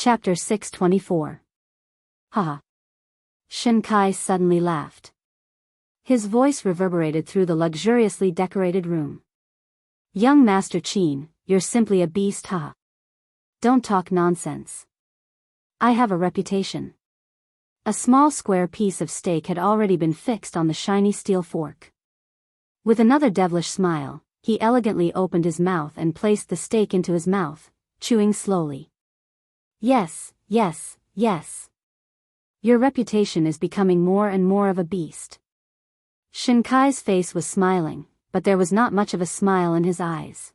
Chapter 624. Ha! Shinkai suddenly laughed. His voice reverberated through the luxuriously decorated room. Young Master Qin, you're simply a beast, ha! Don't talk nonsense. I have a reputation. A small square piece of steak had already been fixed on the shiny steel fork. With another devilish smile, he elegantly opened his mouth and placed the steak into his mouth, chewing slowly. Yes, yes, yes. Your reputation is becoming more and more of a beast. Shinkai's face was smiling, but there was not much of a smile in his eyes.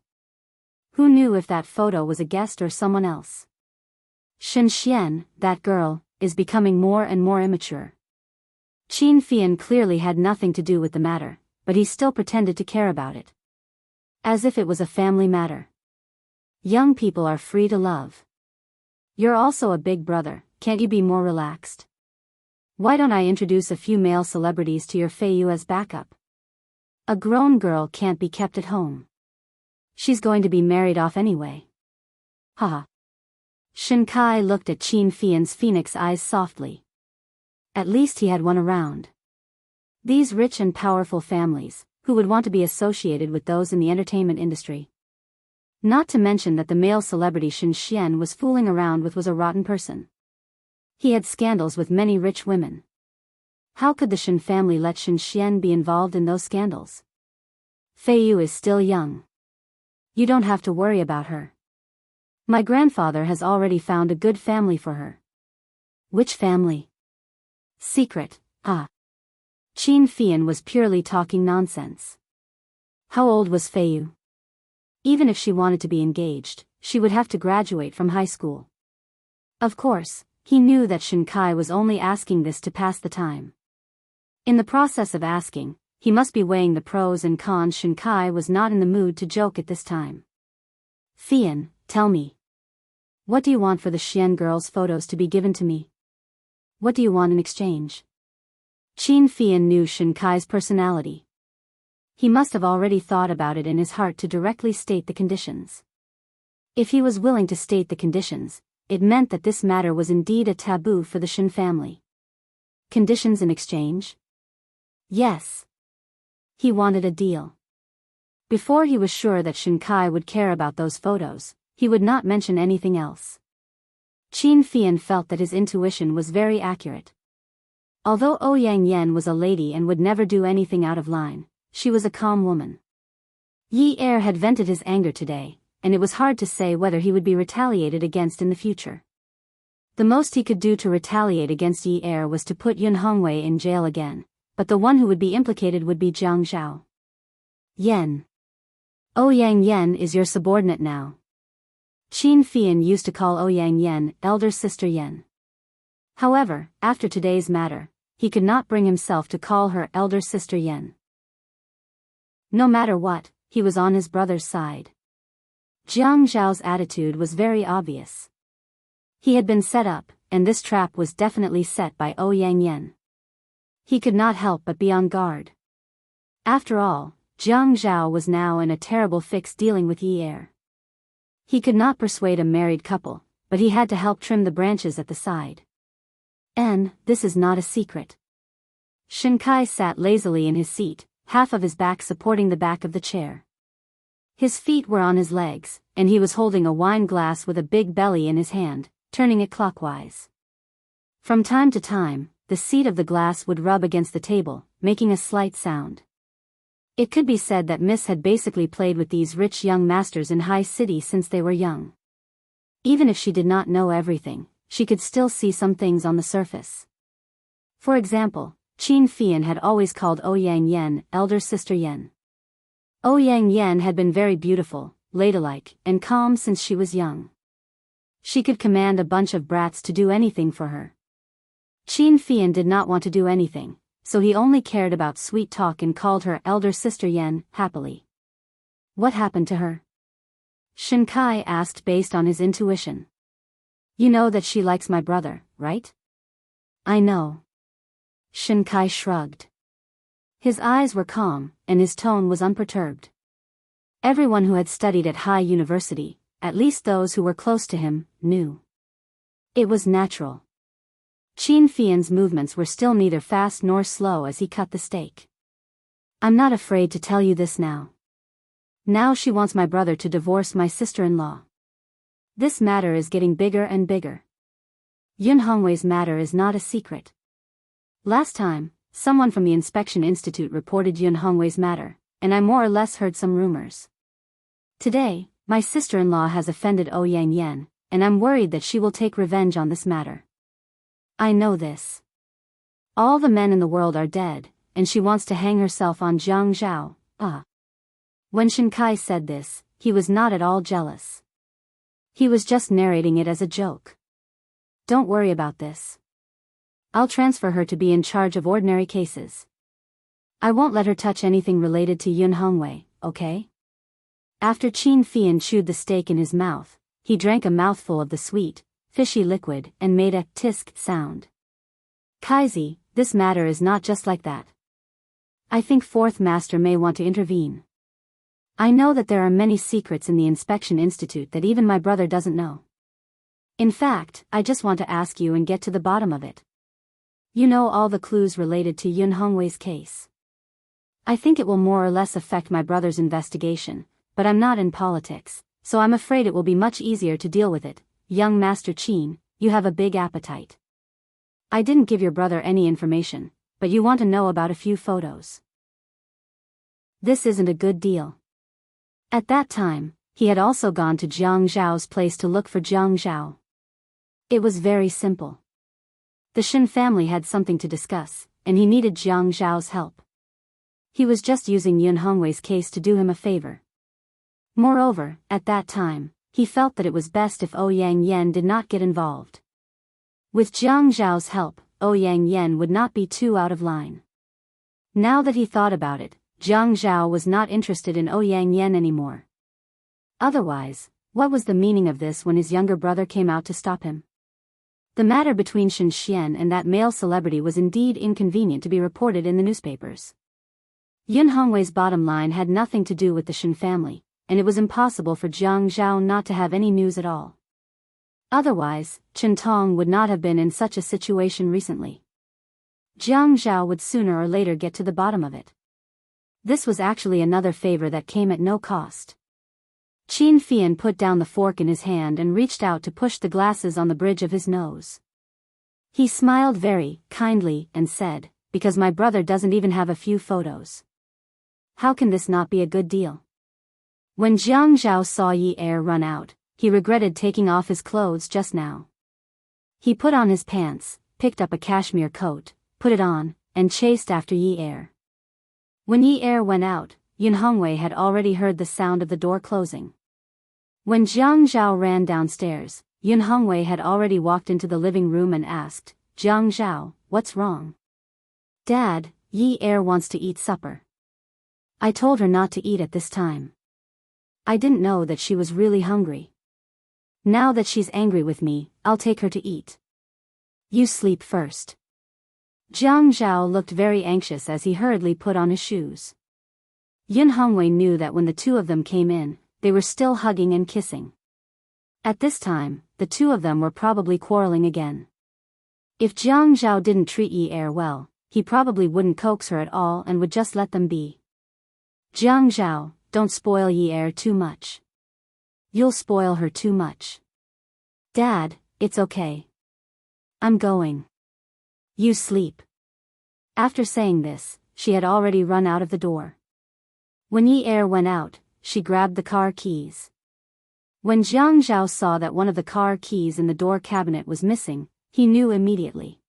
Who knew if that photo was a guest or someone else? Shin Xian, that girl, is becoming more and more immature. Qin Fian clearly had nothing to do with the matter, but he still pretended to care about it. As if it was a family matter. Young people are free to love. You're also a big brother, can't you be more relaxed? Why don't I introduce a few male celebrities to your Feiyu as backup? A grown girl can't be kept at home. She's going to be married off anyway. Haha. Shinkai looked at Qin Fian's phoenix eyes softly. At least he had one around. These rich and powerful families, who would want to be associated with those in the entertainment industry? Not to mention that the male celebrity Shin Xian was fooling around with was a rotten person. He had scandals with many rich women. How could the Shin family let Shin Xian be involved in those scandals? Feiyu is still young. You don't have to worry about her. My grandfather has already found a good family for her. Which family? Secret, ah. Qin Fian was purely talking nonsense. How old was Feiyu? Even if she wanted to be engaged, she would have to graduate from high school. Of course, he knew that Shinkai was only asking this to pass the time. In the process of asking, he must be weighing the pros and cons. Shinkai was not in the mood to joke at this time. Fian, tell me. What do you want for the Xian girl's photos to be given to me? What do you want in exchange? Qin Fian knew Shinkai's personality. He must have already thought about it in his heart to directly state the conditions. If he was willing to state the conditions, it meant that this matter was indeed a taboo for the Shin family. Conditions in exchange? Yes. He wanted a deal. Before he was sure that Shinkai would care about those photos, he would not mention anything else. Qin Fian felt that his intuition was very accurate. Although Ouyang Yen was a lady and would never do anything out of line, she was a calm woman. Yi Er had vented his anger today, and it was hard to say whether he would be retaliated against in the future. The most he could do to retaliate against Yi Er was to put Yun Hongwei in jail again, but the one who would be implicated would be Jiang Zhao. Yen. Ouyang Yen is your subordinate now. Qin Fian used to call Ouyang Yen elder sister Yen. However, after today's matter, he could not bring himself to call her elder sister Yen. No matter what, he was on his brother's side. Jiang Zhao's attitude was very obvious. He had been set up, and this trap was definitely set by Ouyang Yen. He could not help but be on guard. After all, Jiang Zhao was now in a terrible fix dealing with Yi Er. He could not persuade a married couple, but he had to help trim the branches at the side. And this is not a secret. Shinkai sat lazily in his seat, half of his back supporting the back of the chair. His feet were on his legs, and he was holding a wine glass with a big belly in his hand, turning it clockwise. From time to time, the seat of the glass would rub against the table, making a slight sound. It could be said that Miss had basically played with these rich young masters in High City since they were young. Even if she did not know everything, she could still see some things on the surface. For example, Qin Fian had always called Ouyang Yen elder sister Yen. Ouyang Yen had been very beautiful, ladylike, and calm since she was young. She could command a bunch of brats to do anything for her. Qin Fian did not want to do anything, so he only cared about sweet talk and called her elder sister Yen happily. What happened to her? Shinkai asked based on his intuition. You know that she likes my brother, right? I know. Shinkai shrugged. His eyes were calm, and his tone was unperturbed. Everyone who had studied at High University, at least those who were close to him, knew. It was natural. Qin Fian's movements were still neither fast nor slow as he cut the steak. I'm not afraid to tell you this now. Now she wants my brother to divorce my sister-in-law. This matter is getting bigger and bigger. Yun Hongwei's matter is not a secret. Last time, someone from the Inspection Institute reported Yun Hongwei's matter, and I more or less heard some rumors. Today, my sister-in-law has offended Ouyang Yan, and I'm worried that she will take revenge on this matter. I know this. All the men in the world are dead, and she wants to hang herself on Jiang Zhao. When Shen Kai said this, he was not at all jealous. He was just narrating it as a joke. Don't worry about this. I'll transfer her to be in charge of ordinary cases. I won't let her touch anything related to Yun Hongwei, okay? After Qin Fian chewed the steak in his mouth, he drank a mouthful of the sweet, fishy liquid and made a tisk sound. Kaizi, this matter is not just like that. I think Fourth Master may want to intervene. I know that there are many secrets in the Inspection Institute that even my brother doesn't know. In fact, I just want to ask you and get to the bottom of it. You know all the clues related to Yun Hongwei's case. I think it will more or less affect my brother's investigation, but I'm not in politics, so I'm afraid it will be much easier to deal with it. Young Master Qin, you have a big appetite. I didn't give your brother any information, but you want to know about a few photos. This isn't a good deal. At that time, he had also gone to Jiang Zhao's place to look for Jiang Zhao. It was very simple. The Shen family had something to discuss, and he needed Jiang Zhao's help. He was just using Yun Hongwei's case to do him a favor. Moreover, at that time, he felt that it was best if Ouyang Yan did not get involved. With Jiang Zhao's help, Ouyang Yan would not be too out of line. Now that he thought about it, Jiang Zhao was not interested in Ouyang Yan anymore. Otherwise, what was the meaning of this when his younger brother came out to stop him? The matter between Shen Xian and that male celebrity was indeed inconvenient to be reported in the newspapers. Yun Hongwei's bottom line had nothing to do with the Shen family, and it was impossible for Jiang Zhao not to have any news at all. Otherwise, Chen Tong would not have been in such a situation recently. Jiang Zhao would sooner or later get to the bottom of it. This was actually another favor that came at no cost. Qin Fian put down the fork in his hand and reached out to push the glasses on the bridge of his nose. He smiled very kindly and said, "Because my brother doesn't even have a few photos. How can this not be a good deal?" When Jiang Zhao saw Yi Er run out, he regretted taking off his clothes just now. He put on his pants, picked up a cashmere coat, put it on, and chased after Yi Er. When Yi Er went out, Yun Hongwei had already heard the sound of the door closing. When Jiang Zhao ran downstairs, Yun Hongwei had already walked into the living room and asked, "Jiang Zhao, what's wrong?" "Dad, Yi Er wants to eat supper. I told her not to eat at this time. I didn't know that she was really hungry. Now that she's angry with me, I'll take her to eat. You sleep first." Jiang Zhao looked very anxious as he hurriedly put on his shoes. Yun Hongwei knew that when the two of them came in, they were still hugging and kissing. At this time, the two of them were probably quarreling again. If Jiang Zhao didn't treat Yi Er well, he probably wouldn't coax her at all and would just let them be. "Jiang Zhao, don't spoil Yi Er too much. You'll spoil her too much." "Dad, it's okay. I'm going. You sleep." After saying this, she had already run out of the door. When Yi Er went out, she grabbed the car keys. When Jiang Zhao saw that one of the car keys in the door cabinet was missing, he knew immediately.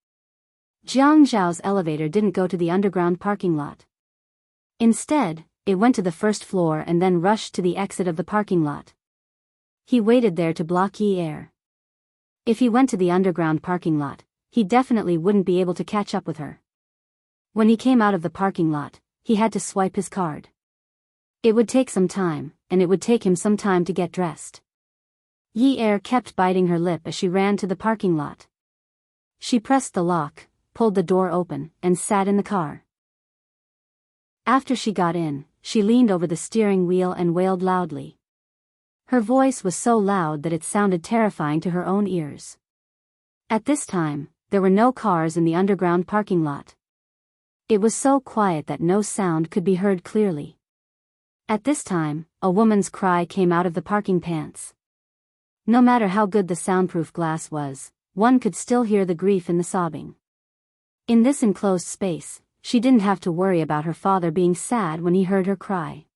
Jiang Zhao's elevator didn't go to the underground parking lot. Instead, it went to the first floor and then rushed to the exit of the parking lot. He waited there to block Yi Er. If he went to the underground parking lot, he definitely wouldn't be able to catch up with her. When he came out of the parking lot, he had to swipe his card. It would take some time, and it would take him some time to get dressed. Yi Er kept biting her lip as she ran to the parking lot. She pressed the lock, pulled the door open, and sat in the car. After she got in, she leaned over the steering wheel and wailed loudly. Her voice was so loud that it sounded terrifying to her own ears. At this time, there were no cars in the underground parking lot. It was so quiet that no sound could be heard clearly. At this time, a woman's cry came out of the parking pants. No matter how good the soundproof glass was, one could still hear the grief in the sobbing. In this enclosed space, she didn't have to worry about her father being sad when he heard her cry.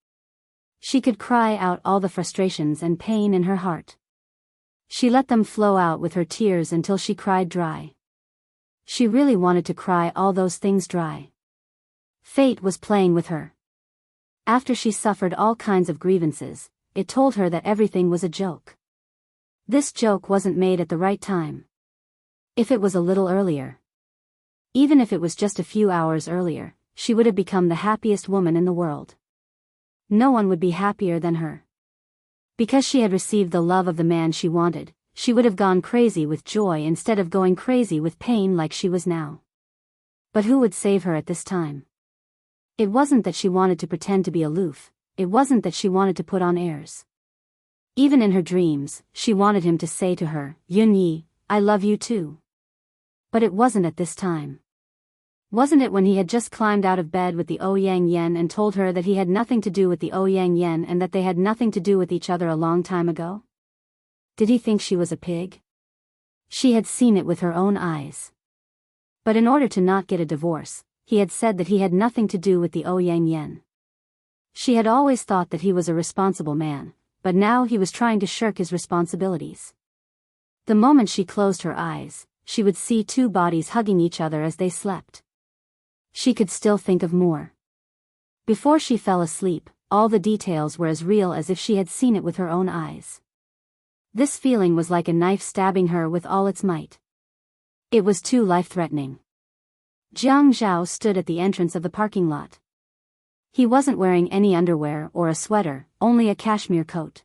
She could cry out all the frustrations and pain in her heart. She let them flow out with her tears until she cried dry. She really wanted to cry all those things dry. Fate was playing with her. After she suffered all kinds of grievances, it told her that everything was a joke. This joke wasn't made at the right time. If it was a little earlier, even if it was just a few hours earlier, she would have become the happiest woman in the world. No one would be happier than her. Because she had received the love of the man she wanted, she would have gone crazy with joy instead of going crazy with pain like she was now. But who would save her at this time? It wasn't that she wanted to pretend to be aloof, it wasn't that she wanted to put on airs. Even in her dreams, she wanted him to say to her, "Yun-yi, I love you too." But it wasn't at this time. Wasn't it when he had just climbed out of bed with the Ouyang Yen and told her that he had nothing to do with the Ouyang Yen and that they had nothing to do with each other a long time ago? Did he think she was a pig? She had seen it with her own eyes. But in order to not get a divorce, he had said that he had nothing to do with the Ouyang Yen. She had always thought that he was a responsible man, but now he was trying to shirk his responsibilities. The moment she closed her eyes, she would see two bodies hugging each other as they slept. She could still think of more. Before she fell asleep, all the details were as real as if she had seen it with her own eyes. This feeling was like a knife stabbing her with all its might. It was too life-threatening. Jiang Zhao stood at the entrance of the parking lot. He wasn't wearing any underwear or a sweater, only a cashmere coat.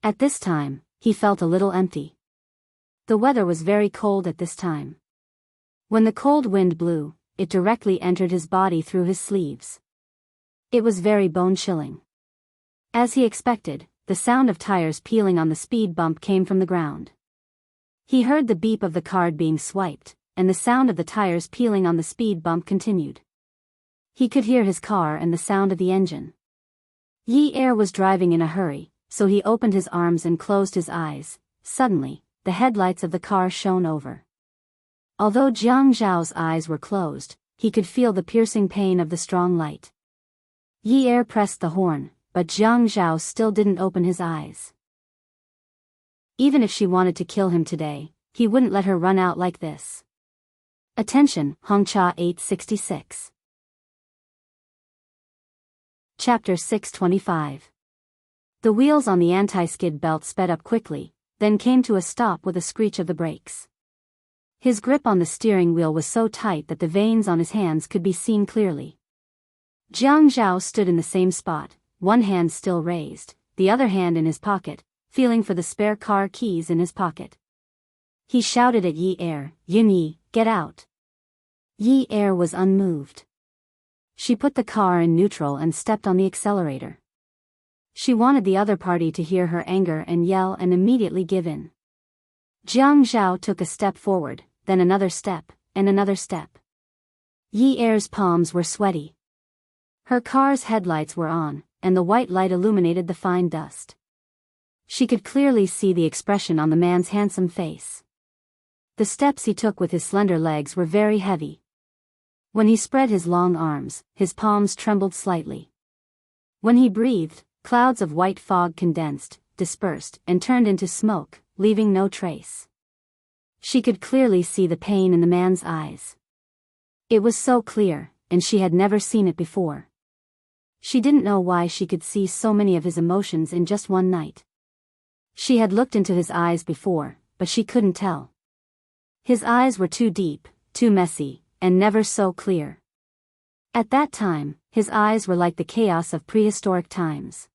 At this time, he felt a little empty. The weather was very cold at this time. When the cold wind blew, it directly entered his body through his sleeves. It was very bone-chilling. As he expected, the sound of tires peeling on the speed bump came from the ground. He heard the beep of the card being swiped, and the sound of the tires peeling on the speed bump continued. He could hear his car and the sound of the engine. Yi Er was driving in a hurry, so he opened his arms and closed his eyes. Suddenly, the headlights of the car shone over. Although Jiang Zhao's eyes were closed, he could feel the piercing pain of the strong light. Yi Er pressed the horn, but Jiang Zhao still didn't open his eyes. Even if she wanted to kill him today, he wouldn't let her run out like this. Attention, Hongcha 866. Chapter 625. The wheels on the anti-skid belt sped up quickly, then came to a stop with a screech of the brakes. His grip on the steering wheel was so tight that the veins on his hands could be seen clearly. Jiang Zhao stood in the same spot, one hand still raised, the other hand in his pocket, feeling for the spare car keys in his pocket. He shouted at Yi Er, "Yun-yi, get out." Yi Er was unmoved. She put the car in neutral and stepped on the accelerator. She wanted the other party to hear her anger and yell and immediately give in. Jiang Zhao took a step forward, then another step, and another step. Yi Er's palms were sweaty. Her car's headlights were on, and the white light illuminated the fine dust. She could clearly see the expression on the man's handsome face. The steps he took with his slender legs were very heavy. When he spread his long arms, his palms trembled slightly. When he breathed, clouds of white fog condensed, dispersed, and turned into smoke, leaving no trace. She could clearly see the pain in the man's eyes. It was so clear, and she had never seen it before. She didn't know why she could see so many of his emotions in just one night. She had looked into his eyes before, but she couldn't tell. His eyes were too deep, too messy, and never so clear. At that time, his eyes were like the chaos of prehistoric times.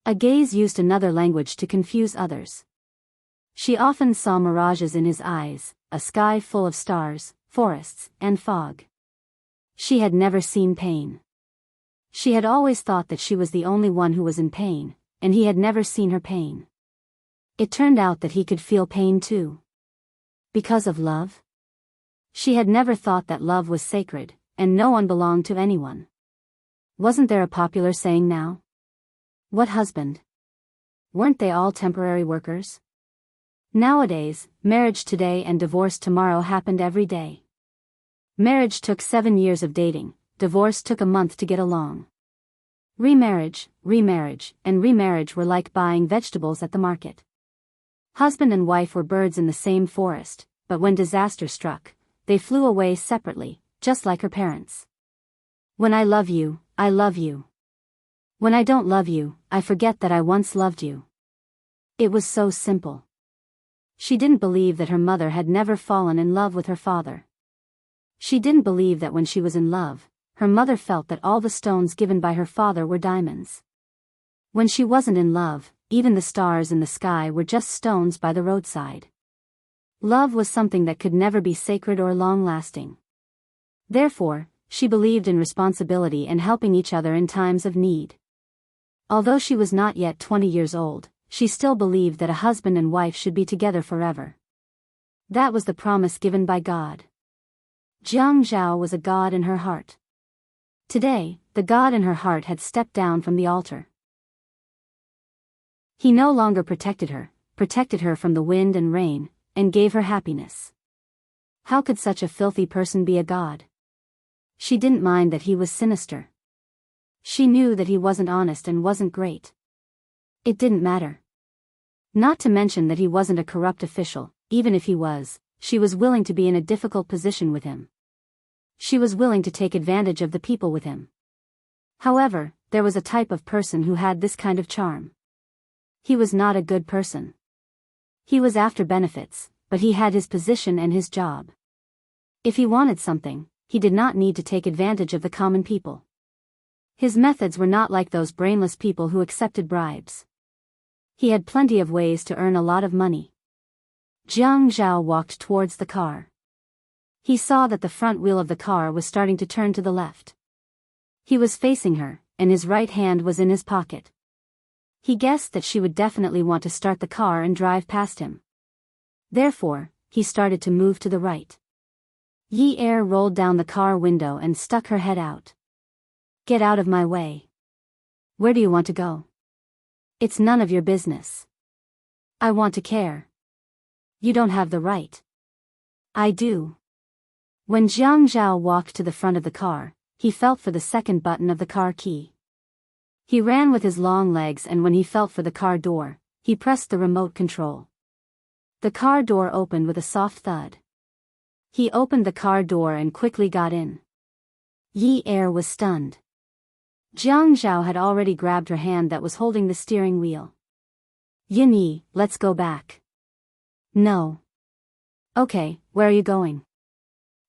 A gaze used another language to confuse others. She often saw mirages in his eyes, a sky full of stars, forests, and fog. She had never seen pain. She had always thought that she was the only one who was in pain, and he had never seen her pain. It turned out that he could feel pain too. Because of love? She had never thought that love was sacred, and no one belonged to anyone. Wasn't there a popular saying now? What husband? Weren't they all temporary workers? Nowadays, marriage today and divorce tomorrow happened every day. Marriage took 7 years of dating, divorce took a month to get along. Remarriage, and remarriage were like buying vegetables at the market. Husband and wife were birds in the same forest, but when disaster struck, they flew away separately, just like her parents. When I love you, I love you. When I don't love you, I forget that I once loved you. It was so simple. She didn't believe that her mother had never fallen in love with her father. She didn't believe that when she was in love, her mother felt that all the stones given by her father were diamonds. When she wasn't in love, even the stars in the sky were just stones by the roadside. Love was something that could never be sacred or long-lasting. Therefore, she believed in responsibility and helping each other in times of need. Although she was not yet 20 years old, she still believed that a husband and wife should be together forever. That was the promise given by God. Jiang Zhao was a god in her heart. Today, the god in her heart had stepped down from the altar. He no longer protected her from the wind and rain, and gave her happiness. How could such a filthy person be a god? She didn't mind that he was sinister. She knew that he wasn't honest and wasn't great. It didn't matter. Not to mention that he wasn't a corrupt official. Even if he was, she was willing to be in a difficult position with him. She was willing to take advantage of the people with him. However, there was a type of person who had this kind of charm. He was not a good person. He was after benefits, but he had his position and his job. If he wanted something, he did not need to take advantage of the common people. His methods were not like those brainless people who accepted bribes. He had plenty of ways to earn a lot of money. Jiang Zhao walked towards the car. He saw that the front wheel of the car was starting to turn to the left. He was facing her, and his right hand was in his pocket. He guessed that she would definitely want to start the car and drive past him. Therefore, he started to move to the right. Yi Er rolled down the car window and stuck her head out. Get out of my way. Where do you want to go? It's none of your business. I want to care. You don't have the right. I do. When Jiang Zhao walked to the front of the car, he felt for the second button of the car key. He ran with his long legs, and when he felt for the car door, he pressed the remote control. The car door opened with a soft thud. He opened the car door and quickly got in. Yi Er was stunned. Jiang Zhao had already grabbed her hand that was holding the steering wheel. Yin Yi, let's go back. No. Okay, where are you going?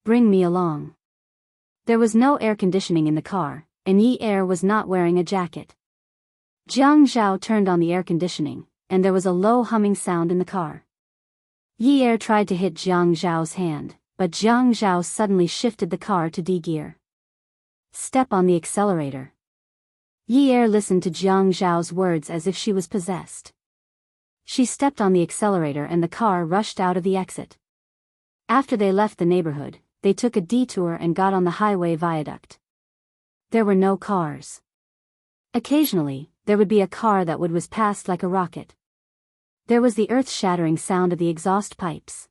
Bring me along. There was no air conditioning in the car, and Yi Er was not wearing a jacket. Jiang Zhao turned on the air conditioning, and there was a low humming sound in the car. Yi Er tried to hit Jiang Zhao's hand, but Jiang Zhao suddenly shifted the car to D gear. Step on the accelerator. Yi Er listened to Jiang Zhao's words as if she was possessed. She stepped on the accelerator and the car rushed out of the exit. After they left the neighborhood, they took a detour and got on the highway viaduct. There were no cars. Occasionally, there would be a car that would whiz past like a rocket. There was the earth-shattering sound of the exhaust pipes.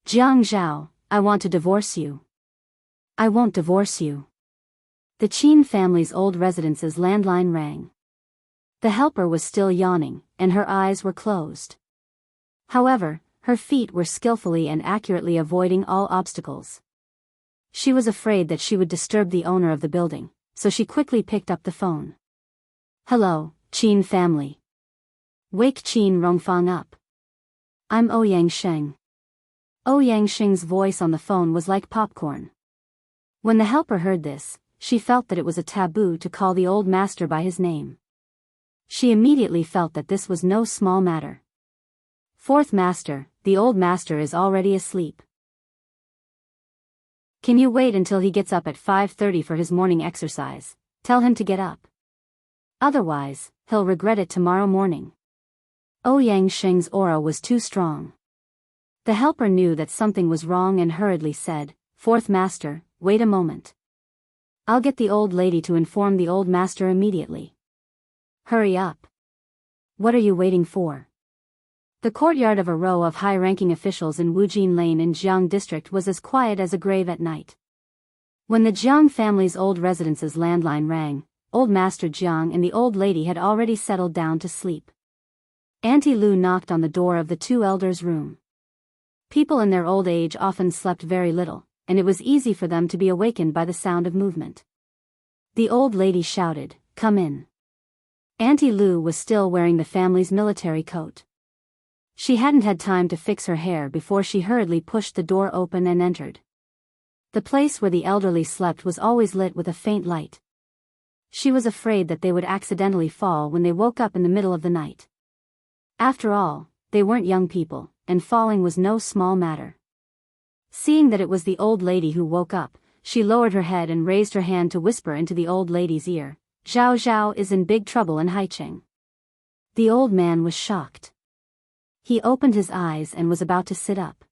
Jiang Zhao, I want to divorce you. I won't divorce you. The Qin family's old residence's landline rang. The helper was still yawning, and her eyes were closed. However, her feet were skillfully and accurately avoiding all obstacles. She was afraid that she would disturb the owner of the building, so she quickly picked up the phone. Hello, Qin family. Wake Qin Rongfang up. I'm Ouyang Sheng. Ouyang Sheng's voice on the phone was like popcorn. When the helper heard this, she felt that it was a taboo to call the old master by his name. She immediately felt that this was no small matter. Fourth master, the old master is already asleep. Can you wait until he gets up at 5:30 for his morning exercise? Tell him to get up. Otherwise, he'll regret it tomorrow morning. Ouyang Sheng's aura was too strong. The helper knew that something was wrong and hurriedly said, "Fourth master, wait a moment. I'll get the old lady to inform the old master immediately." "Hurry up. What are you waiting for?" The courtyard of a row of high-ranking officials in Wujin Lane in Jiang District was as quiet as a grave at night. When the Jiang family's old residence's landline rang, old Master Jiang and the old lady had already settled down to sleep. Auntie Lu knocked on the door of the two elders' room. People in their old age often slept very little, and it was easy for them to be awakened by the sound of movement. The old lady shouted, "Come in." Auntie Lu was still wearing the family's military coat. She hadn't had time to fix her hair before she hurriedly pushed the door open and entered. The place where the elderly slept was always lit with a faint light. She was afraid that they would accidentally fall when they woke up in the middle of the night. After all, they weren't young people, and falling was no small matter. Seeing that it was the old lady who woke up, she lowered her head and raised her hand to whisper into the old lady's ear, "Zhao Zhao is in big trouble in Haicheng." The old man was shocked. He opened his eyes and was about to sit up.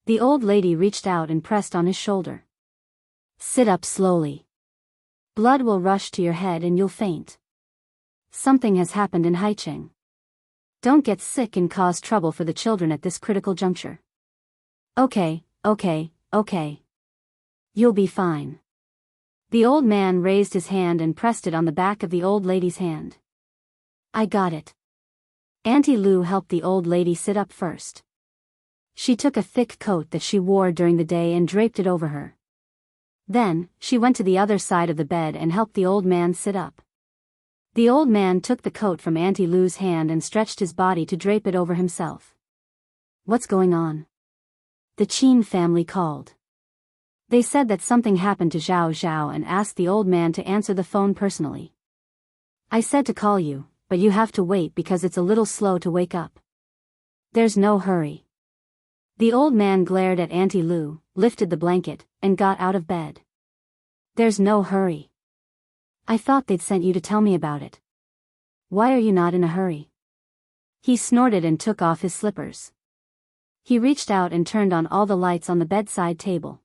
The old lady reached out and pressed on his shoulder. "Sit up slowly. Blood will rush to your head and you'll faint. Something has happened in Haicheng. Don't get sick and cause trouble for the children at this critical juncture." Okay. You'll be fine." The old man raised his hand and pressed it on the back of the old lady's hand. "I got it." Auntie Lu helped the old lady sit up first. She took a thick coat that she wore during the day and draped it over her. Then, she went to the other side of the bed and helped the old man sit up. The old man took the coat from Auntie Lu's hand and stretched his body to drape it over himself. "What's going on?" The Qin family called. They said that something happened to Zhao Zhao and asked the old man to answer the phone personally. "I said to call you, but you have to wait because it's a little slow to wake up." "There's no hurry." The old man glared at Auntie Lu, lifted the blanket, and got out of bed. "There's no hurry. I thought they'd sent you to tell me about it. Why are you not in a hurry?" He snorted and took off his slippers. He reached out and turned on all the lights on the bedside table.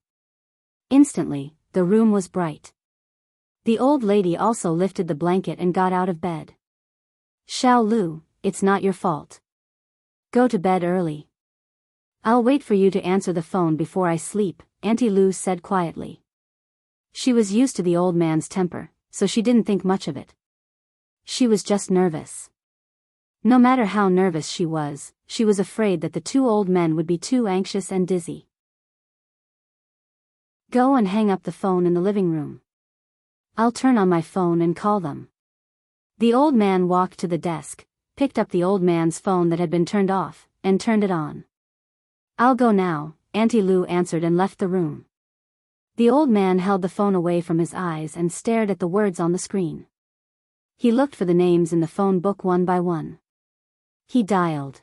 Instantly, the room was bright. The old lady also lifted the blanket and got out of bed. "Xiao Lu, it's not your fault. Go to bed early." "I'll wait for you to answer the phone before I sleep," Auntie Lu said quietly. She was used to the old man's temper, so she didn't think much of it. She was just nervous. No matter how nervous she was afraid that the two old men would be too anxious and dizzy. "Go and hang up the phone in the living room. I'll turn on my phone and call them." The old man walked to the desk, picked up the old man's phone that had been turned off, and turned it on. "I'll go now," Auntie Lu answered and left the room. The old man held the phone away from his eyes and stared at the words on the screen. He looked for the names in the phone book one by one. He dialed.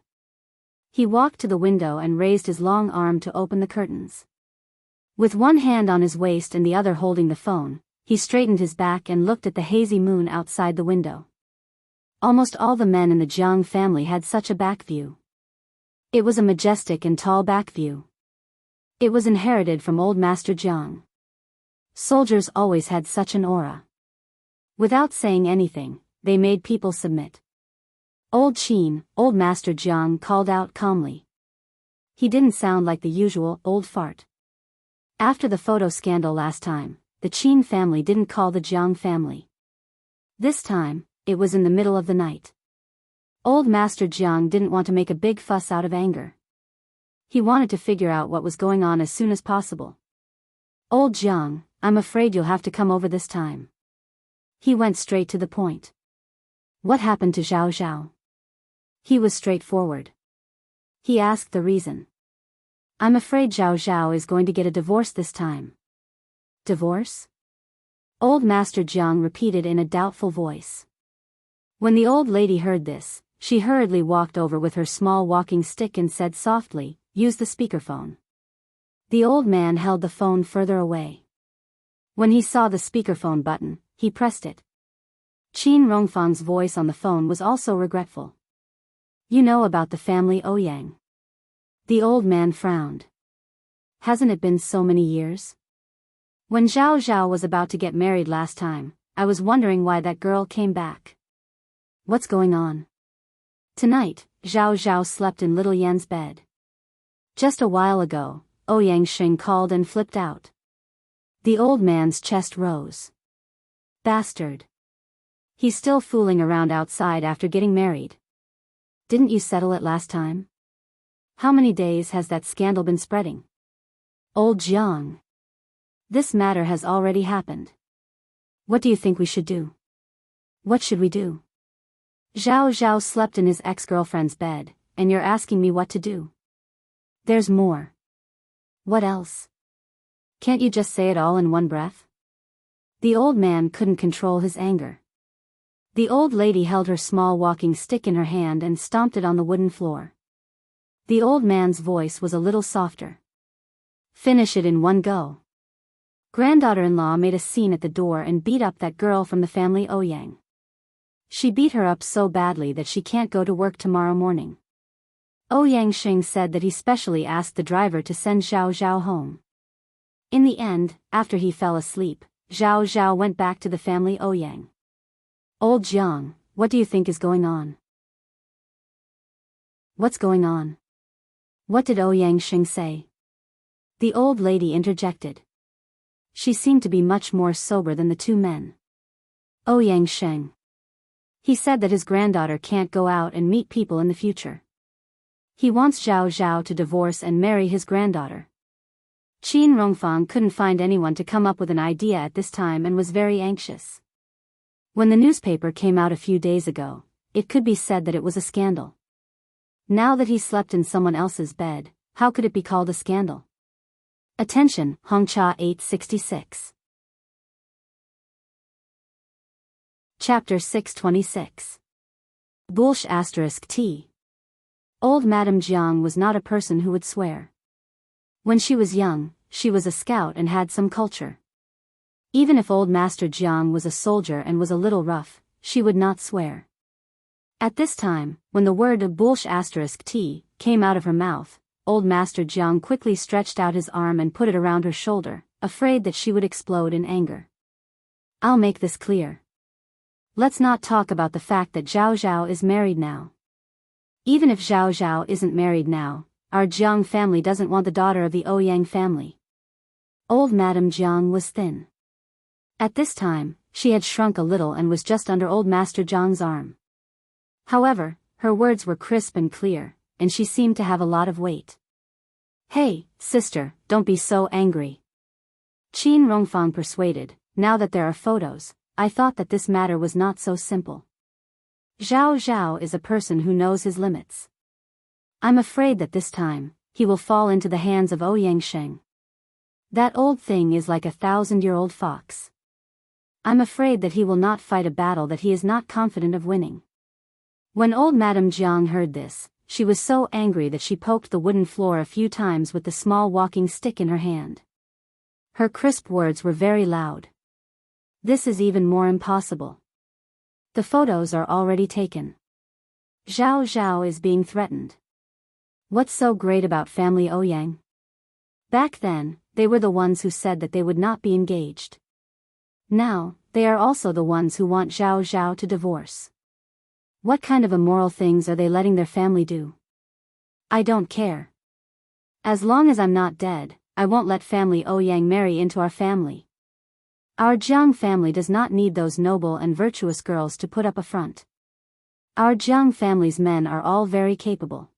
He walked to the window and raised his long arm to open the curtains. With one hand on his waist and the other holding the phone, he straightened his back and looked at the hazy moon outside the window. Almost all the men in the Jiang family had such a back view. It was a majestic and tall back view. It was inherited from old Master Jiang. Soldiers always had such an aura. Without saying anything, they made people submit. "Old Qin," old Master Jiang called out calmly. He didn't sound like the usual old fart. After the photo scandal last time, the Qin family didn't call the Jiang family. This time, it was in the middle of the night. Old Master Jiang didn't want to make a big fuss out of anger. He wanted to figure out what was going on as soon as possible. "Old Jiang, I'm afraid you'll have to come over this time." He went straight to the point. "What happened to Zhao Zhao?" He was straightforward. He asked the reason. "I'm afraid Zhao Zhao is going to get a divorce this time." "Divorce?" Old Master Jiang repeated in a doubtful voice. When the old lady heard this, she hurriedly walked over with her small walking stick and said softly, "Use the speakerphone." The old man held the phone further away. When he saw the speakerphone button, he pressed it. Qin Rongfang's voice on the phone was also regretful. "You know about the family Ouyang. The old man frowned. Hasn't it been so many years? When Zhao Zhao was about to get married last time, I was wondering why that girl came back. What's going on? Tonight, Zhao Zhao slept in little Yan's bed. Just a while ago, Ouyang Xing called and flipped out. The old man's chest rose. Bastard. He's still fooling around outside after getting married. Didn't you settle it last time? How many days has that scandal been spreading? Old Jiang. This matter has already happened. What do you think we should do? What should we do? Zhao Zhao slept in his ex-girlfriend's bed, and you're asking me what to do. There's more. What else? Can't you just say it all in one breath? The old man couldn't control his anger. The old lady held her small walking stick in her hand and stomped it on the wooden floor. The old man's voice was a little softer. Finish it in one go. Granddaughter-in-law made a scene at the door and beat up that girl from the family Ouyang. She beat her up so badly that she can't go to work tomorrow morning. Ouyang Xing said that he specially asked the driver to send Zhao Zhao home. In the end, after he fell asleep, Zhao Zhao went back to the family Ouyang. Old Jiang, what do you think is going on? What's going on? What did Ouyang Xing say? The old lady interjected. She seemed to be much more sober than the two men. Ouyang Xing. He said that his granddaughter can't go out and meet people in the future. He wants Zhao Zhao to divorce and marry his granddaughter. Qin Rongfang couldn't find anyone to come up with an idea at this time and was very anxious. When the newspaper came out a few days ago, it could be said that it was a scandal. Now that he slept in someone else's bed, how could it be called a scandal? Attention, Hongcha 866. Chapter 626. Bullsh *T. Old Madame Jiang was not a person who would swear. When she was young, she was a scout and had some culture. Even if old Master Jiang was a soldier and was a little rough, she would not swear. At this time, when the word Bullsh *T came out of her mouth, old Master Jiang quickly stretched out his arm and put it around her shoulder, afraid that she would explode in anger. I'll make this clear. Let's not talk about the fact that Zhao Zhao is married now. Even if Zhao Zhao isn't married now, our Jiang family doesn't want the daughter of the Ouyang family. Old Madame Jiang was thin. At this time, she had shrunk a little and was just under old Master Jiang's arm. However, her words were crisp and clear, and she seemed to have a lot of weight. Hey, sister, don't be so angry. Qin Rongfang persuaded. Now that there are photos, I thought that this matter was not so simple. Zhao Zhao is a person who knows his limits. I'm afraid that this time, he will fall into the hands of Ouyang Xing. That old thing is like a 1,000-year-old fox. I'm afraid that he will not fight a battle that he is not confident of winning. When old Madame Jiang heard this, she was so angry that she poked the wooden floor a few times with the small walking stick in her hand. Her crisp words were very loud. This is even more impossible. The photos are already taken. Zhao Zhao is being threatened. What's so great about family Ouyang? Back then, they were the ones who said that they would not be engaged. Now, they are also the ones who want Zhao Zhao to divorce. What kind of immoral things are they letting their family do? I don't care. As long as I'm not dead, I won't let family Ouyang marry into our family. Our Jiang family does not need those noble and virtuous girls to put up a front. Our Jiang family's men are all very capable.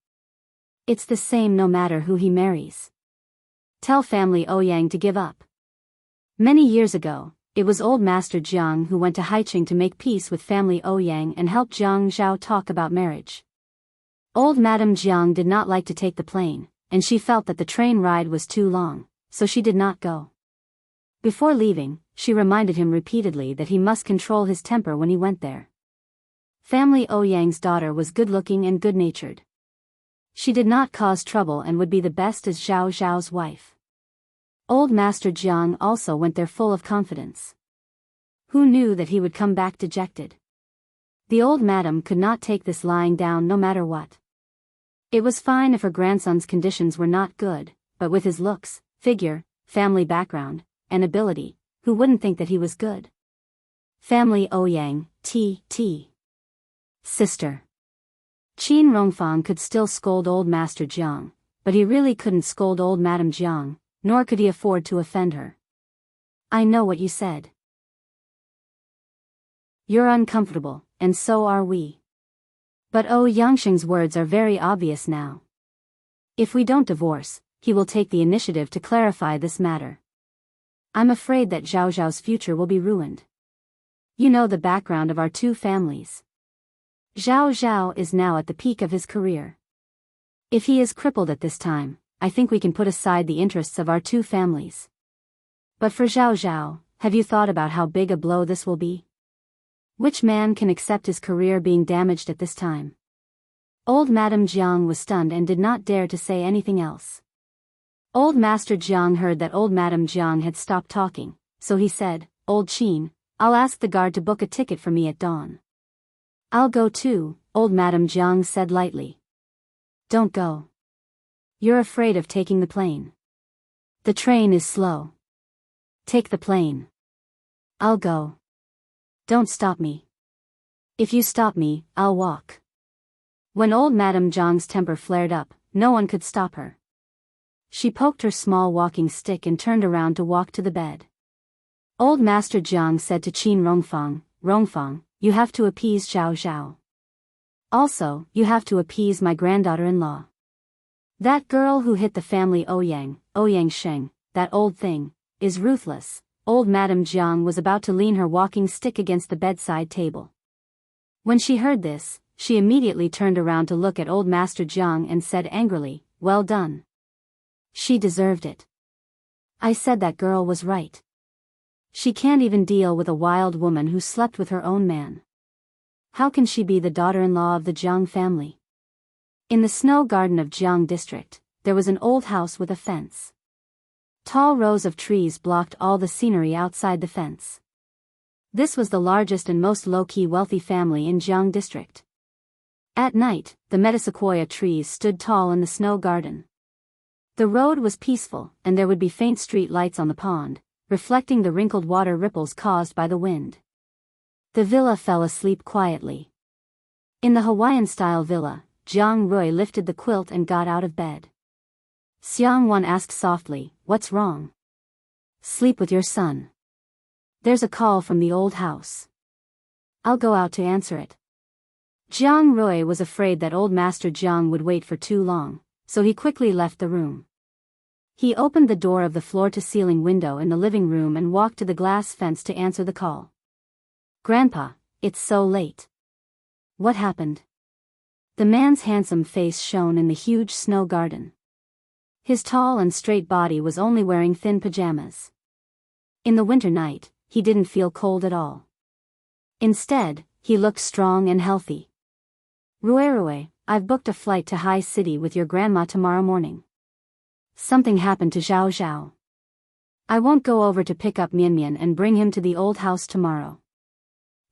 It's the same no matter who he marries. Tell family Ouyang to give up. Many years ago, it was old Master Jiang who went to Haiqing to make peace with family Ouyang and help Jiang Zhao talk about marriage. Old Madame Jiang did not like to take the plane, and she felt that the train ride was too long, so she did not go. Before leaving, she reminded him repeatedly that he must control his temper when he went there. Family Ouyang's daughter was good-looking and good-natured. She did not cause trouble and would be the best as Zhao Zhao's wife. Old Master Jiang also went there full of confidence. Who knew that he would come back dejected? The old madam could not take this lying down no matter what. It was fine if her grandson's conditions were not good, but with his looks, figure, family background, and ability, who wouldn't think that he was good? Family Ouyang, T. Sister. Qin Rongfang could still scold old Master Jiang, but he really couldn't scold old Madame Jiang, nor could he afford to offend her. I know what you said. You're uncomfortable, and so are we. But Yangsheng's words are very obvious now. If we don't divorce, he will take the initiative to clarify this matter. I'm afraid that Zhao Zhao's future will be ruined. You know the background of our two families. Zhao Zhao is now at the peak of his career. If he is crippled at this time, I think we can put aside the interests of our two families. But for Zhao Zhao, have you thought about how big a blow this will be? Which man can accept his career being damaged at this time? Old Madame Jiang was stunned and did not dare to say anything else. Old Master Jiang heard that old Madame Jiang had stopped talking, so he said, Old Qin, I'll ask the guard to book a ticket for me at dawn. I'll go too, old Madame Jiang said lightly. Don't go. You're afraid of taking the plane. The train is slow. Take the plane. I'll go. Don't stop me. If you stop me, I'll walk. When old Madame Jiang's temper flared up, no one could stop her. She poked her small walking stick and turned around to walk to the bed. Old Master Jiang said to Qin Rongfang, Rongfang, you have to appease Zhao Zhao. Also, you have to appease my granddaughter-in-law. That girl who hit the family Ouyang Sheng, that old thing, is ruthless. Old Madame Jiang was about to lean her walking stick against the bedside table. When she heard this, she immediately turned around to look at old Master Jiang and said angrily, Well done. She deserved it. I said that girl was right. She can't even deal with a wild woman who slept with her own man. How can she be the daughter-in-law of the Jiang family? In the snow garden of Jiang district, there was an old house with a fence. Tall rows of trees blocked all the scenery outside the fence. This was the largest and most low-key wealthy family in Jiang district. At night, the metasequoia trees stood tall in the snow garden. The road was peaceful, and there would be faint street lights on the pond, reflecting the wrinkled water ripples caused by the wind. The villa fell asleep quietly. In the Hawaiian-style villa, Jiang Rui lifted the quilt and got out of bed. Xiang Wan asked softly, What's wrong? Sleep with your son. There's a call from the old house. I'll go out to answer it. Jiang Rui was afraid that old Master Jiang would wait for too long, so he quickly left the room. He opened the door of the floor-to-ceiling window in the living room and walked to the glass fence to answer the call. Grandpa, it's so late. What happened? The man's handsome face shone in the huge snow garden. His tall and straight body was only wearing thin pajamas. In the winter night, he didn't feel cold at all. Instead, he looked strong and healthy. Rui, I've booked a flight to High City with your grandma tomorrow morning. Something happened to Zhao Zhao. I won't go over to pick up Mian and bring him to the old house tomorrow.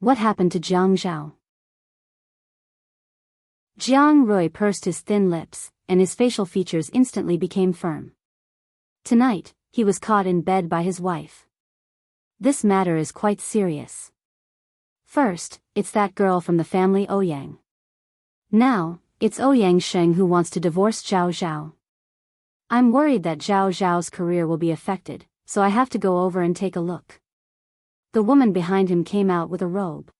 What happened to Jiang Zhao? Jiang Rui pursed his thin lips, and his facial features instantly became firm. Tonight, he was caught in bed by his wife. This matter is quite serious. First, it's that girl from the family Ouyang. Now, it's Ouyang Sheng who wants to divorce Zhao Zhao. I'm worried that Zhao Zhao's career will be affected, so I have to go over and take a look. The woman behind him came out with a robe.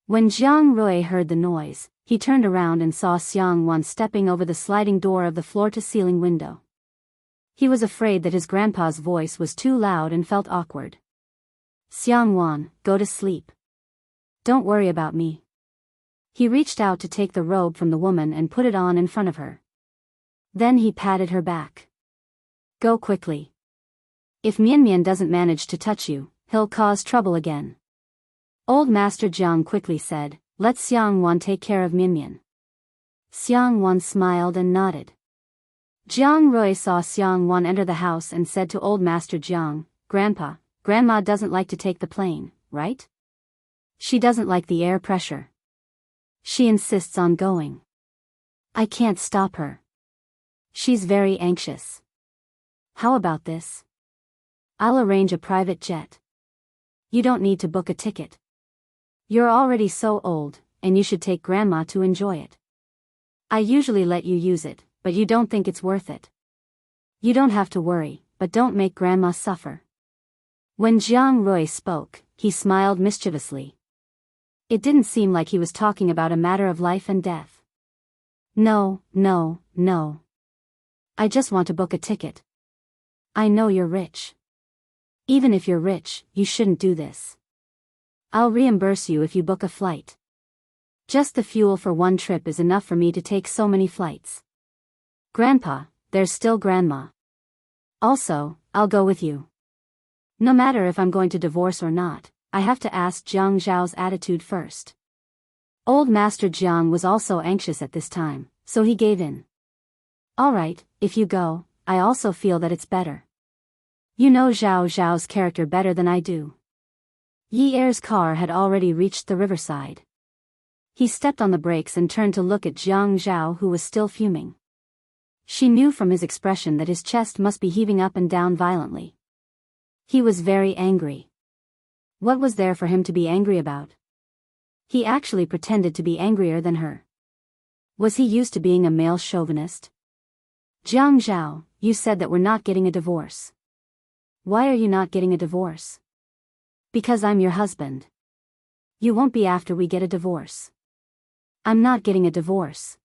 When Jiang Rui heard the noise, he turned around and saw Xiang Wan stepping over the sliding door of the floor-to-ceiling window. He was afraid that his grandpa's voice was too loud and felt awkward. Xiang Wan, go to sleep. Don't worry about me. He reached out to take the robe from the woman and put it on in front of her. Then he patted her back. Go quickly. If Mian doesn't manage to touch you, he'll cause trouble again. Old Master Jiang quickly said, Let Xiang Wan take care of Mian. Xiang Wan smiled and nodded. Jiang Rui saw Xiang Wan enter the house and said to old Master Jiang, Grandpa, Grandma doesn't like to take the plane, right? She doesn't like the air pressure. She insists on going. I can't stop her. She's very anxious. How about this? I'll arrange a private jet. You don't need to book a ticket. You're already so old, and you should take Grandma to enjoy it. I usually let you use it, but you don't think it's worth it. You don't have to worry, but don't make Grandma suffer. When Jiang Rui spoke, he smiled mischievously. It didn't seem like he was talking about a matter of life and death. No. I just want to book a ticket. I know you're rich. Even if you're rich, you shouldn't do this. I'll reimburse you if you book a flight. Just the fuel for one trip is enough for me to take so many flights. Grandpa, there's still Grandma. Also, I'll go with you. No matter if I'm going to divorce or not, I have to ask Jiang Zhao's attitude first. Old Master Jiang was also anxious at this time, so he gave in. All right, if you go, I also feel that it's better. You know Zhao Zhao's character better than I do. Yi Er's car had already reached the riverside. He stepped on the brakes and turned to look at Jiang Zhao, who was still fuming. She knew from his expression that his chest must be heaving up and down violently. He was very angry. What was there for him to be angry about? He actually pretended to be angrier than her. Was he used to being a male chauvinist? Jiang Zhao, you said that we're not getting a divorce. Why are you not getting a divorce? Because I'm your husband. You won't be after we get a divorce. I'm not getting a divorce.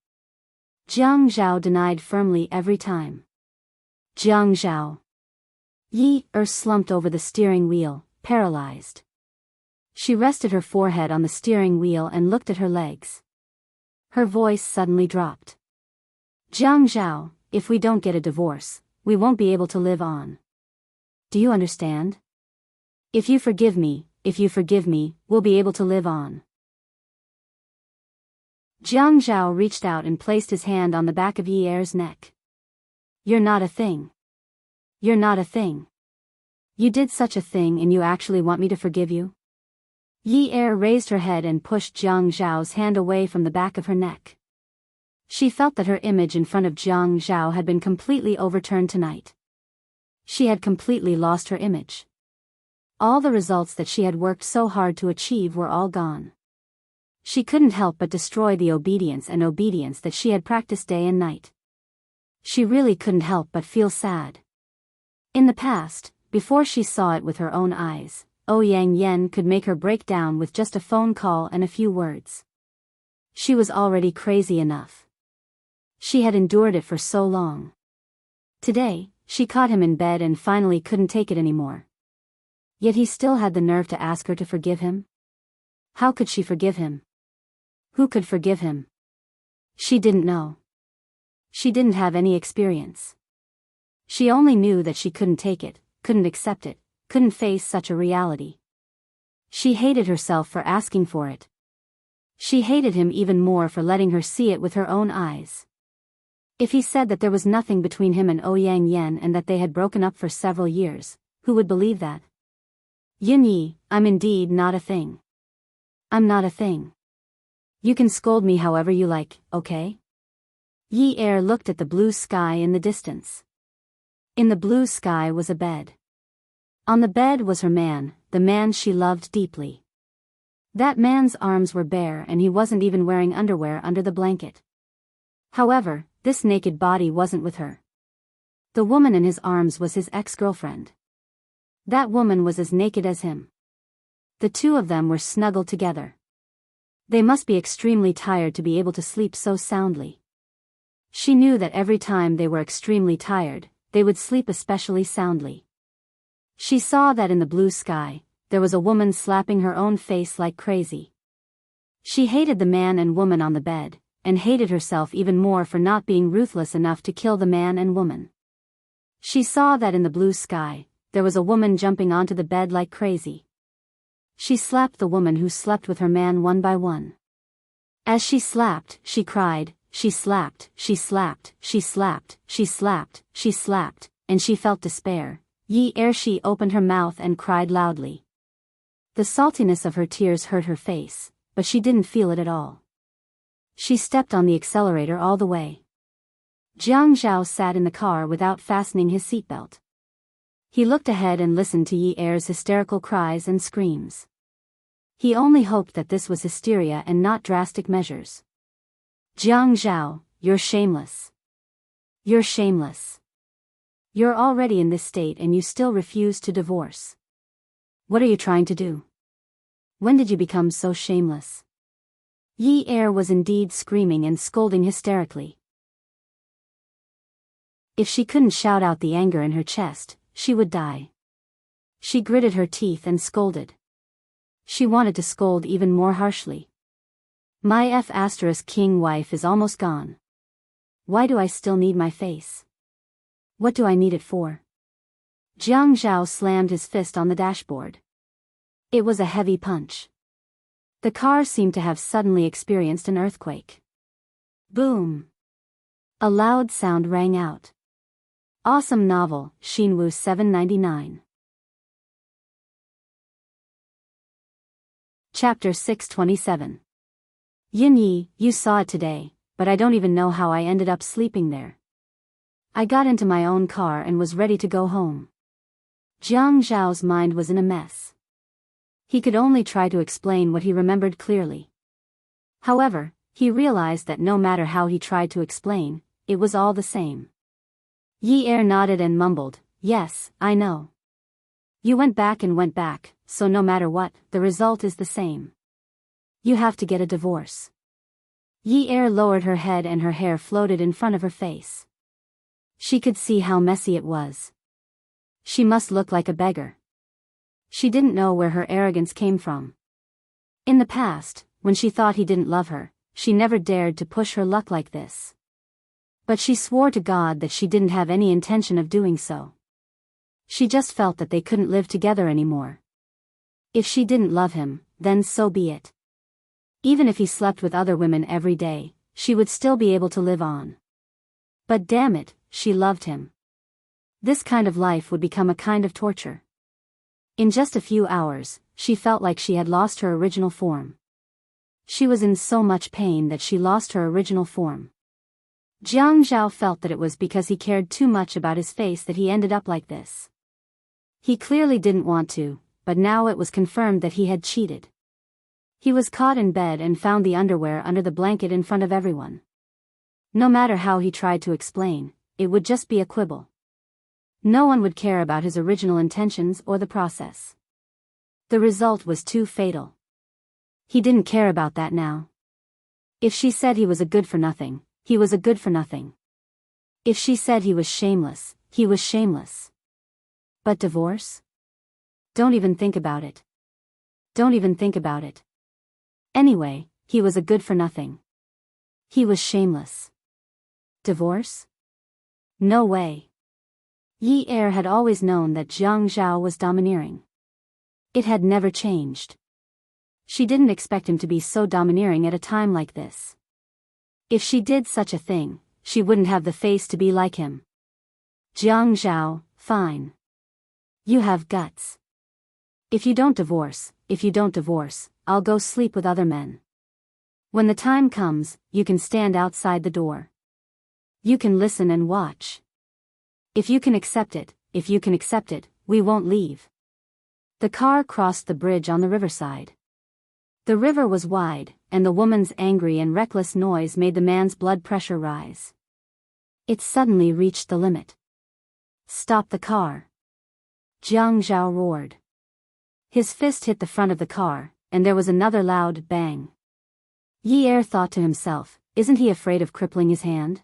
Jiang Zhao denied firmly every time. Jiang Zhao. Yi Er slumped over the steering wheel, paralyzed. She rested her forehead on the steering wheel and looked at her legs. Her voice suddenly dropped. Jiang Zhao, if we don't get a divorce, we won't be able to live on. Do you understand? If you forgive me, we'll be able to live on. Jiang Zhao reached out and placed his hand on the back of Yi Er's neck. You're not a thing. You're not a thing. You did such a thing and you actually want me to forgive you? Yi Er raised her head and pushed Jiang Zhao's hand away from the back of her neck. She felt that her image in front of Jiang Zhao had been completely overturned tonight. She had completely lost her image. All the results that she had worked so hard to achieve were all gone. She couldn't help but destroy the obedience that she had practiced day and night. She really couldn't help but feel sad. In the past, before she saw it with her own eyes, Ouyang Yen could make her break down with just a phone call and a few words. She was already crazy enough. She had endured it for so long. Today, she caught him in bed and finally couldn't take it anymore. Yet he still had the nerve to ask her to forgive him? How could she forgive him? Who could forgive him? She didn't know. She didn't have any experience. She only knew that she couldn't take it, couldn't accept it, couldn't face such a reality. She hated herself for asking for it. She hated him even more for letting her see it with her own eyes. If he said that there was nothing between him and Ouyang Yen and that they had broken up for several years, who would believe that? Yin Yi, I'm indeed not a thing. I'm not a thing. You can scold me however you like, okay? Yi Er looked at the blue sky in the distance. In the blue sky was a bed. On the bed was her man, the man she loved deeply. That man's arms were bare and he wasn't even wearing underwear under the blanket. However, this naked body wasn't with her. The woman in his arms was his ex-girlfriend. That woman was as naked as him. The two of them were snuggled together. They must be extremely tired to be able to sleep so soundly. She knew that every time they were extremely tired, they would sleep especially soundly. She saw that in the blue sky, there was a woman slapping her own face like crazy. She hated the man and woman on the bed, and hated herself even more for not being ruthless enough to kill the man and woman. She saw that in the blue sky, there was a woman jumping onto the bed like crazy. She slapped the woman who slept with her man one by one. As she slapped, she cried, she slapped, she slapped, she slapped, she slapped, she slapped, and she felt despair. Yi Er she opened her mouth and cried loudly. The saltiness of her tears hurt her face, but she didn't feel it at all. She stepped on the accelerator all the way. Jiang Zhao sat in the car without fastening his seatbelt. He looked ahead and listened to Yi Er's hysterical cries and screams. He only hoped that this was hysteria and not drastic measures. Jiang Zhao, you're shameless. You're shameless. You're already in this state and you still refuse to divorce. What are you trying to do? When did you become so shameless? Yi Er was indeed screaming and scolding hysterically. If she couldn't shout out the anger in her chest, she would die. She gritted her teeth and scolded. She wanted to scold even more harshly. My King wife is almost gone. Why do I still need my face? What do I need it for? Jiang Zhao slammed his fist on the dashboard. It was a heavy punch. The car seemed to have suddenly experienced an earthquake. Boom! A loud sound rang out. Awesome novel, Xinwu 799. Chapter 627. Yin Yi, you saw it today, but I don't even know how I ended up sleeping there. I got into my own car and was ready to go home. Jiang Zhao's mind was in a mess. He could only try to explain what he remembered clearly. However, he realized that no matter how he tried to explain, it was all the same. Yi Er nodded and mumbled, yes, I know. You went back and went back, so no matter what, the result is the same. You have to get a divorce. Yi Er lowered her head and her hair floated in front of her face. She could see how messy it was. She must look like a beggar. She didn't know where her arrogance came from. In the past, when she thought he didn't love her, she never dared to push her luck like this. But she swore to God that she didn't have any intention of doing so. She just felt that they couldn't live together anymore. If she didn't love him, then so be it. Even if he slept with other women every day, she would still be able to live on. But damn it, she loved him. This kind of life would become a kind of torture. In just a few hours, she felt like she had lost her original form. She was in so much pain that she lost her original form. Jiang Zhao felt that it was because he cared too much about his face that he ended up like this. He clearly didn't want to, but now it was confirmed that he had cheated. He was caught in bed and found the underwear under the blanket in front of everyone. No matter how he tried to explain, it would just be a quibble. No one would care about his original intentions or the process. The result was too fatal. He didn't care about that now. If she said he was a good-for-nothing, he was a good-for-nothing. If she said he was shameless, he was shameless. But divorce? Don't even think about it. Don't even think about it. Anyway, he was a good-for-nothing. He was shameless. Divorce? No way. Yi Er had always known that Jiang Zhao was domineering. It had never changed. She didn't expect him to be so domineering at a time like this. If she did such a thing, she wouldn't have the face to be like him. Jiang Zhao, fine. You have guts. If you don't divorce, I'll go sleep with other men. When the time comes, you can stand outside the door. You can listen and watch. If you can accept it, we won't leave. The car crossed the bridge on the riverside. The river was wide, and the woman's angry and reckless noise made the man's blood pressure rise. It suddenly reached the limit. Stop the car. Jiang Zhao roared. His fist hit the front of the car, and there was another loud bang. Yi Er thought to himself, isn't he afraid of crippling his hand?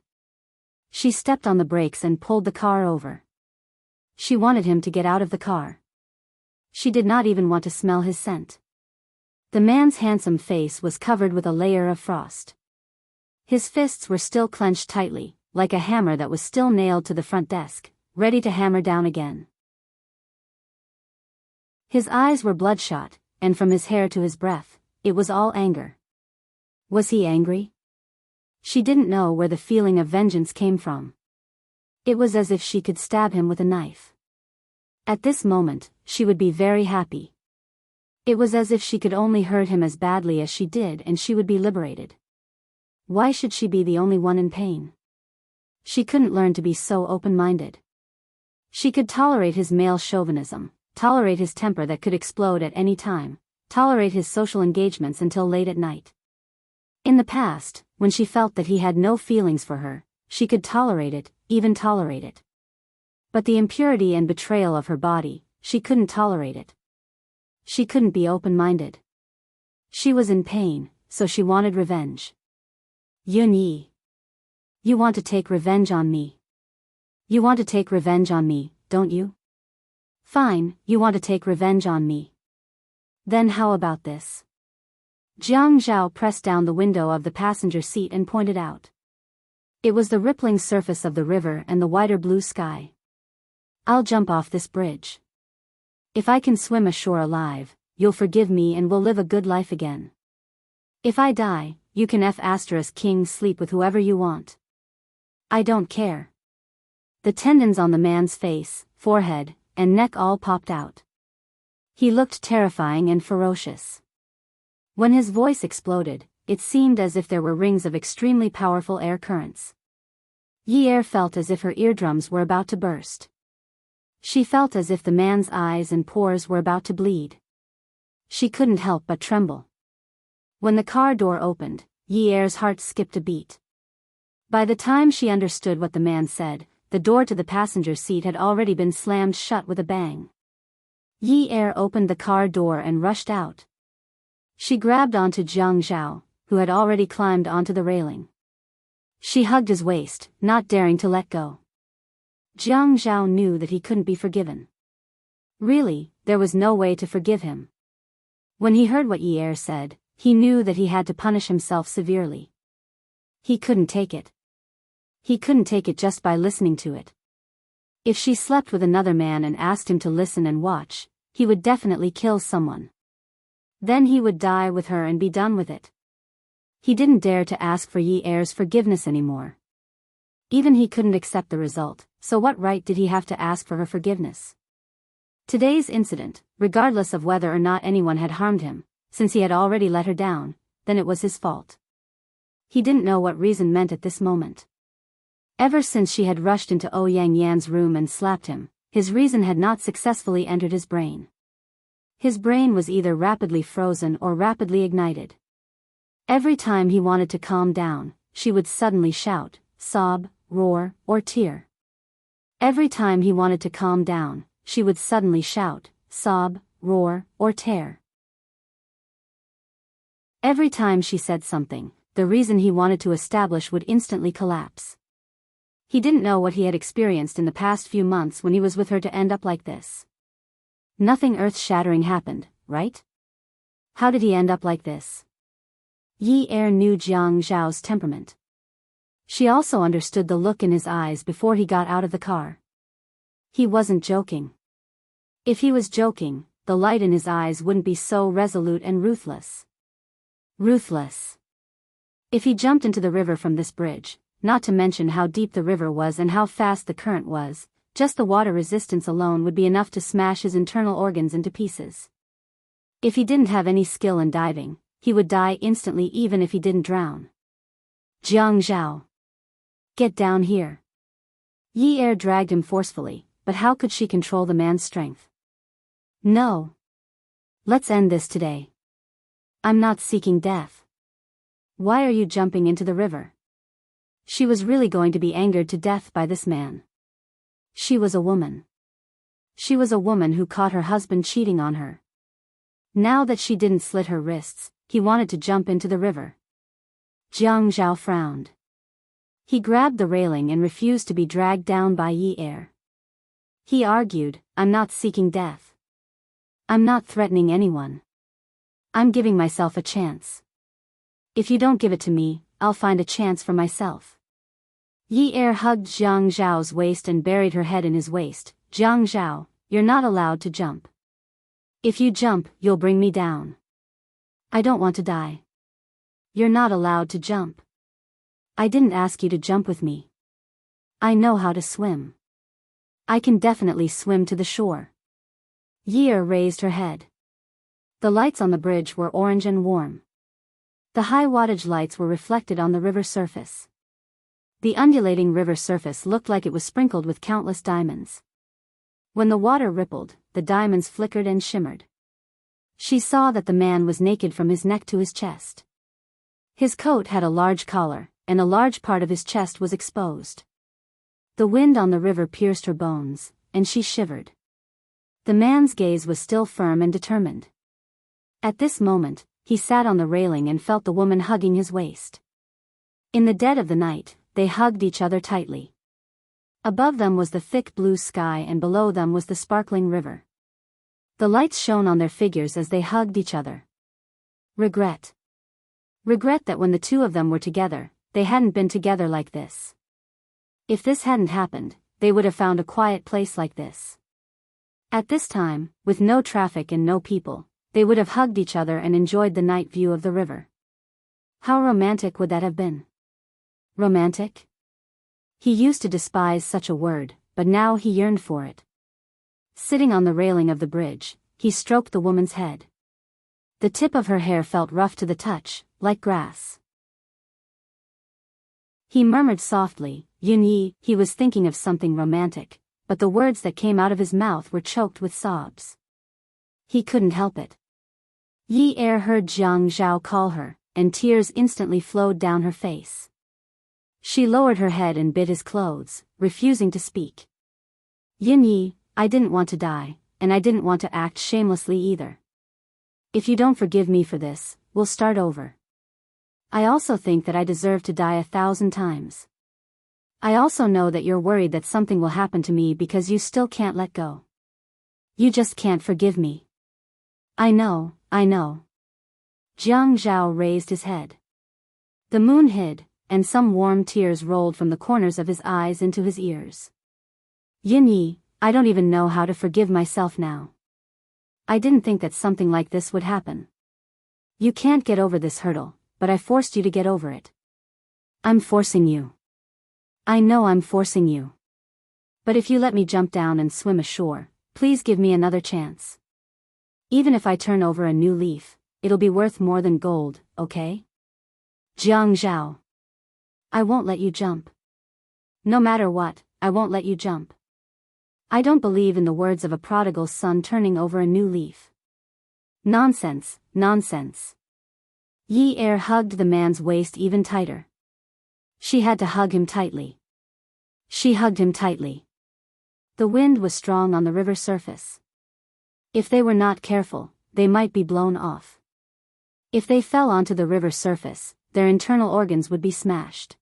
She stepped on the brakes and pulled the car over. She wanted him to get out of the car. She did not even want to smell his scent. The man's handsome face was covered with a layer of frost. His fists were still clenched tightly, like a hammer that was still nailed to the front desk, ready to hammer down again. His eyes were bloodshot, and from his hair to his breath, it was all anger. Was he angry? She didn't know where the feeling of vengeance came from. It was as if she could stab him with a knife. At this moment, she would be very happy. It was as if she could only hurt him as badly as she did and she would be liberated. Why should she be the only one in pain? She couldn't learn to be so open-minded. She could tolerate his male chauvinism, tolerate his temper that could explode at any time, tolerate his social engagements until late at night. In the past, when she felt that he had no feelings for her, she could tolerate it, even tolerate it. But the impurity and betrayal of her body, she couldn't tolerate it. She couldn't be open-minded. She was in pain, so she wanted revenge. Yun Yi. You want to take revenge on me. You want to take revenge on me, don't you? Fine, you want to take revenge on me. Then how about this? Jiang Zhao pressed down the window of the passenger seat and pointed out. It was the rippling surface of the river and the wider blue sky. I'll jump off this bridge. If I can swim ashore alive, you'll forgive me and we'll live a good life again. If I die, you can King sleep with whoever you want. I don't care. The tendons on the man's face, forehead, and neck all popped out. He looked terrifying and ferocious. When his voice exploded, it seemed as if there were rings of extremely powerful air currents. Yi Er felt as if her eardrums were about to burst. She felt as if the man's eyes and pores were about to bleed. She couldn't help but tremble. When the car door opened, Yi Er's heart skipped a beat. By the time she understood what the man said, the door to the passenger seat had already been slammed shut with a bang. Yi Er opened the car door and rushed out. She grabbed onto Jiang Zhao, who had already climbed onto the railing. She hugged his waist, not daring to let go. Jiang Zhao knew that he couldn't be forgiven. Really, there was no way to forgive him. When he heard what Yi Er said, he knew that he had to punish himself severely. He couldn't take it. He couldn't take it just by listening to it. If she slept with another man and asked him to listen and watch, he would definitely kill someone. Then he would die with her and be done with it. He didn't dare to ask for Yi Er's forgiveness anymore. Even he couldn't accept the result, so what right did he have to ask for her forgiveness? Today's incident, regardless of whether or not anyone had harmed him, since he had already let her down, then it was his fault. He didn't know what reason meant at this moment. Ever since she had rushed into Ouyang Yan's room and slapped him, his reason had not successfully entered his brain. His brain was either rapidly frozen or rapidly ignited. Every time he wanted to calm down, she would suddenly shout, sob, roar, or tear. Every time he wanted to calm down, she would suddenly shout, sob, roar, or tear. Every time she said something, the reason he wanted to establish would instantly collapse. He didn't know what he had experienced in the past few months when he was with her to end up like this. Nothing earth-shattering happened, right? How did he end up like this? Yi Er knew Jiang Zhao's temperament. She also understood the look in his eyes before he got out of the car. He wasn't joking. If he was joking, the light in his eyes wouldn't be so resolute and ruthless. Ruthless. If he jumped into the river from this bridge, not to mention how deep the river was and how fast the current was, just the water resistance alone would be enough to smash his internal organs into pieces. If he didn't have any skill in diving, he would die instantly even if he didn't drown. Jiang Zhao. Get down here. Yi Er dragged him forcefully, but how could she control the man's strength? No. Let's end this today. I'm not seeking death. Why are you jumping into the river? She was really going to be angered to death by this man. She was a woman. She was a woman who caught her husband cheating on her. Now that she didn't slit her wrists, he wanted to jump into the river. Jiang Zhao frowned. He grabbed the railing and refused to be dragged down by Yi Er. He argued, I'm not seeking death. I'm not threatening anyone. I'm giving myself a chance. If you don't give it to me, I'll find a chance for myself. Yi Er hugged Jiang Zhao's waist and buried her head in his waist. Jiang Zhao, you're not allowed to jump. If you jump, you'll bring me down. I don't want to die. You're not allowed to jump. I didn't ask you to jump with me. I know how to swim. I can definitely swim to the shore. Yi Er raised her head. The lights on the bridge were orange and warm. The high wattage lights were reflected on the river surface. The undulating river surface looked like it was sprinkled with countless diamonds. When the water rippled, the diamonds flickered and shimmered. She saw that the man was naked from his neck to his chest. His coat had a large collar, and a large part of his chest was exposed. The wind on the river pierced her bones, and she shivered. The man's gaze was still firm and determined. At this moment, he sat on the railing and felt the woman hugging his waist. In the dead of the night, they hugged each other tightly. Above them was the thick blue sky and below them was the sparkling river. The lights shone on their figures as they hugged each other. Regret. Regret that when the two of them were together, they hadn't been together like this. If this hadn't happened, they would have found a quiet place like this. At this time, with no traffic and no people, they would have hugged each other and enjoyed the night view of the river. How romantic would that have been? Romantic? He used to despise such a word, but now he yearned for it. Sitting on the railing of the bridge, he stroked the woman's head. The tip of her hair felt rough to the touch, like grass. He murmured softly, "Yin Yi." He was thinking of something romantic, but the words that came out of his mouth were choked with sobs. He couldn't help it. Yi Er heard Jiang Zhao call her, and tears instantly flowed down her face. She lowered her head and bit his clothes, refusing to speak. "Yin Yi, I didn't want to die, and I didn't want to act shamelessly either. If you don't forgive me for this, we'll start over. I also think that I deserve to die 1,000 times. I also know that you're worried that something will happen to me because you still can't let go. You just can't forgive me. I know, I know." Jiang Zhao raised his head. The moon hid, and some warm tears rolled from the corners of his eyes into his ears. "Yin Yi, I don't even know how to forgive myself now. I didn't think that something like this would happen. You can't get over this hurdle, but I forced you to get over it. I'm forcing you. I know I'm forcing you. But if you let me jump down and swim ashore, please give me another chance. Even if I turn over a new leaf, it'll be worth more than gold, okay? Jiang Zhao. I won't let you jump. No matter what, I won't let you jump. I don't believe in the words of a prodigal son turning over a new leaf. Nonsense, nonsense." Yi Er hugged the man's waist even tighter. She had to hug him tightly. She hugged him tightly. The wind was strong on the river surface. If they were not careful, they might be blown off. If they fell onto the river surface, their internal organs would be smashed.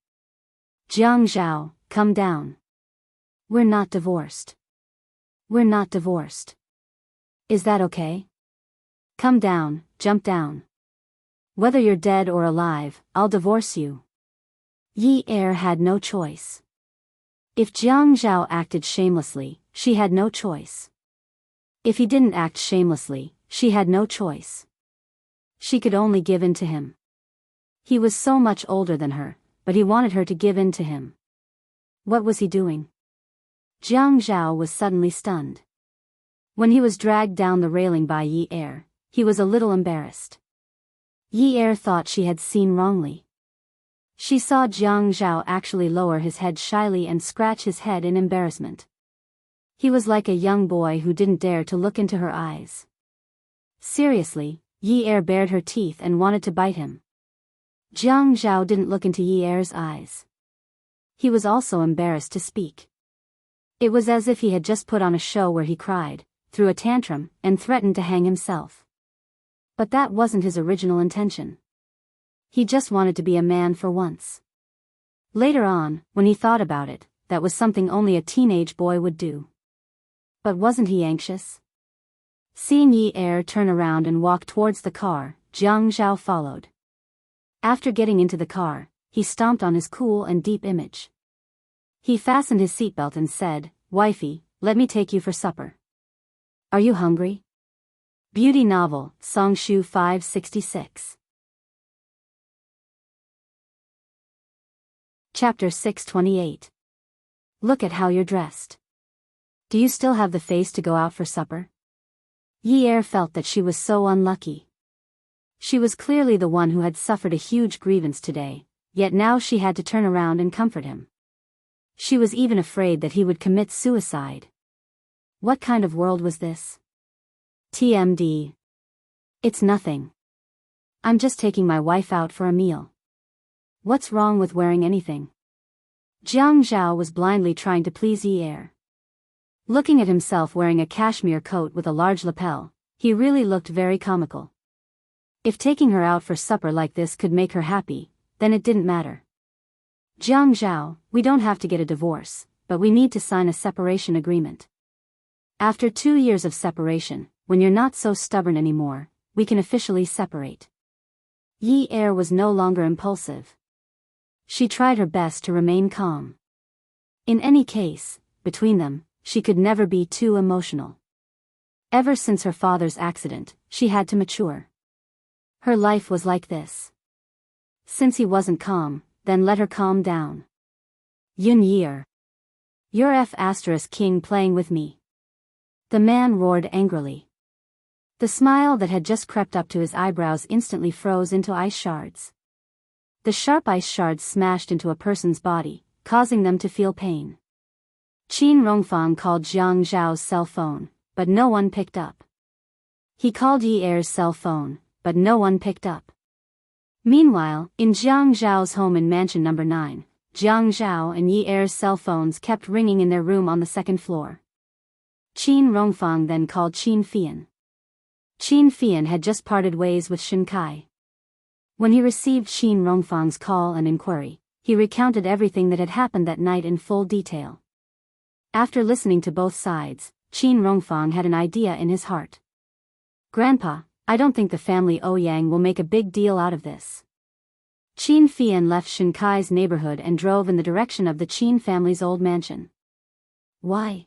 "Jiang Zhao, come down. We're not divorced. We're not divorced. Is that okay? Come down, jump down. Whether you're dead or alive, I'll divorce you." Yi Er had no choice. If Jiang Zhao acted shamelessly, she had no choice. If he didn't act shamelessly, she had no choice. She could only give in to him. He was so much older than her, but he wanted her to give in to him. What was he doing? Jiang Zhao was suddenly stunned. When he was dragged down the railing by Yi Er, he was a little embarrassed. Yi Er thought she had seen wrongly. She saw Jiang Zhao actually lower his head shyly and scratch his head in embarrassment. He was like a young boy who didn't dare to look into her eyes. Seriously, Yi Er bared her teeth and wanted to bite him. Jiang Zhao didn't look into Yi Er's eyes. He was also embarrassed to speak. It was as if he had just put on a show where he cried, threw a tantrum, and threatened to hang himself. But that wasn't his original intention. He just wanted to be a man for once. Later on, when he thought about it, that was something only a teenage boy would do. But wasn't he anxious? Seeing Yi Er turn around and walk towards the car, Jiang Zhao followed. After getting into the car, he stomped on his cool and deep image. He fastened his seatbelt and said, "Wifey, let me take you for supper. Are you hungry?" Beauty novel, Songshu 566. Chapter 628. Look at how you're dressed. Do you still have the face to go out for supper? Yi Er felt that she was so unlucky. She was clearly the one who had suffered a huge grievance today, yet now she had to turn around and comfort him. She was even afraid that he would commit suicide. What kind of world was this? TMD. It's nothing. I'm just taking my wife out for a meal. What's wrong with wearing anything? Jiang Zhao was blindly trying to please Yi. Looking at himself wearing a cashmere coat with a large lapel, he really looked very comical. If taking her out for supper like this could make her happy, then it didn't matter. Jiang Zhao, we don't have to get a divorce, but we need to sign a separation agreement. After 2 years of separation, when you're not so stubborn anymore, we can officially separate. Yi was no longer impulsive. She tried her best to remain calm. In any case, between them, she could never be too emotional. Ever since her father's accident, she had to mature. Her life was like this. Since he wasn't calm, then let her calm down. Yun Yi. You're F***king playing with me. The man roared angrily. The smile that had just crept up to his eyebrows instantly froze into ice shards. The sharp ice shards smashed into a person's body, causing them to feel pain. Qin Rongfang called Jiang Zhao's cell phone, but no one picked up. He called Yi's cell phone, but no one picked up. Meanwhile, in Jiang Zhao's home in mansion number 9, Jiang Zhao and Yi's cell phones kept ringing in their room on the second floor. Qin Rongfang then called Qin Fian. Qin Fian had just parted ways with Shen Kai. When he received Qin Rongfang's call and inquiry, he recounted everything that had happened that night in full detail. After listening to both sides, Qin Rongfang had an idea in his heart. Grandpa, I don't think the family Ouyang will make a big deal out of this. Qin Fian left Shen Kai's neighborhood and drove in the direction of the Qin family's old mansion. Why?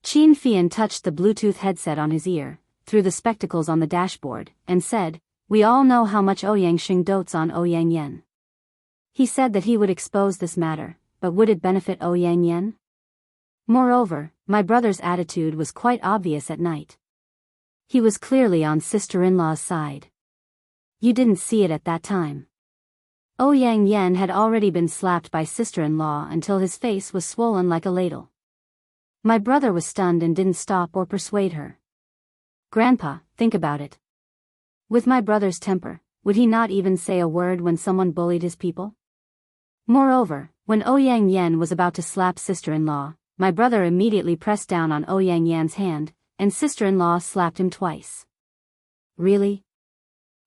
Qin Fian touched the Bluetooth headset on his ear, through the spectacles on the dashboard, and said, we all know how much Ouyang Xing dotes on Ouyang Yan. He said that he would expose this matter, but would it benefit Ouyang Yan? Moreover, my brother's attitude was quite obvious at night. He was clearly on sister-in-law's side. You didn't see it at that time. Ouyang Yan had already been slapped by sister-in-law until his face was swollen like a ladle. My brother was stunned and didn't stop or persuade her. Grandpa, think about it. With my brother's temper, would he not even say a word when someone bullied his people? Moreover, when Ouyang Yan was about to slap sister-in-law, my brother immediately pressed down on Ouyang Yan's hand, and sister-in-law slapped him twice. Really?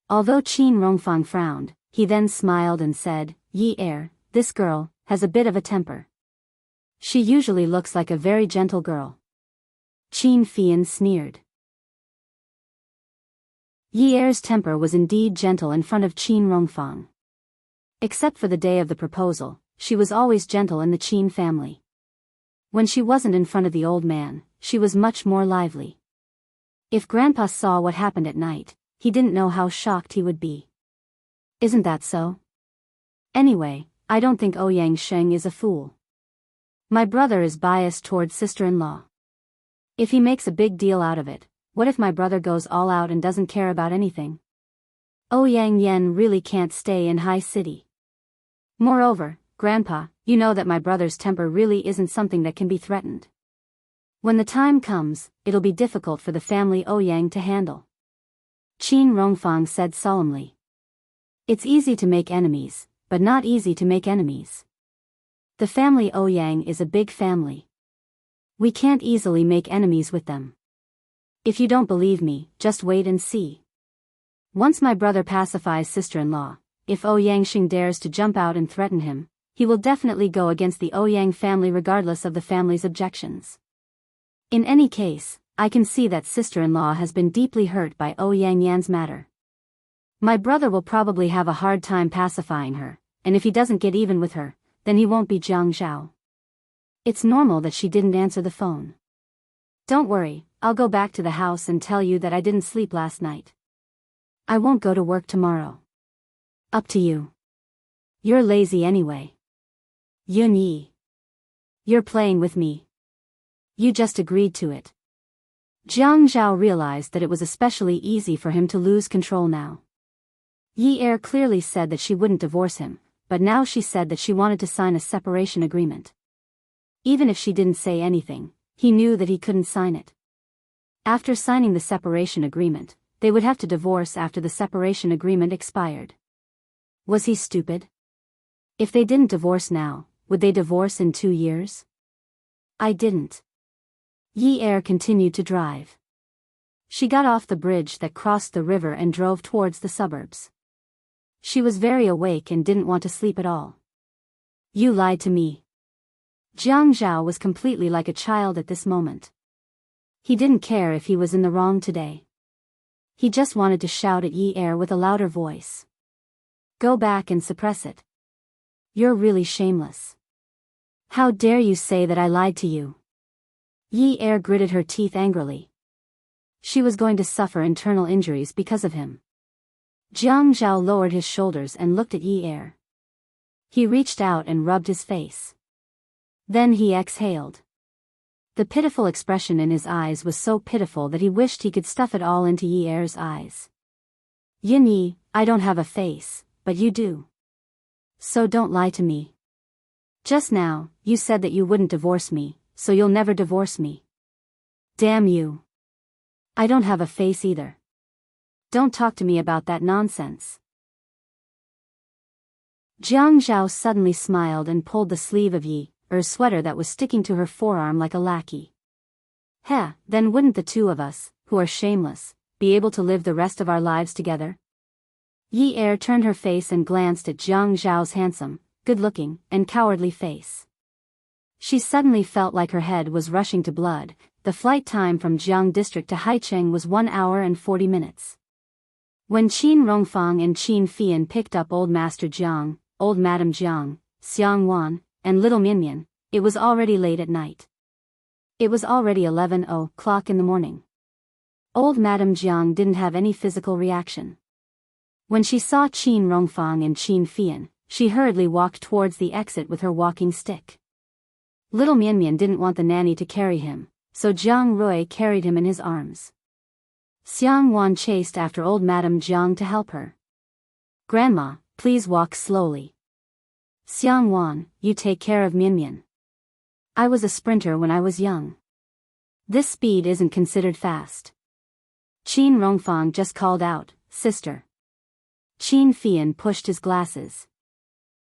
Although Qin Rongfang frowned, he then smiled and said, Yi, this girl has a bit of a temper. She usually looks like a very gentle girl. Qin Fian sneered. Yi's temper was indeed gentle in front of Qin Rongfang. Except for the day of the proposal, she was always gentle in the Qin family. When she wasn't in front of the old man, she was much more lively. If Grandpa saw what happened at night, he didn't know how shocked he would be. Isn't that so? Anyway, I don't think Ouyang Sheng is a fool. My brother is biased towards sister-in-law. If he makes a big deal out of it, what if my brother goes all out and doesn't care about anything? Ouyang Yan really can't stay in High City. Moreover, Grandpa, you know that my brother's temper really isn't something that can be threatened. When the time comes, it'll be difficult for the family Ouyang to handle. Qin Rongfang said solemnly. It's easy to make enemies, but not easy to make enemies. The family Ouyang is a big family. We can't easily make enemies with them. If you don't believe me, just wait and see. Once my brother pacifies sister-in-law, if Ouyang Xing dares to jump out and threaten him, he will definitely go against the Ouyang family regardless of the family's objections. In any case, I can see that sister-in-law has been deeply hurt by Ouyang Yan's matter. My brother will probably have a hard time pacifying her, and if he doesn't get even with her, then he won't be Jiang Zhao. It's normal that she didn't answer the phone. Don't worry, I'll go back to the house and tell you that I didn't sleep last night. I won't go to work tomorrow. Up to you. You're lazy anyway. Yun Yi. You're playing with me. You just agreed to it. Jiang Zhao realized that it was especially easy for him to lose control now. Yi Er clearly said that she wouldn't divorce him, but now she said that she wanted to sign a separation agreement. Even if she didn't say anything, he knew that he couldn't sign it. After signing the separation agreement, they would have to divorce after the separation agreement expired. Was he stupid? If they didn't divorce now, would they divorce in 2 years? I didn't. Yi Er continued to drive. She got off the bridge that crossed the river and drove towards the suburbs. She was very awake and didn't want to sleep at all. You lied to me. Jiang Zhao was completely like a child at this moment. He didn't care if he was in the wrong today. He just wanted to shout at Yi Er with a louder voice. Go back and suppress it. You're really shameless. How dare you say that I lied to you? Yi Er gritted her teeth angrily. She was going to suffer internal injuries because of him. Jiang Zhao lowered his shoulders and looked at Yi Er. He reached out and rubbed his face. Then he exhaled. The pitiful expression in his eyes was so pitiful that he wished he could stuff it all into Yi Er's eyes. Yin Yi, I don't have a face, but you do. So don't lie to me. Just now, you said that you wouldn't divorce me, so you'll never divorce me. Damn you. I don't have a face either. Don't talk to me about that nonsense. Jiang Zhao suddenly smiled and pulled the sleeve of Yi Er's sweater that was sticking to her forearm like a lackey. Heh, then wouldn't the two of us, who are shameless, be able to live the rest of our lives together? Yi Er turned her face and glanced at Jiang Zhao's handsome, good-looking, and cowardly face. She suddenly felt like her head was rushing to blood. The flight time from Jiang District to Haicheng was 1 hour and 40 minutes. When Qin Rongfang and Qin Fian picked up Old Master Jiang, Old Madam Jiang, Xiang Wan, and Little Mianmian, it was already late at night. It was already 11:00 in the morning. Old Madam Jiang didn't have any physical reaction. When she saw Qin Rongfang and Qin Fian, she hurriedly walked towards the exit with her walking stick. Little Mianmian didn't want the nanny to carry him, so Jiang Rui carried him in his arms. Xiang Wan chased after Old Madam Jiang to help her. Grandma, please walk slowly. Xiang Wan, you take care of Mianmian. I was a sprinter when I was young. This speed isn't considered fast. Qin Rongfang just called out, Sister. Qin Fian pushed his glasses.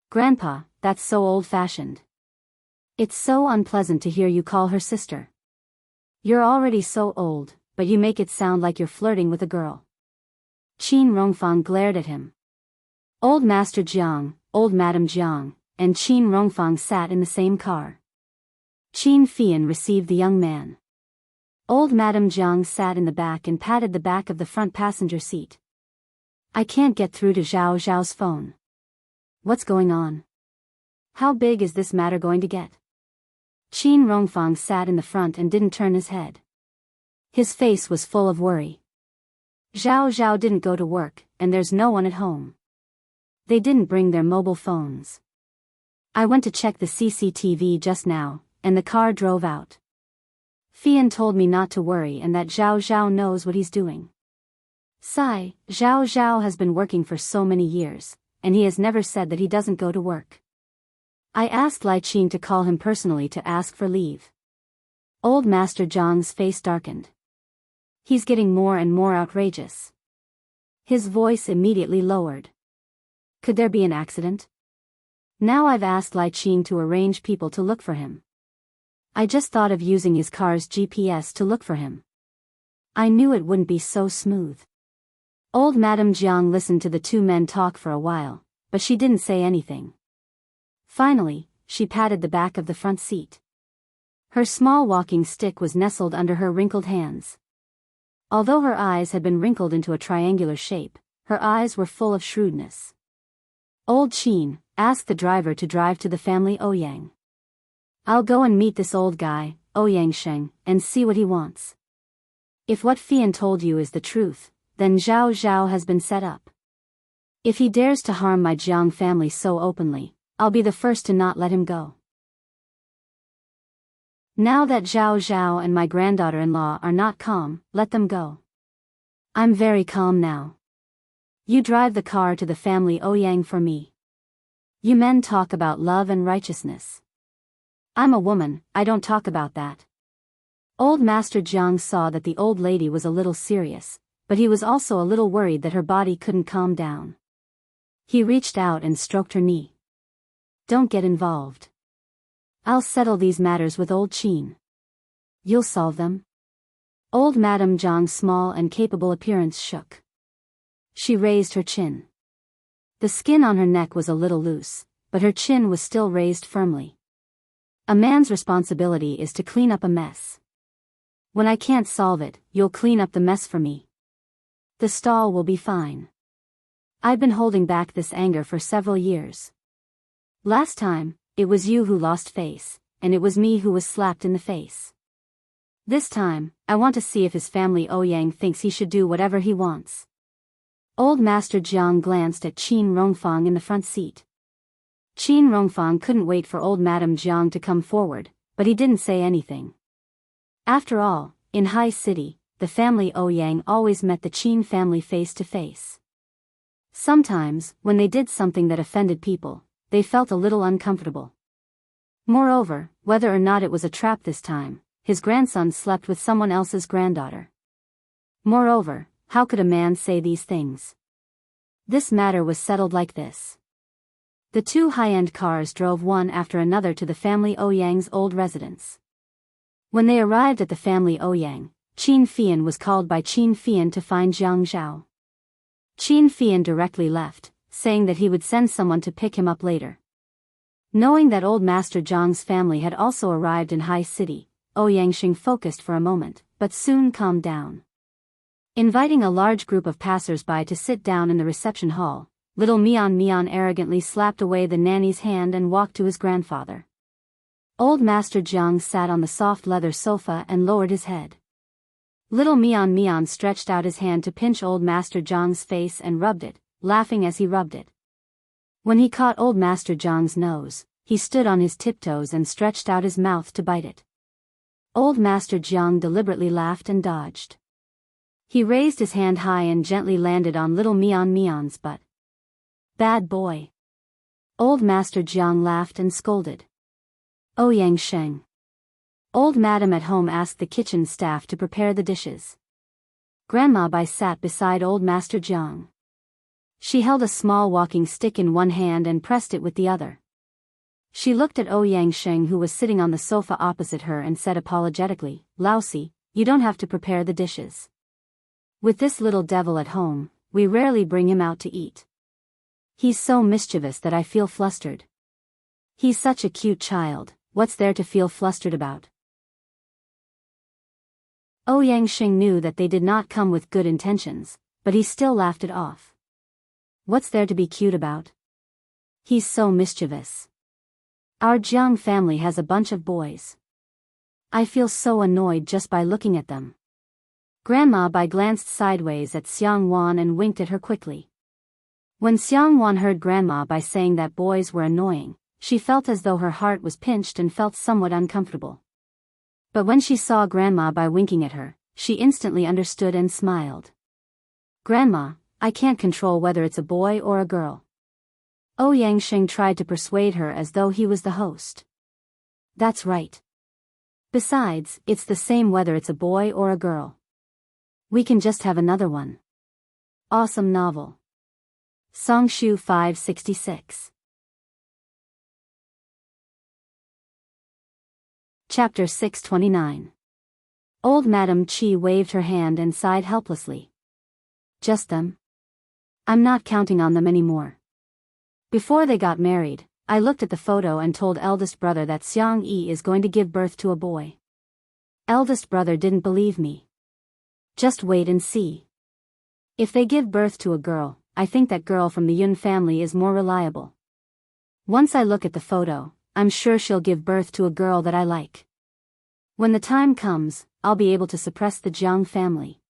Grandpa, that's so old-fashioned. It's so unpleasant to hear you call her sister. You're already so old, but you make it sound like you're flirting with a girl. Qin Rongfang glared at him. Old Master Jiang, Old Madam Jiang, and Qin Rongfang sat in the same car. Qin Fian received the young man. Old Madam Jiang sat in the back and patted the back of the front passenger seat. I can't get through to Zhao Zhao's phone. What's going on? How big is this matter going to get? Qin Rongfang sat in the front and didn't turn his head. His face was full of worry. Zhao Zhao didn't go to work, and there's no one at home. They didn't bring their mobile phones. I went to check the CCTV just now, and the car drove out. Fian told me not to worry and that Zhao Zhao knows what he's doing. Sigh, Zhao Zhao has been working for so many years, and he has never said that he doesn't go to work. I asked Lai Qing to call him personally to ask for leave. Old Master Zhang's face darkened. He's getting more and more outrageous. His voice immediately lowered. Could there be an accident? Now I've asked Lai Qing to arrange people to look for him. I just thought of using his car's GPS to look for him. I knew it wouldn't be so smooth. Old Madam Jiang listened to the two men talk for a while, but she didn't say anything. Finally, she patted the back of the front seat. Her small walking stick was nestled under her wrinkled hands. Although her eyes had been wrinkled into a triangular shape, her eyes were full of shrewdness. Old Qin, ask the driver to drive to the family Ouyang. I'll go and meet this old guy, Ouyang Sheng, and see what he wants. If what Fian told you is the truth, then Zhao Zhao has been set up. If he dares to harm my Jiang family so openly, I'll be the first to not let him go. Now that Zhao Zhao and my granddaughter-in-law are not calm, let them go. I'm very calm now. You drive the car to the family Ouyang for me. You men talk about love and righteousness. I'm a woman, I don't talk about that. Old Master Jiang saw that the old lady was a little serious, but he was also a little worried that her body couldn't calm down. He reached out and stroked her knee. Don't get involved. I'll settle these matters with old Qin. You'll solve them? Old Madame Jiang's small and capable appearance shook. She raised her chin. The skin on her neck was a little loose, but her chin was still raised firmly. A man's responsibility is to clean up a mess. When I can't solve it, you'll clean up the mess for me. The stall will be fine. I've been holding back this anger for several years. Last time, it was you who lost face, and it was me who was slapped in the face. This time, I want to see if his family Ouyang thinks he should do whatever he wants. Old Master Jiang glanced at Qin Rongfang in the front seat. Qin Rongfang couldn't wait for old Madame Jiang to come forward, but he didn't say anything. After all, in High City, the family Ouyang always met the Qin family face to face. Sometimes, when they did something that offended people, they felt a little uncomfortable. Moreover, whether or not it was a trap this time, his grandson slept with someone else's granddaughter. Moreover, how could a man say these things? This matter was settled like this. The two high-end cars drove one after another to the family Ouyang's old residence. When they arrived at the family Ouyang, Qin Fian was called by Qin Fian to find Jiang Zhao. Qin Fian directly left, saying that he would send someone to pick him up later. Knowing that old Master Jiang's family had also arrived in High City, Ouyang Xing focused for a moment, but soon calmed down. Inviting a large group of passers-by to sit down in the reception hall, little Mian Mian arrogantly slapped away the nanny's hand and walked to his grandfather. Old Master Jiang sat on the soft leather sofa and lowered his head. Little Mian Mian stretched out his hand to pinch old Master Jiang's face and rubbed it, laughing as he rubbed it. When he caught old Master Jiang's nose, he stood on his tiptoes and stretched out his mouth to bite it. Old Master Jiang deliberately laughed and dodged. He raised his hand high and gently landed on little Mian Mian's butt. Bad boy. Old Master Jiang laughed and scolded. Ouyang Sheng. Old Madam at home asked the kitchen staff to prepare the dishes. Grandma Bai sat beside old Master Jiang. She held a small walking stick in one hand and pressed it with the other. She looked at Ouyang Sheng, who was sitting on the sofa opposite her, and said apologetically, "Lousy, you don't have to prepare the dishes. With this little devil at home, we rarely bring him out to eat. He's so mischievous that I feel flustered. He's such a cute child, what's there to feel flustered about?" Ouyang Sheng knew that they did not come with good intentions, but he still laughed it off. What's there to be cute about? He's so mischievous. Our Jiang family has a bunch of boys. I feel so annoyed just by looking at them. Grandma Bai glanced sideways at Xiang Wan and winked at her quickly. When Xiang Wan heard Grandma Bai saying that boys were annoying, she felt as though her heart was pinched and felt somewhat uncomfortable. But when she saw Grandma Bai winking at her, she instantly understood and smiled. "Grandma, I can't control whether it's a boy or a girl." Ouyang Sheng tried to persuade her as though he was the host. "That's right. Besides, it's the same whether it's a boy or a girl. We can just have another one." Awesome novel. Songshu 566. Chapter 629. Old Madam Qi waved her hand and sighed helplessly. "Just them? I'm not counting on them anymore. Before they got married, I looked at the photo and told eldest brother that Xiang Yi is going to give birth to a boy. Eldest brother didn't believe me. Just wait and see. If they give birth to a girl, I think that girl from the Yun family is more reliable. Once I look at the photo, I'm sure she'll give birth to a girl that I like. When the time comes, I'll be able to suppress the Jiang family."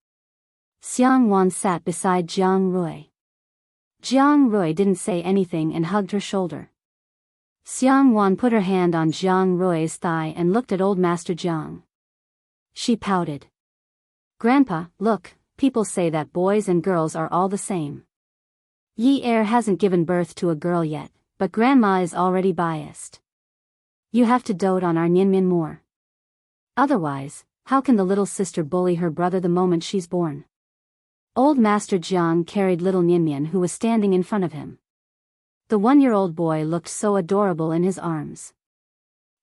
Xiang Wan sat beside Jiang Rui. Jiang Rui didn't say anything and hugged her shoulder. Xiang Wan put her hand on Jiang Rui's thigh and looked at old Master Jiang. She pouted. "Grandpa, look, people say that boys and girls are all the same. Yi Er hasn't given birth to a girl yet, but grandma is already biased. You have to dote on our Nyenmin more. Otherwise, how can the little sister bully her brother the moment she's born? Old Master Jiang carried little Nyenmin who was standing in front of him. The 1-year-old boy looked so adorable in his arms.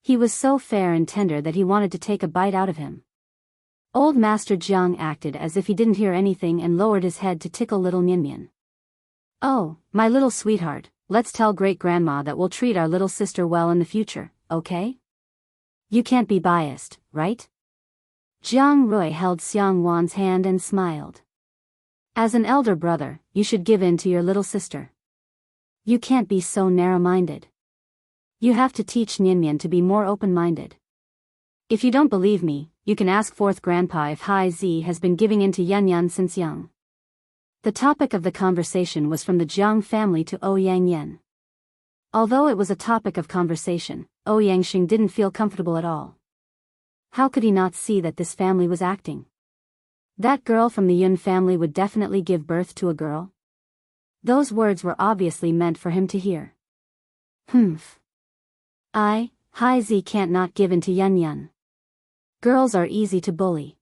He was so fair and tender that he wanted to take a bite out of him. Old Master Jiang acted as if he didn't hear anything and lowered his head to tickle little Nyenmin. Oh, my little sweetheart, let's tell great-grandma that we'll treat our little sister well in the future, okay? You can't be biased, right? Jiang Rui held Xiang Wan's hand and smiled. As an elder brother, you should give in to your little sister. You can't be so narrow-minded. You have to teach Nyenmin to be more open-minded. If you don't believe me, you can ask fourth grandpa if Hai Zi has been giving in to Yan since young. The topic of the conversation was from the Jiang family to Ouyang Yan. Although it was a topic of conversation, Ouyang Xing didn't feel comfortable at all. How could he not see that this family was acting? That girl from the Yun family would definitely give birth to a girl? Those words were obviously meant for him to hear. Humph. Hai Zi can't not give in to Yan. Girls are easy to bully.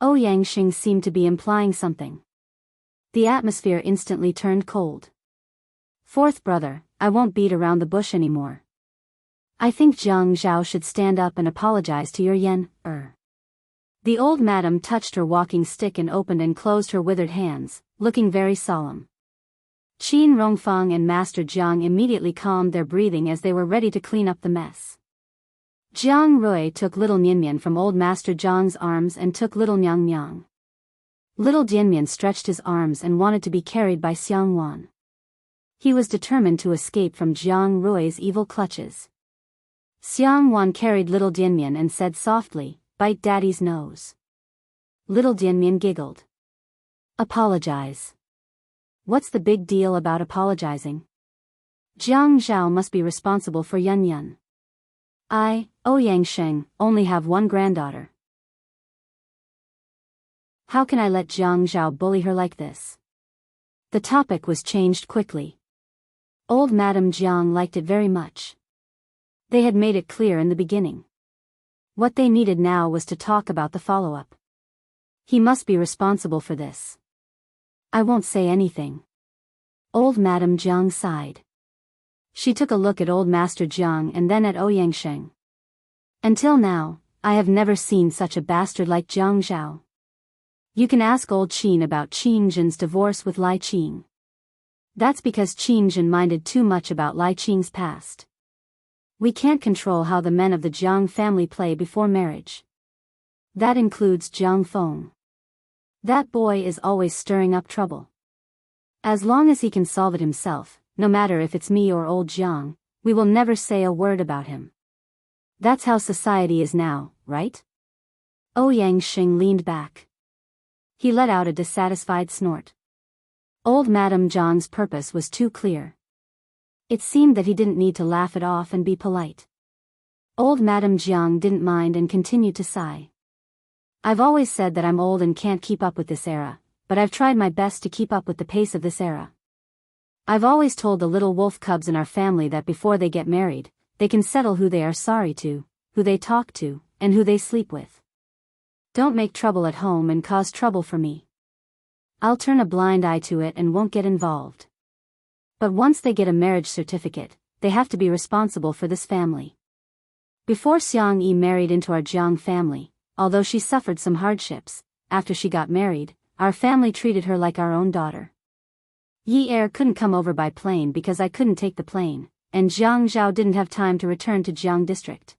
Ouyang Xing seemed to be implying something. The atmosphere instantly turned cold. Fourth brother, I won't beat around the bush anymore. I think Zhang Zhao should stand up and apologize to your Yan. The old madam touched her walking stick and opened and closed her withered hands, looking very solemn. Qin Rongfang and Master Jiang immediately calmed their breathing as they were ready to clean up the mess. Jiang Rui took little Nyenmin from old Master Jiang's arms and took little Nyang. Little Nyenmin stretched his arms and wanted to be carried by Xiang Wan. He was determined to escape from Jiang Rui's evil clutches. Xiang Wan carried little Nyenmin and said softly, "Bite daddy's nose." Little Nyenmin giggled. Apologize. What's the big deal about apologizing? Jiang Zhao must be responsible for Yan. I, Ouyang Sheng, only have one granddaughter. How can I let Jiang Zhao bully her like this? The topic was changed quickly. Old Madame Jiang liked it very much. They had made it clear in the beginning. What they needed now was to talk about the follow-up. He must be responsible for this. I won't say anything. Old Madame Jiang sighed. She took a look at old Master Jiang and then at Ouyang Sheng. Until now, I have never seen such a bastard like Jiang Zhao. You can ask old Qin about Qin Jin's divorce with Lai Qing. That's because Qin Jin minded too much about Lai Qing's past. We can't control how the men of the Jiang family play before marriage. That includes Jiang Feng. That boy is always stirring up trouble. As long as he can solve it himself, no matter if it's me or old Jiang, we will never say a word about him. That's how society is now, right? Ouyang Xing leaned back. He let out a dissatisfied snort. Old Madame Jiang's purpose was too clear. It seemed that he didn't need to laugh it off and be polite. Old Madame Jiang didn't mind and continued to sigh. I've always said that I'm old and can't keep up with this era, but I've tried my best to keep up with the pace of this era. I've always told the little wolf cubs in our family that before they get married, they can settle who they are sorry to, who they talk to, and who they sleep with. Don't make trouble at home and cause trouble for me. I'll turn a blind eye to it and won't get involved. But once they get a marriage certificate, they have to be responsible for this family. Before Xiang Yi married into our Jiang family, although she suffered some hardships, after she got married, our family treated her like our own daughter. Yi Er couldn't come over by plane because I couldn't take the plane, and Jiang Zhao didn't have time to return to Jiang district.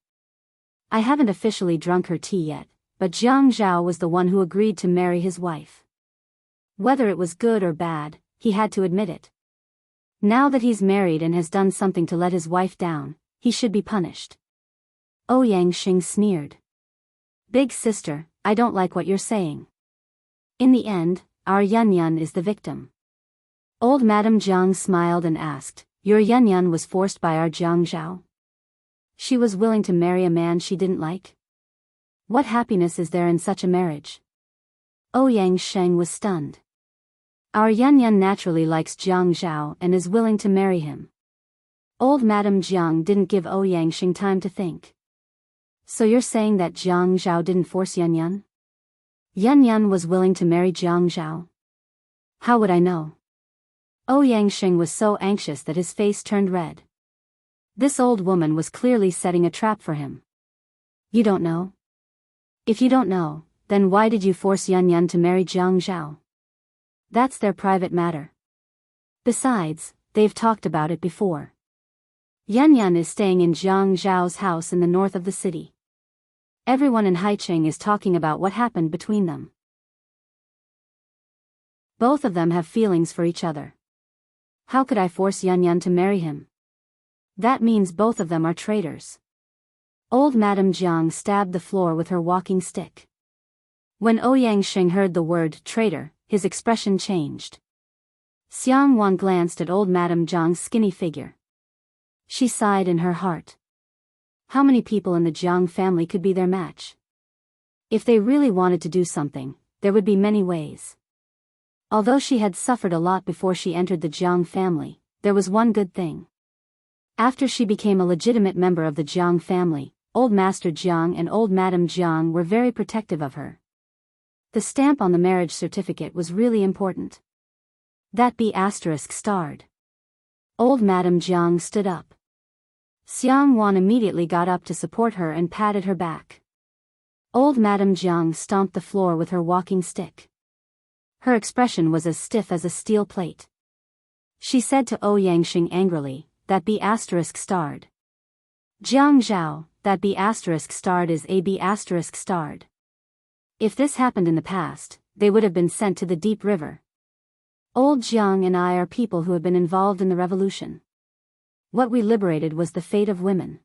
I haven't officially drunk her tea yet, but Jiang Zhao was the one who agreed to marry his wife. Whether it was good or bad, he had to admit it. Now that he's married and has done something to let his wife down, he should be punished. Ouyang Xing sneered. Big sister, I don't like what you're saying. In the end, our Yan is the victim. Old Madame Jiang smiled and asked, your Yan was forced by our Jiang Zhao? She was willing to marry a man she didn't like? What happiness is there in such a marriage? Ouyang Sheng was stunned. Our Yan Yan naturally likes Jiang Zhao and is willing to marry him. Old Madame Jiang didn't give Ouyang Xing time to think. So you're saying that Jiang Zhao didn't force Yan Yan? Yan Yan was willing to marry Jiang Zhao? How would I know? Ouyang Xing was so anxious that his face turned red. This old woman was clearly setting a trap for him. You don't know? If you don't know, then why did you force Yan Yan to marry Jiang Zhao? That's their private matter. Besides, they've talked about it before. Yan Yan is staying in Jiang Zhao's house in the north of the city. Everyone in Haicheng is talking about what happened between them. Both of them have feelings for each other. How could I force Yan Yan to marry him? That means both of them are traitors. Old Madame Jiang stabbed the floor with her walking stick. When Ouyang Xing heard the word traitor, his expression changed. Xiang Wan glanced at old Madame Jiang's skinny figure. She sighed in her heart. How many people in the Jiang family could be their match? If they really wanted to do something, there would be many ways. Although she had suffered a lot before she entered the Jiang family, there was one good thing. After she became a legitimate member of the Jiang family, Old Master Jiang and Old Madame Jiang were very protective of her. The stamp on the marriage certificate was really important. That B** starred. Old Madame Jiang stood up. Xiang Wan immediately got up to support her and patted her back. Old Madame Jiang stomped the floor with her walking stick. Her expression was as stiff as a steel plate. She said to Ouyang Xing angrily, that B** starred. Jiang Zhao, that B** starred is a B** starred. If this happened in the past, they would have been sent to the deep river. Old Jiang and I are people who have been involved in the revolution. What we liberated was the fate of women.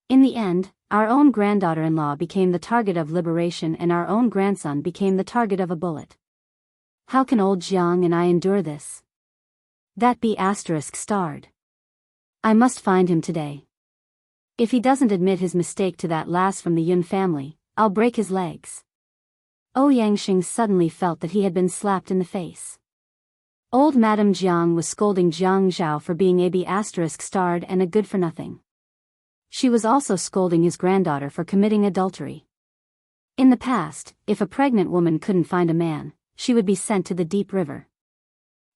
In the end, our own granddaughter-in-law became the target of liberation and our own grandson became the target of a bullet. How can old Jiang and I endure this? That B** starred. I must find him today. If he doesn't admit his mistake to that lass from the Yun family, I'll break his legs. Ouyang Xing suddenly felt that he had been slapped in the face. Old Madame Jiang was scolding Jiang Zhao for being a B** starred and a good-for-nothing. She was also scolding his granddaughter for committing adultery. In the past, if a pregnant woman couldn't find a man, she would be sent to the deep river.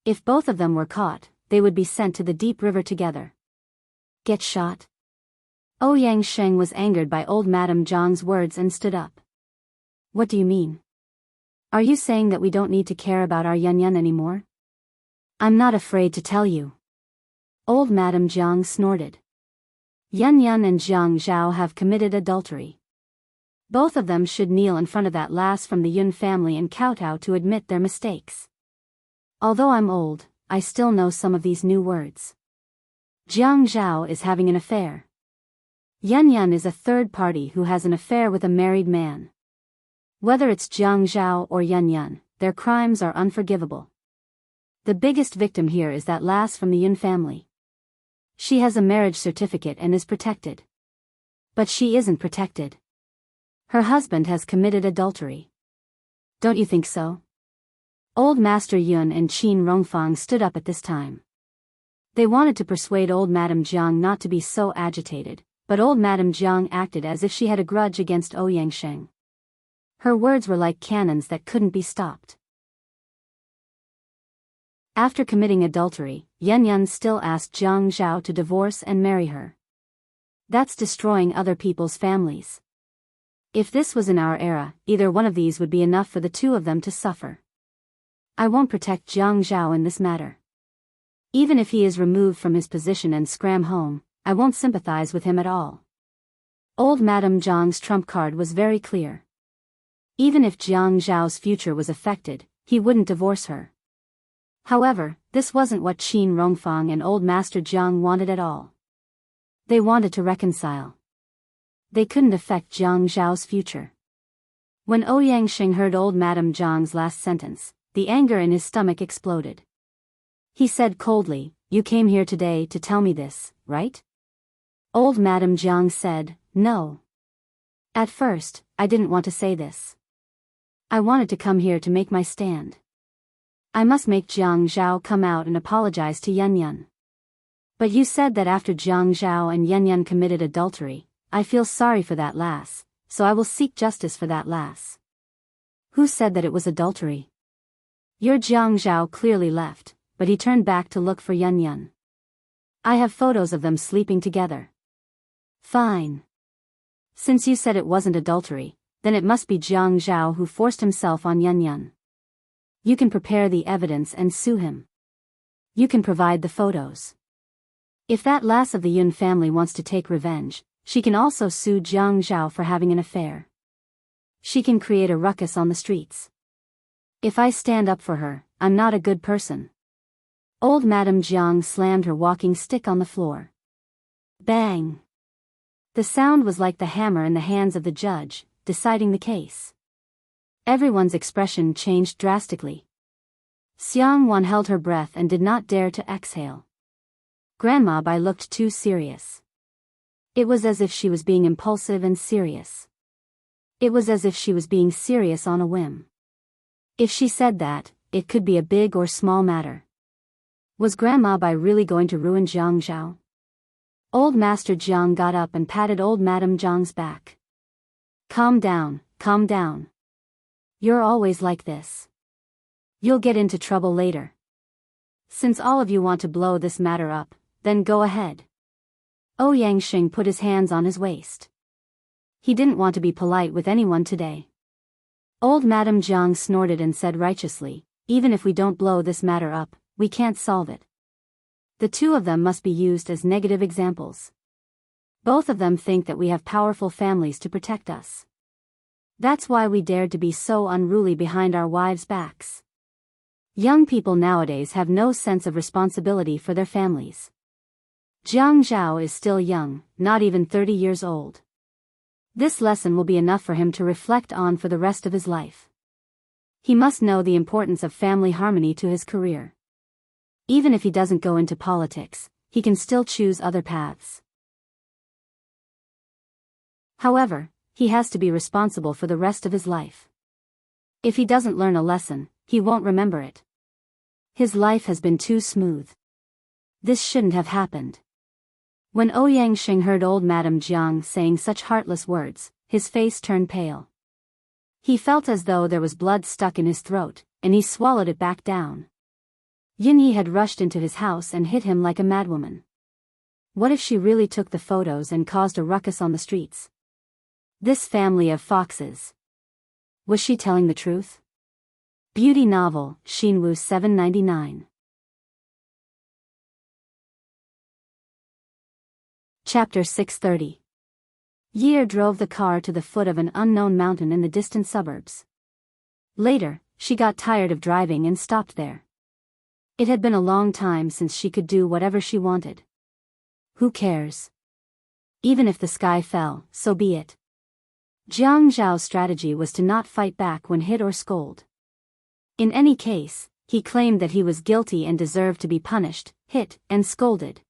If both of them were caught, they would be sent to the deep river together. Get shot? Ouyang Xing was angered by old Madame Jiang's words and stood up. What do you mean? Are you saying that we don't need to care about our Yan Yan anymore? I'm not afraid to tell you. Old Madame Jiang snorted. Yan Yan and Jiang Zhao have committed adultery. Both of them should kneel in front of that lass from the Yun family and kowtow to admit their mistakes. Although I'm old, I still know some of these new words. Jiang Zhao is having an affair. Yan Yan is a third party who has an affair with a married man. Whether it's Jiang Zhao or Yan Yan, their crimes are unforgivable. The biggest victim here is that lass from the Yun family. She has a marriage certificate and is protected. But she isn't protected. Her husband has committed adultery. Don't you think so? Old Master Yun and Qin Rongfang stood up at this time. They wanted to persuade old Madame Jiang not to be so agitated, but old Madame Jiang acted as if she had a grudge against Ouyang Xing. Her words were like cannons that couldn't be stopped. After committing adultery, Yan Yan still asked Jiang Zhao to divorce and marry her. That's destroying other people's families. If this was in our era, either one of these would be enough for the two of them to suffer. I won't protect Jiang Zhao in this matter. Even if he is removed from his position and scram home, I won't sympathize with him at all. Old Madame Jiang's trump card was very clear. Even if Jiang Zhao's future was affected, he wouldn't divorce her. However, this wasn't what Qin Rongfang and old Master Jiang wanted at all. They wanted to reconcile. They couldn't affect Jiang Zhao's future. When Ouyang Xing heard old Madame Jiang's last sentence, the anger in his stomach exploded. He said coldly, "You came here today to tell me this, right?" Old Madame Jiang said, "No. At first, I didn't want to say this. I wanted to come here to make my stand. I must make Jiang Zhao come out and apologize to Yun Yun. But you said that after Jiang Zhao and Yun Yun committed adultery, I feel sorry for that lass, so I will seek justice for that lass. Who said that it was adultery? Your Jiang Zhao clearly left, but he turned back to look for Yun Yun. I have photos of them sleeping together. Fine. Since you said it wasn't adultery, then it must be Jiang Zhao who forced himself on Yun Yun. You can prepare the evidence and sue him. You can provide the photos. If that lass of the Yun family wants to take revenge, she can also sue Jiang Zhao for having an affair. She can create a ruckus on the streets. If I stand up for her, I'm not a good person. Old Madame Jiang slammed her walking stick on the floor. Bang! The sound was like the hammer in the hands of the judge, deciding the case. Everyone's expression changed drastically. Xiang Wan held her breath and did not dare to exhale. Grandma Bai looked too serious. It was as if she was being impulsive and serious. It was as if she was being serious on a whim. If she said that, it could be a big or small matter. Was Grandma Bai really going to ruin Jiang Zhao? Old Master Jiang got up and patted old Madame Jiang's back. Calm down, calm down. You're always like this. You'll get into trouble later. Since all of you want to blow this matter up, then go ahead. Ouyang Xing put his hands on his waist. He didn't want to be polite with anyone today. Old Madame Jiang snorted and said righteously, even if we don't blow this matter up, we can't solve it. The two of them must be used as negative examples. Both of them think that we have powerful families to protect us. That's why we dared to be so unruly behind our wives' backs. Young people nowadays have no sense of responsibility for their families. Jiang Zhao is still young, not even 30 years old. This lesson will be enough for him to reflect on for the rest of his life. He must know the importance of family harmony to his career. Even if he doesn't go into politics, he can still choose other paths. However, he has to be responsible for the rest of his life. If he doesn't learn a lesson, he won't remember it. His life has been too smooth. This shouldn't have happened. When Ouyang Xing heard old Madame Jiang saying such heartless words, his face turned pale. He felt as though there was blood stuck in his throat, and he swallowed it back down. Yin Yi had rushed into his house and hit him like a madwoman. What if she really took the photos and caused a ruckus on the streets? This family of foxes. Was she telling the truth? Beauty novel, Xinwu 799. Chapter 630. Yi drove the car to the foot of an unknown mountain in the distant suburbs. Later, she got tired of driving and stopped there. It had been a long time since she could do whatever she wanted. Who cares? Even if the sky fell, so be it. Jiang Zhao's strategy was to not fight back when hit or scold. In any case, he claimed that he was guilty and deserved to be punished, hit, and scolded.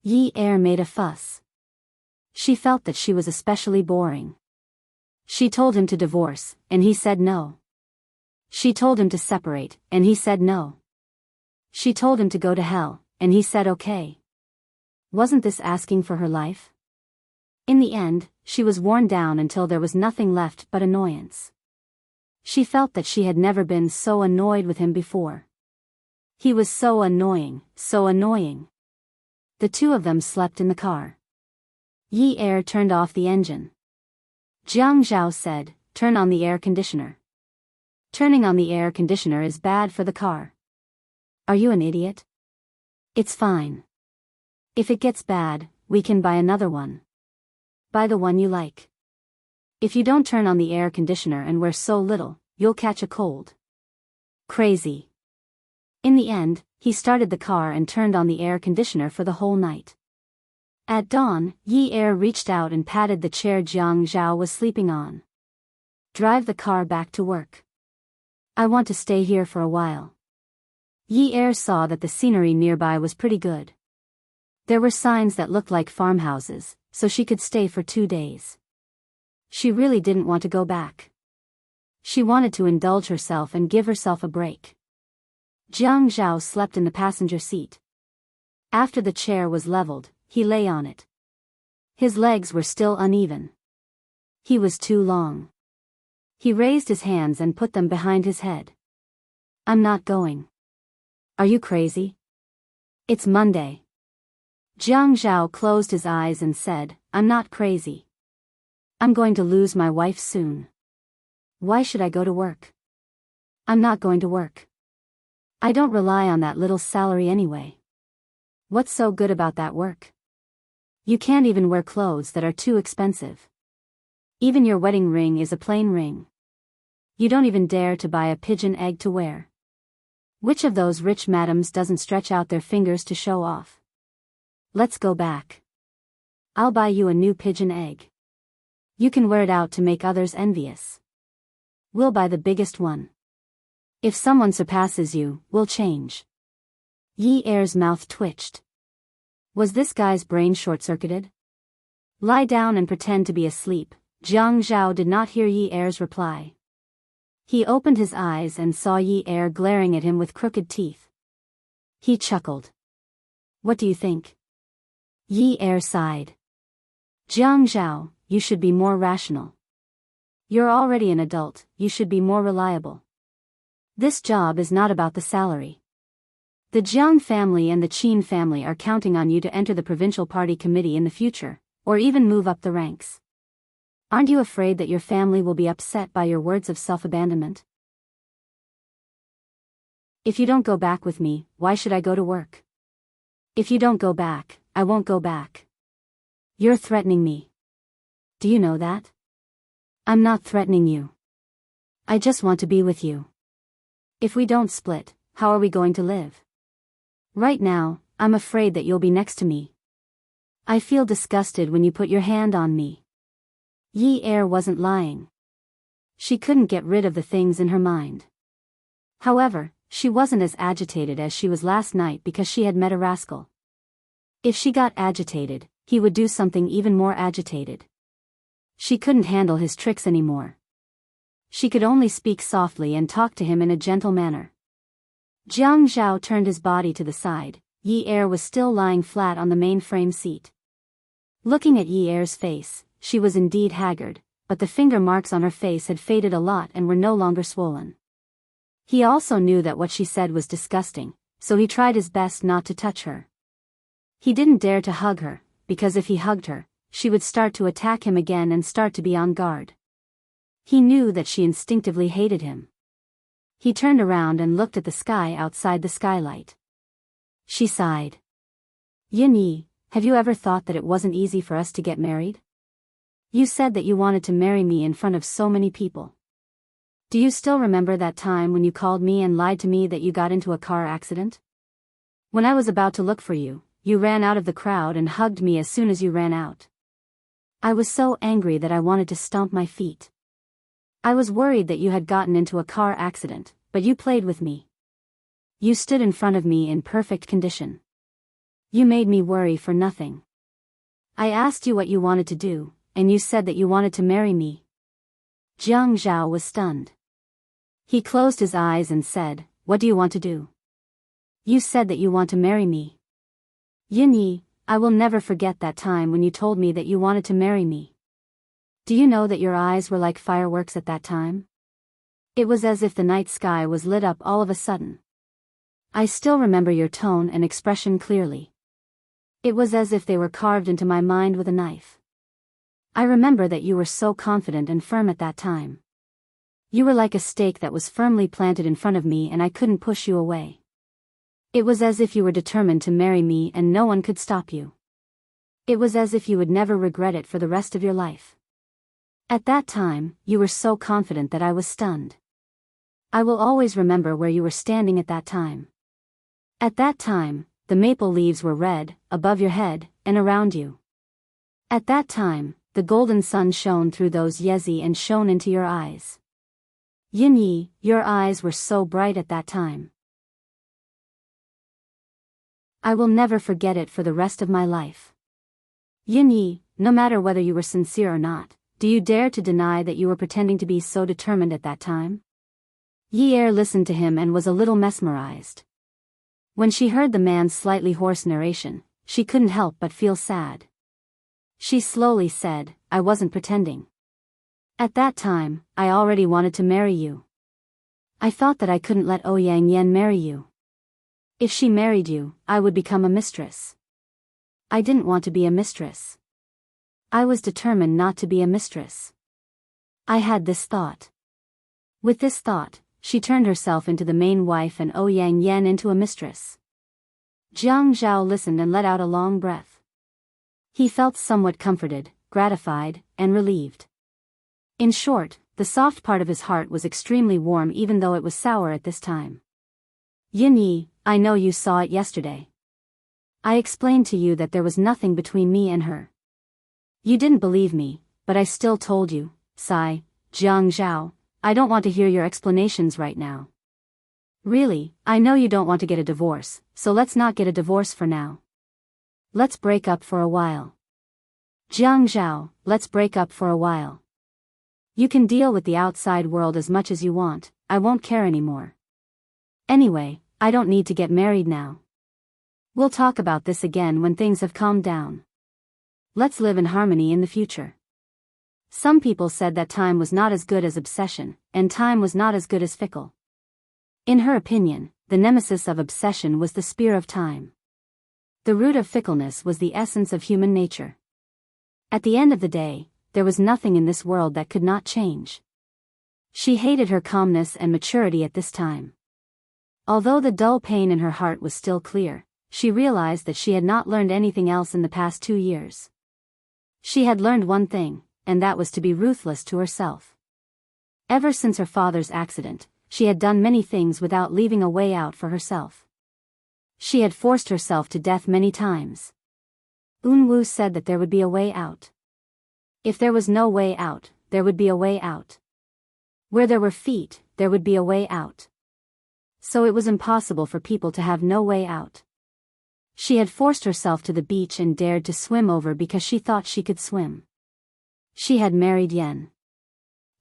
Yi made a fuss. She felt that she was especially boring. She told him to divorce, and he said no. She told him to separate, and he said no. She told him to go to hell, and he said okay. Wasn't this asking for her life? In the end, she was worn down until there was nothing left but annoyance. She felt that she had never been so annoyed with him before. He was so annoying, so annoying. The two of them slept in the car. Yi turned off the engine. Jiang Zhao said, "Turn on the air conditioner." Turning on the air conditioner is bad for the car. Are you an idiot? It's fine. If it gets bad, we can buy another one. Buy the one you like. If you don't turn on the air conditioner and wear so little, you'll catch a cold. Crazy. In the end, he started the car and turned on the air conditioner for the whole night. At dawn, Yi reached out and patted the chair Jiang Zhao was sleeping on. Drive the car back to work. I want to stay here for a while. Yi saw that the scenery nearby was pretty good. There were signs that looked like farmhouses, so she could stay for 2 days. She really didn't want to go back. She wanted to indulge herself and give herself a break. Jiang Zhao slept in the passenger seat. After the chair was leveled, he lay on it. His legs were still uneven. He was too long. He raised his hands and put them behind his head. I'm not going. Are you crazy? It's Monday. Jiang Zhao closed his eyes and said, I'm not crazy. I'm going to lose my wife soon. Why should I go to work? I'm not going to work. I don't rely on that little salary anyway. What's so good about that work? You can't even wear clothes that are too expensive. Even your wedding ring is a plain ring. You don't even dare to buy a pigeon egg to wear. Which of those rich madams doesn't stretch out their fingers to show off? Let's go back. I'll buy you a new pigeon egg. You can wear it out to make others envious. We'll buy the biggest one. If someone surpasses you, we'll change. Yi Er's mouth twitched. Was this guy's brain short-circuited? Lie down and pretend to be asleep. Jiang Zhao did not hear Yi Er's reply. He opened his eyes and saw Yi Er glaring at him with crooked teeth. He chuckled. What do you think? Yi Er sighed. Jiang Zhao, you should be more rational. You're already an adult, you should be more reliable. This job is not about the salary. The Jiang family and the Qin family are counting on you to enter the provincial party committee in the future, or even move up the ranks. Aren't you afraid that your family will be upset by your words of self-abandonment? If you don't go back with me, why should I go to work? If you don't go back, I won't go back. You're threatening me. Do you know that? I'm not threatening you. I just want to be with you. If we don't split, how are we going to live? Right now, I'm afraid that you'll be next to me. I feel disgusted when you put your hand on me. Yi Er wasn't lying. She couldn't get rid of the things in her mind. However, she wasn't as agitated as she was last night because she had met a rascal. If she got agitated, he would do something even more agitated. She couldn't handle his tricks anymore. She could only speak softly and talk to him in a gentle manner. Jiang Zhao turned his body to the side. Yi Er was still lying flat on the mainframe seat. Looking at Yi Er's face, she was indeed haggard, but the finger marks on her face had faded a lot and were no longer swollen. He also knew that what she said was disgusting, so he tried his best not to touch her. He didn't dare to hug her, because if he hugged her, she would start to attack him again and start to be on guard. He knew that she instinctively hated him. He turned around and looked at the sky outside the skylight. She sighed. Yin Yi, have you ever thought that it wasn't easy for us to get married? You said that you wanted to marry me in front of so many people. Do you still remember that time when you called me and lied to me that you got into a car accident? When I was about to look for you, you ran out of the crowd and hugged me as soon as you ran out. I was so angry that I wanted to stomp my feet. I was worried that you had gotten into a car accident, but you played with me. You stood in front of me in perfect condition. You made me worry for nothing. I asked you what you wanted to do, and you said that you wanted to marry me. Jiang Zhao was stunned. He closed his eyes and said, What do you want to do? You said that you want to marry me. Yin Yi, I will never forget that time when you told me that you wanted to marry me. Do you know that your eyes were like fireworks at that time? It was as if the night sky was lit up all of a sudden. I still remember your tone and expression clearly. It was as if they were carved into my mind with a knife. I remember that you were so confident and firm at that time. You were like a stake that was firmly planted in front of me and I couldn't push you away. It was as if you were determined to marry me and no one could stop you. It was as if you would never regret it for the rest of your life. At that time, you were so confident that I was stunned. I will always remember where you were standing at that time. At that time, the maple leaves were red, above your head, and around you. At that time, the golden sun shone through those yezi and shone into your eyes. Yin Yi, your eyes were so bright at that time. I will never forget it for the rest of my life. Yin Yi, no matter whether you were sincere or not, do you dare to deny that you were pretending to be so determined at that time? Yi listened to him and was a little mesmerized. When she heard the man's slightly hoarse narration, she couldn't help but feel sad. She slowly said, I wasn't pretending. At that time, I already wanted to marry you. I thought that I couldn't let Yang Yan marry you. If she married you, I would become a mistress. I didn't want to be a mistress. I was determined not to be a mistress. I had this thought. With this thought, she turned herself into the main wife and Yang Yan into a mistress. Jiang Zhao listened and let out a long breath. He felt somewhat comforted, gratified, and relieved. In short, the soft part of his heart was extremely warm even though it was sour at this time. Yin Yi, I know you saw it yesterday. I explained to you that there was nothing between me and her. You didn't believe me, but I still told you, sigh, Jiang Zhao, I don't want to hear your explanations right now. Really, I know you don't want to get a divorce, so let's not get a divorce for now. Let's break up for a while. Jiang Zhao, let's break up for a while. You can deal with the outside world as much as you want, I won't care anymore. Anyway, I don't need to get married now. We'll talk about this again when things have calmed down. Let's live in harmony in the future. Some people said that time was not as good as obsession, and time was not as good as fickle. In her opinion, the nemesis of obsession was the spear of time. The root of fickleness was the essence of human nature. At the end of the day, there was nothing in this world that could not change. She hated her calmness and maturity at this time. Although the dull pain in her heart was still clear, she realized that she had not learned anything else in the past 2 years. She had learned one thing, and that was to be ruthless to herself. Ever since her father's accident, she had done many things without leaving a way out for herself. She had forced herself to death many times. Unwu said that there would be a way out. If there was no way out, there would be a way out. Where there were feet, there would be a way out. So it was impossible for people to have no way out. She had forced herself to the beach and dared to swim over because she thought she could swim. She had married Yen.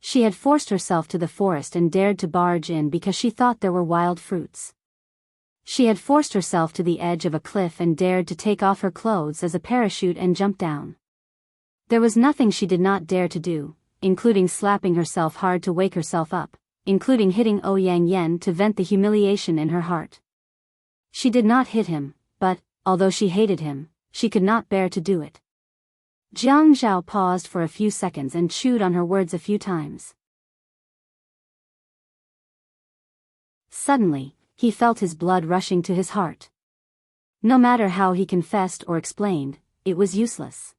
She had forced herself to the forest and dared to barge in because she thought there were wild fruits. She had forced herself to the edge of a cliff and dared to take off her clothes as a parachute and jump down. There was nothing she did not dare to do, including slapping herself hard to wake herself up, including hitting Yang Yan to vent the humiliation in her heart. She did not hit him, but, although she hated him, she could not bear to do it. Jiang Zhao paused for a few seconds and chewed on her words a few times. Suddenly, he felt his blood rushing to his heart. No matter how he confessed or explained, it was useless.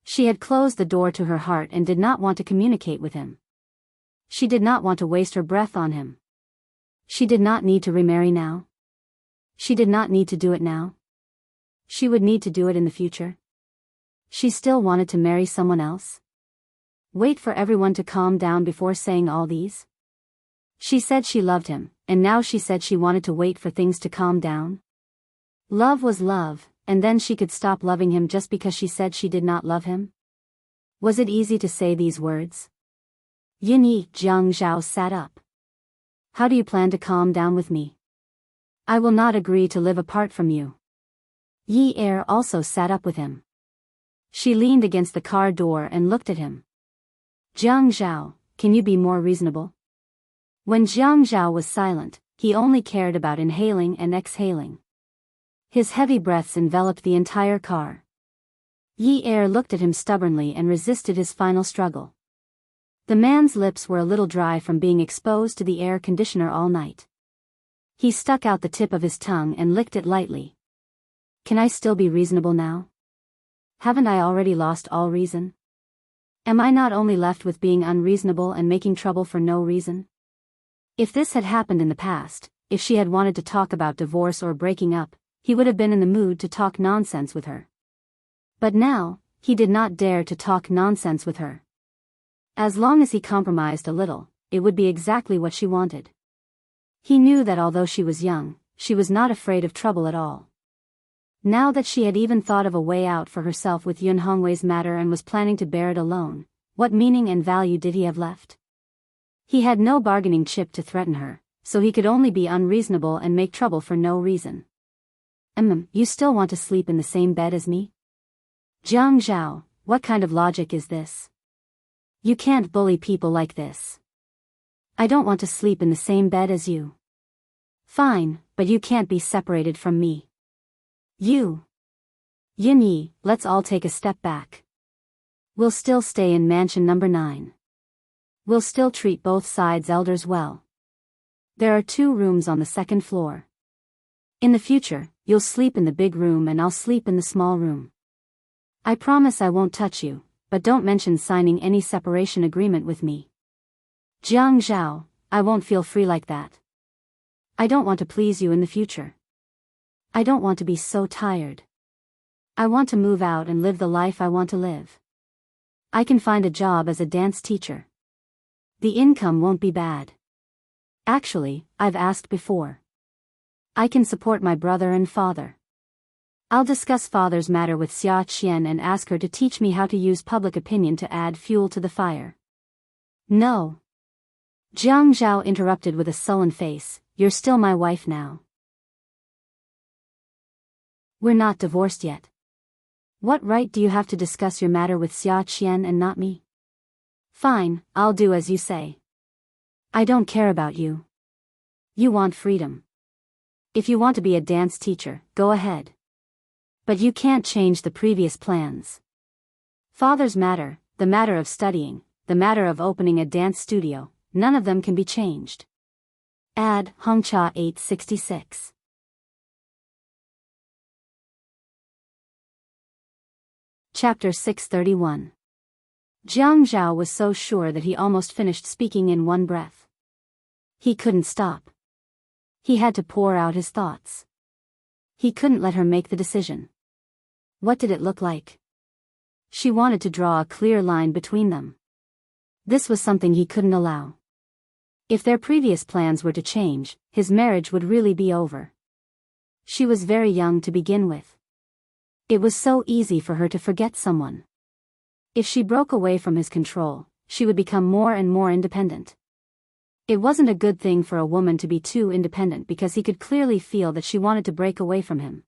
She had closed the door to her heart and did not want to communicate with him. She did not want to waste her breath on him. She did not need to remarry now. She did not need to do it now. She would need to do it in the future. She still wanted to marry someone else. Wait for everyone to calm down before saying all these? She said she loved him, and now she said she wanted to wait for things to calm down? Love was love, and then she could stop loving him just because she said she did not love him? Was it easy to say these words? Yin Yi, Jiang Zhao sat up. How do you plan to calm down with me? I will not agree to live apart from you. Yi also sat up with him. She leaned against the car door and looked at him. Jiang Zhao, can you be more reasonable? When Jiang Zhao was silent, he only cared about inhaling and exhaling. His heavy breaths enveloped the entire car. Yi looked at him stubbornly and resisted his final struggle. The man's lips were a little dry from being exposed to the air conditioner all night. He stuck out the tip of his tongue and licked it lightly. Can I still be reasonable now? Haven't I already lost all reason? Am I not only left with being unreasonable and making trouble for no reason? If this had happened in the past, if she had wanted to talk about divorce or breaking up, he would have been in the mood to talk nonsense with her. But now, he did not dare to talk nonsense with her. As long as he compromised a little, it would be exactly what she wanted. He knew that although she was young, she was not afraid of trouble at all. Now that she had even thought of a way out for herself with Yun Hongwei's matter and was planning to bear it alone, what meaning and value did he have left? He had no bargaining chip to threaten her, so he could only be unreasonable and make trouble for no reason. You still want to sleep in the same bed as me? Jiang Zhao, what kind of logic is this? You can't bully people like this. I don't want to sleep in the same bed as you. Fine, but you can't be separated from me. You. Yin Yi, let's all take a step back. We'll still stay in mansion number 9. We'll still treat both sides' elders well. There are 2 rooms on the 2nd floor. In the future, you'll sleep in the big room and I'll sleep in the small room. I promise I won't touch you, but don't mention signing any separation agreement with me. Jiang Zhao, I won't feel free like that. I don't want to please you in the future. I don't want to be so tired. I want to move out and live the life I want to live. I can find a job as a dance teacher. The income won't be bad. Actually, I've asked before. I can support my brother and father. I'll discuss father's matter with Xia Qian and ask her to teach me how to use public opinion to add fuel to the fire. No. Jiang Zhao interrupted with a sullen face, you're still my wife now. We're not divorced yet. What right do you have to discuss your matter with Xia Qian and not me? Fine, I'll do as you say. I don't care about you. You want freedom. If you want to be a dance teacher, go ahead. But you can't change the previous plans. Father's matter, the matter of studying, the matter of opening a dance studio, none of them can be changed. Add Hongcha 866. Chapter 631. Jiang Zhao was so sure that he almost finished speaking in one breath. He couldn't stop. He had to pour out his thoughts. He couldn't let her make the decision. What did it look like? She wanted to draw a clear line between them. This was something he couldn't allow. If their previous plans were to change, his marriage would really be over. She was very young to begin with. It was so easy for her to forget someone. If she broke away from his control, she would become more and more independent. It wasn't a good thing for a woman to be too independent because he could clearly feel that she wanted to break away from him.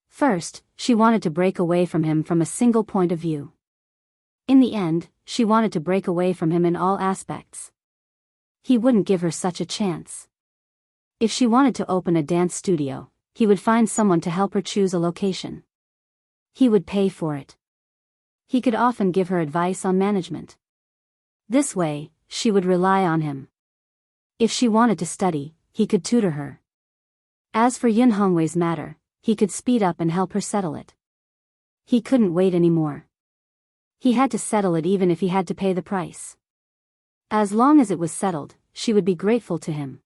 First, she wanted to break away from him from a single point of view. In the end, she wanted to break away from him in all aspects. He wouldn't give her such a chance. If she wanted to open a dance studio, he would find someone to help her choose a location. He would pay for it. He could often give her advice on management. This way, she would rely on him. If she wanted to study, he could tutor her. As for Yun Hongwei's matter, he could speed up and help her settle it. He couldn't wait anymore. He had to settle it even if he had to pay the price. As long as it was settled, she would be grateful to him.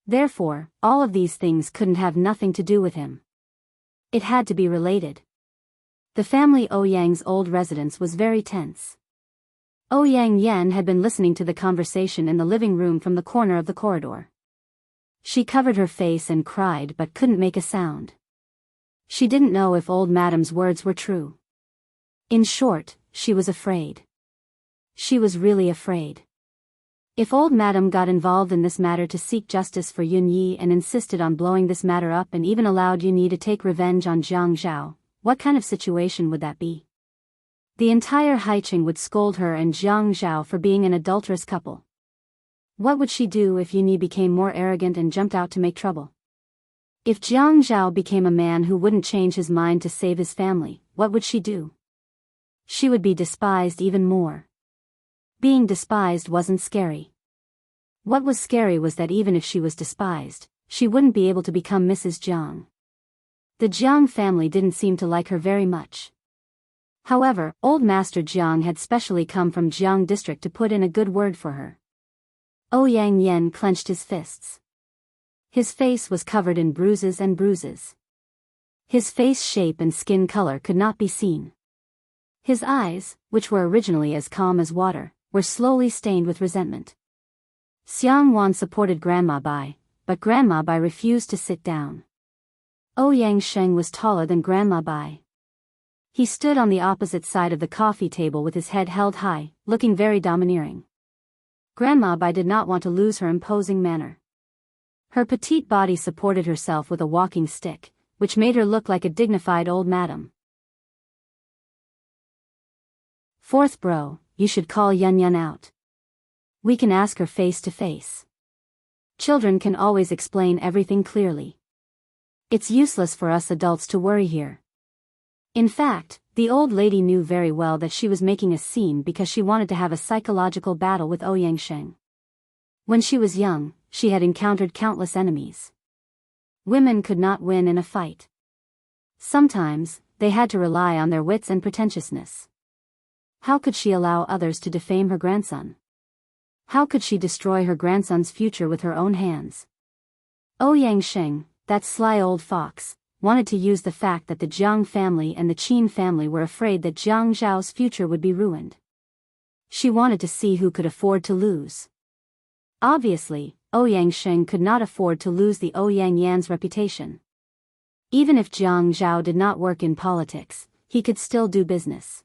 Therefore, all of these things couldn't have nothing to do with him. It had to be related. The family Ouyang's old residence was very tense. Ouyang Yan had been listening to the conversation in the living room from the corner of the corridor. She covered her face and cried but couldn't make a sound. She didn't know if old madam's words were true. In short, she was afraid. She was really afraid. If old madam got involved in this matter to seek justice for Yun Yi and insisted on blowing this matter up and even allowed Yun Yi to take revenge on Jiang Zhao, what kind of situation would that be? The entire Haiqing would scold her and Jiang Zhao for being an adulterous couple. What would she do if Yun Yi became more arrogant and jumped out to make trouble? If Jiang Zhao became a man who wouldn't change his mind to save his family, what would she do? She would be despised even more. Being despised wasn't scary. What was scary was that even if she was despised, she wouldn't be able to become Mrs. Jiang. The Jiang family didn't seem to like her very much. However, old Master Jiang had specially come from Jiang district to put in a good word for her. Ouyang Yan clenched his fists. His face was covered in bruises and bruises. His face shape and skin color could not be seen. His eyes, which were originally as calm as water, were slowly stained with resentment. Xiang Wan supported Grandma Bai, but Grandma Bai refused to sit down. Ouyang Sheng was taller than Grandma Bai. He stood on the opposite side of the coffee table with his head held high, looking very domineering. Grandma Bai did not want to lose her imposing manner. Her petite body supported herself with a walking stick, which made her look like a dignified old madam. Fourth bro, you should call Yun Yun out. We can ask her face to face. Children can always explain everything clearly. It's useless for us adults to worry here. In fact, the old lady knew very well that she was making a scene because she wanted to have a psychological battle with Ouyang Sheng. When she was young, she had encountered countless enemies. Women could not win in a fight. Sometimes, they had to rely on their wits and pretentiousness. How could she allow others to defame her grandson? How could she destroy her grandson's future with her own hands? Ouyang Sheng, that sly old fox, wanted to use the fact that the Jiang family and the Qin family were afraid that Jiang Zhao's future would be ruined. She wanted to see who could afford to lose. Obviously, Ouyang Sheng could not afford to lose the Ouyang Yan's reputation. Even if Jiang Zhao did not work in politics, he could still do business.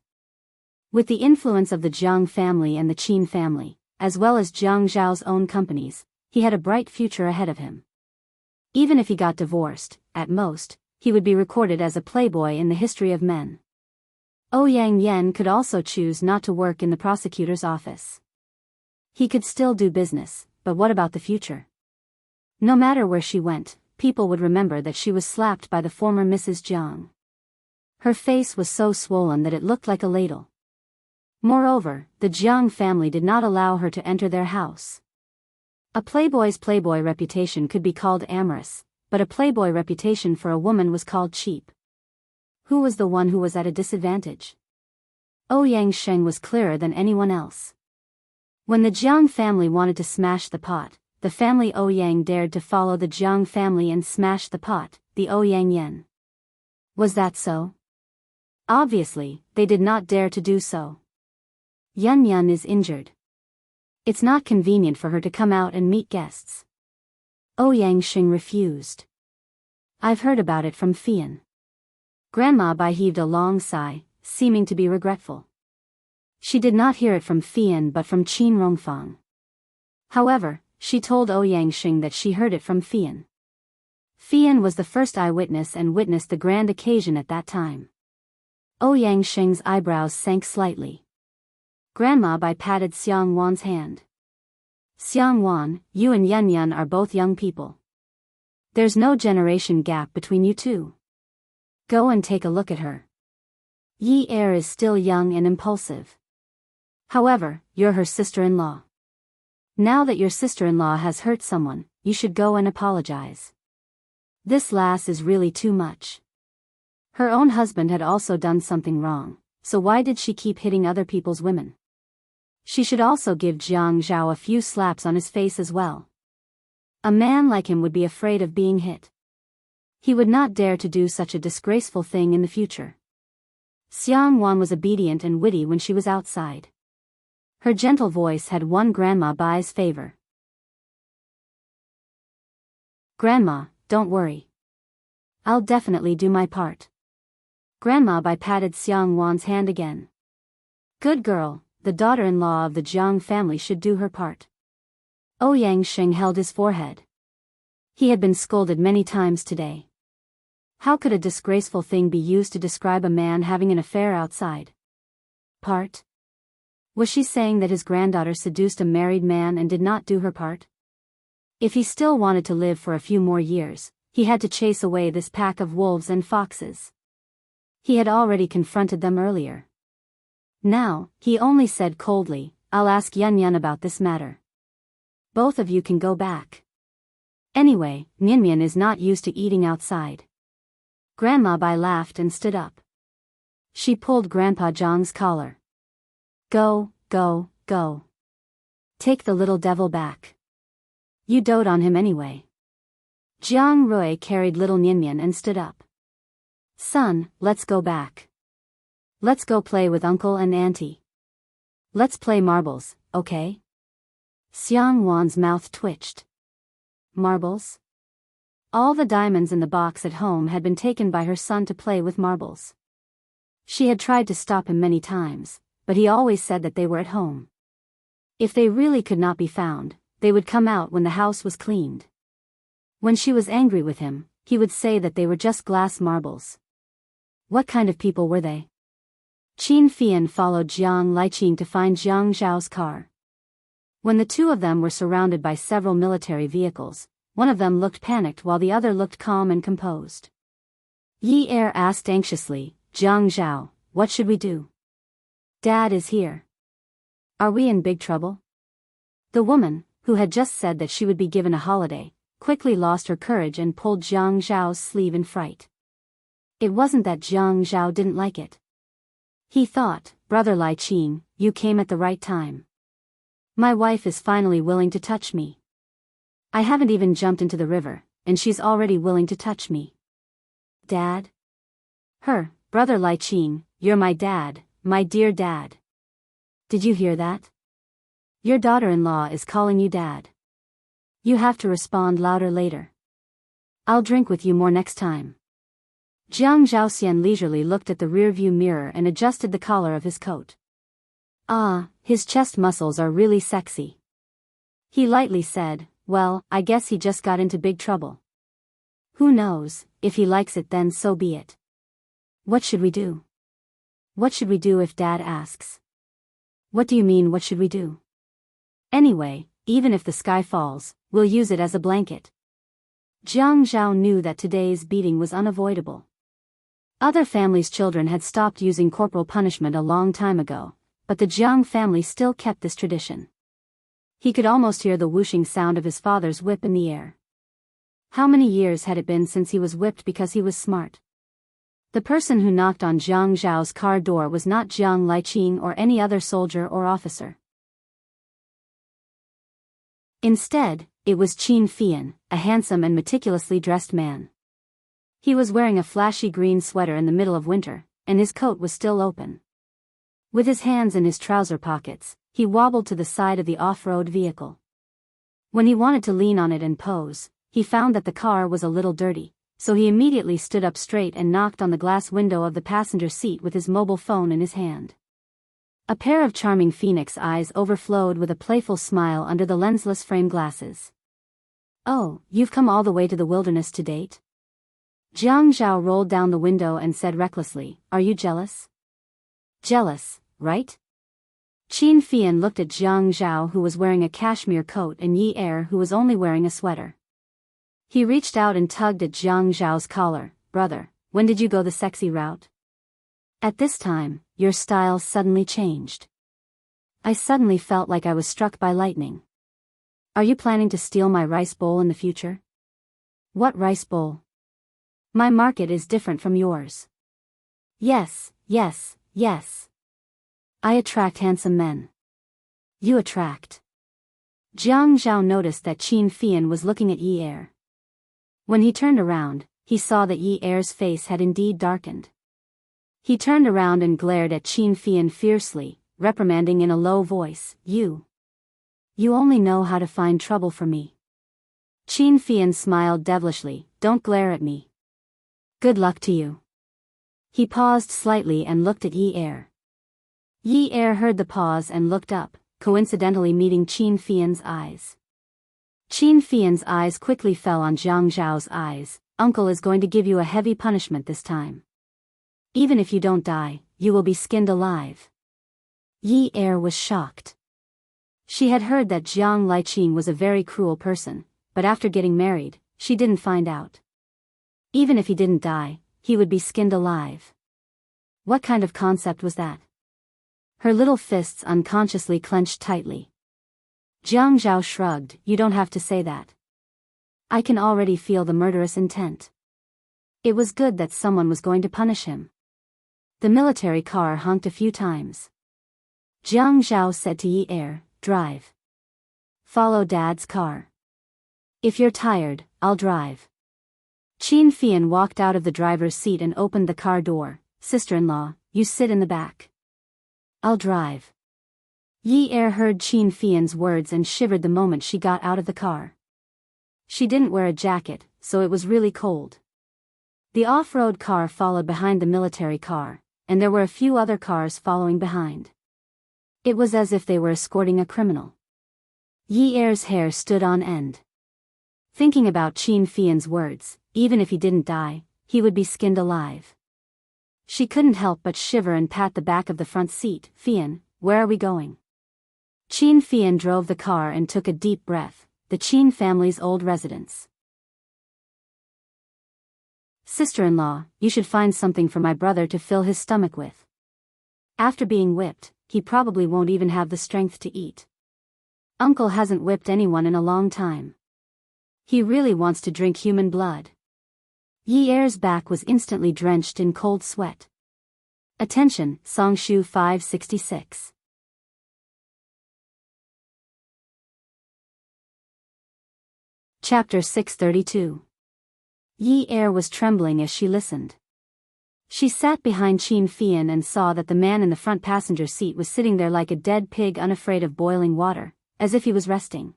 With the influence of the Jiang family and the Qin family, as well as Jiang Zhao's own companies, he had a bright future ahead of him. Even if he got divorced, at most, he would be recorded as a playboy in the history of men. Ouyang Yan could also choose not to work in the prosecutor's office. He could still do business, but what about the future? No matter where she went, people would remember that she was slapped by the former Mrs. Jiang. Her face was so swollen that it looked like a ladle. Moreover, the Jiang family did not allow her to enter their house. A playboy's playboy reputation could be called amorous, but a playboy reputation for a woman was called cheap. Who was the one who was at a disadvantage? Ouyang Sheng was clearer than anyone else. When the Jiang family wanted to smash the pot, the family Ouyang dared to follow the Jiang family and smash the pot, the Ouyang Yan. Was that so? Obviously, they did not dare to do so. Yun Yun is injured. It's not convenient for her to come out and meet guests. Ouyang Sheng refused. I've heard about it from Fian. Grandma Bai heaved a long sigh, seeming to be regretful. She did not hear it from Fian but from Qin Rongfang. However, she told Ouyang Sheng that she heard it from Fian. Fian was the first eyewitness and witnessed the grand occasion at that time. Ouyang Sheng's eyebrows sank slightly. Grandma Bai patted Xiang Wan's hand. Xiang Wan, you and Yun Yun are both young people. There's no generation gap between you two. Go and take a look at her. Yi Er is still young and impulsive. However, you're her sister-in-law. Now that your sister-in-law has hurt someone, you should go and apologize. This lass is really too much. Her own husband had also done something wrong, so why did she keep hitting other people's women? She should also give Jiang Zhao a few slaps on his face as well. A man like him would be afraid of being hit. He would not dare to do such a disgraceful thing in the future. Xiang Wan was obedient and witty when she was outside. Her gentle voice had won Grandma Bai's favor. Grandma, don't worry. I'll definitely do my part. Grandma Bai patted Xiang Wan's hand again. Good girl, the daughter-in-law of the Jiang family should do her part. Ouyang Sheng held his forehead. He had been scolded many times today. How could a disgraceful thing be used to describe a man having an affair outside? Part? Was she saying that his granddaughter seduced a married man and did not do her part? If he still wanted to live for a few more years, he had to chase away this pack of wolves and foxes. He had already confronted them earlier. Now, he only said coldly, I'll ask Yun Yun about this matter. Both of you can go back. Anyway, Ninian is not used to eating outside. Grandma Bai laughed and stood up. She pulled Grandpa Zhang's collar. Go, go, go. Take the little devil back. You dote on him anyway. Jiang Rui carried little Ninian and stood up. Son, let's go back. Let's go play with Uncle and Auntie. Let's play marbles, okay? Xiang Wan's mouth twitched. Marbles? All the diamonds in the box at home had been taken by her son to play with marbles. She had tried to stop him many times, but he always said that they were at home. If they really could not be found, they would come out when the house was cleaned. When she was angry with him, he would say that they were just glass marbles. What kind of people were they? Qin Fian followed Jiang Liqing to find Jiang Zhao's car. When the two of them were surrounded by several military vehicles, one of them looked panicked while the other looked calm and composed. Yi Er asked anxiously, Jiang Zhao, what should we do? Dad is here. Are we in big trouble? The woman, who had just said that she would be given a holiday, quickly lost her courage and pulled Jiang Zhao's sleeve in fright. It wasn't that Jiang Zhao didn't like it. He thought, Brother Lai Qing, you came at the right time. My wife is finally willing to touch me. I haven't even jumped into the river, and she's already willing to touch me. Dad? Brother Lai Qing, you're my dad, my dear dad. Did you hear that? Your daughter-in-law is calling you dad. You have to respond louder later. I'll drink with you more next time. Jiang Zhaoxian leisurely looked at the rearview mirror and adjusted the collar of his coat. Ah, his chest muscles are really sexy. He lightly said, well, I guess he just got into big trouble. Who knows, if he likes it then so be it. What should we do? What should we do if Dad asks? What do you mean what should we do? Anyway, even if the sky falls, we'll use it as a blanket. Jiang Zhao knew that today's beating was unavoidable. Other families' children had stopped using corporal punishment a long time ago, but the Jiang family still kept this tradition. He could almost hear the whooshing sound of his father's whip in the air. How many years had it been since he was whipped because he was smart? The person who knocked on Jiang Zhao's car door was not Jiang Liqing or any other soldier or officer. Instead, it was Qin Fian, a handsome and meticulously dressed man. He was wearing a flashy green sweater in the middle of winter, and his coat was still open. With his hands in his trouser pockets, he wobbled to the side of the off-road vehicle. When he wanted to lean on it and pose, he found that the car was a little dirty, so he immediately stood up straight and knocked on the glass window of the passenger seat with his mobile phone in his hand. A pair of charming phoenix eyes overflowed with a playful smile under the lensless frame glasses. Oh, you've come all the way to the wilderness to date? Jiang Zhao rolled down the window and said recklessly, are you jealous? Jealous, right? Qin Fian looked at Jiang Zhao who was wearing a cashmere coat and Yi Er who was only wearing a sweater. He reached out and tugged at Jiang Zhao's collar. Brother, when did you go the sexy route? At this time, your style suddenly changed. I suddenly felt like I was struck by lightning. Are you planning to steal my rice bowl in the future? What rice bowl? My market is different from yours. Yes, yes, yes. I attract handsome men. You attract. Jiang Zhao noticed that Qin Fian was looking at Yi Er. When he turned around, he saw that Yi Er's face had indeed darkened. He turned around and glared at Qin Fian fiercely, reprimanding in a low voice, You only know how to find trouble for me. Qin Fian smiled devilishly, don't glare at me. Good luck to you. He paused slightly and looked at Yi Er. Yi Er heard the pause and looked up, coincidentally meeting Qin Fian's eyes. Qin Fian's eyes quickly fell on Jiang Zhao's eyes. Uncle is going to give you a heavy punishment this time. Even if you don't die, you will be skinned alive. Yi Er was shocked. She had heard that Jiang Liqing was a very cruel person, but after getting married, she didn't find out. Even if he didn't die, he would be skinned alive. What kind of concept was that? Her little fists unconsciously clenched tightly. Jiang Zhao shrugged, you don't have to say that. I can already feel the murderous intent. It was good that someone was going to punish him. The military car honked a few times. Jiang Zhao said to Yi Er, drive. Follow Dad's car. If you're tired, I'll drive. Qin Fian walked out of the driver's seat and opened the car door. Sister-in-law, you sit in the back. I'll drive. Yi Er heard Qin Fian's words and shivered the moment she got out of the car. She didn't wear a jacket, so it was really cold. The off-road car followed behind the military car, and there were a few other cars following behind. It was as if they were escorting a criminal. Yi Er's hair stood on end. Thinking about Qin Fian's words, even if he didn't die, he would be skinned alive. She couldn't help but shiver and pat the back of the front seat. Fian, where are we going? Qin Fian drove the car and took a deep breath. The Qin family's old residence. Sister-in-law, you should find something for my brother to fill his stomach with. After being whipped, he probably won't even have the strength to eat. Uncle hasn't whipped anyone in a long time. He really wants to drink human blood. Yi Er's back was instantly drenched in cold sweat. Attention, Songshu 566. Chapter 632. Yi Er was trembling as she listened. She sat behind Qin Fian and saw that the man in the front passenger seat was sitting there like a dead pig, unafraid of boiling water, as if he was resting.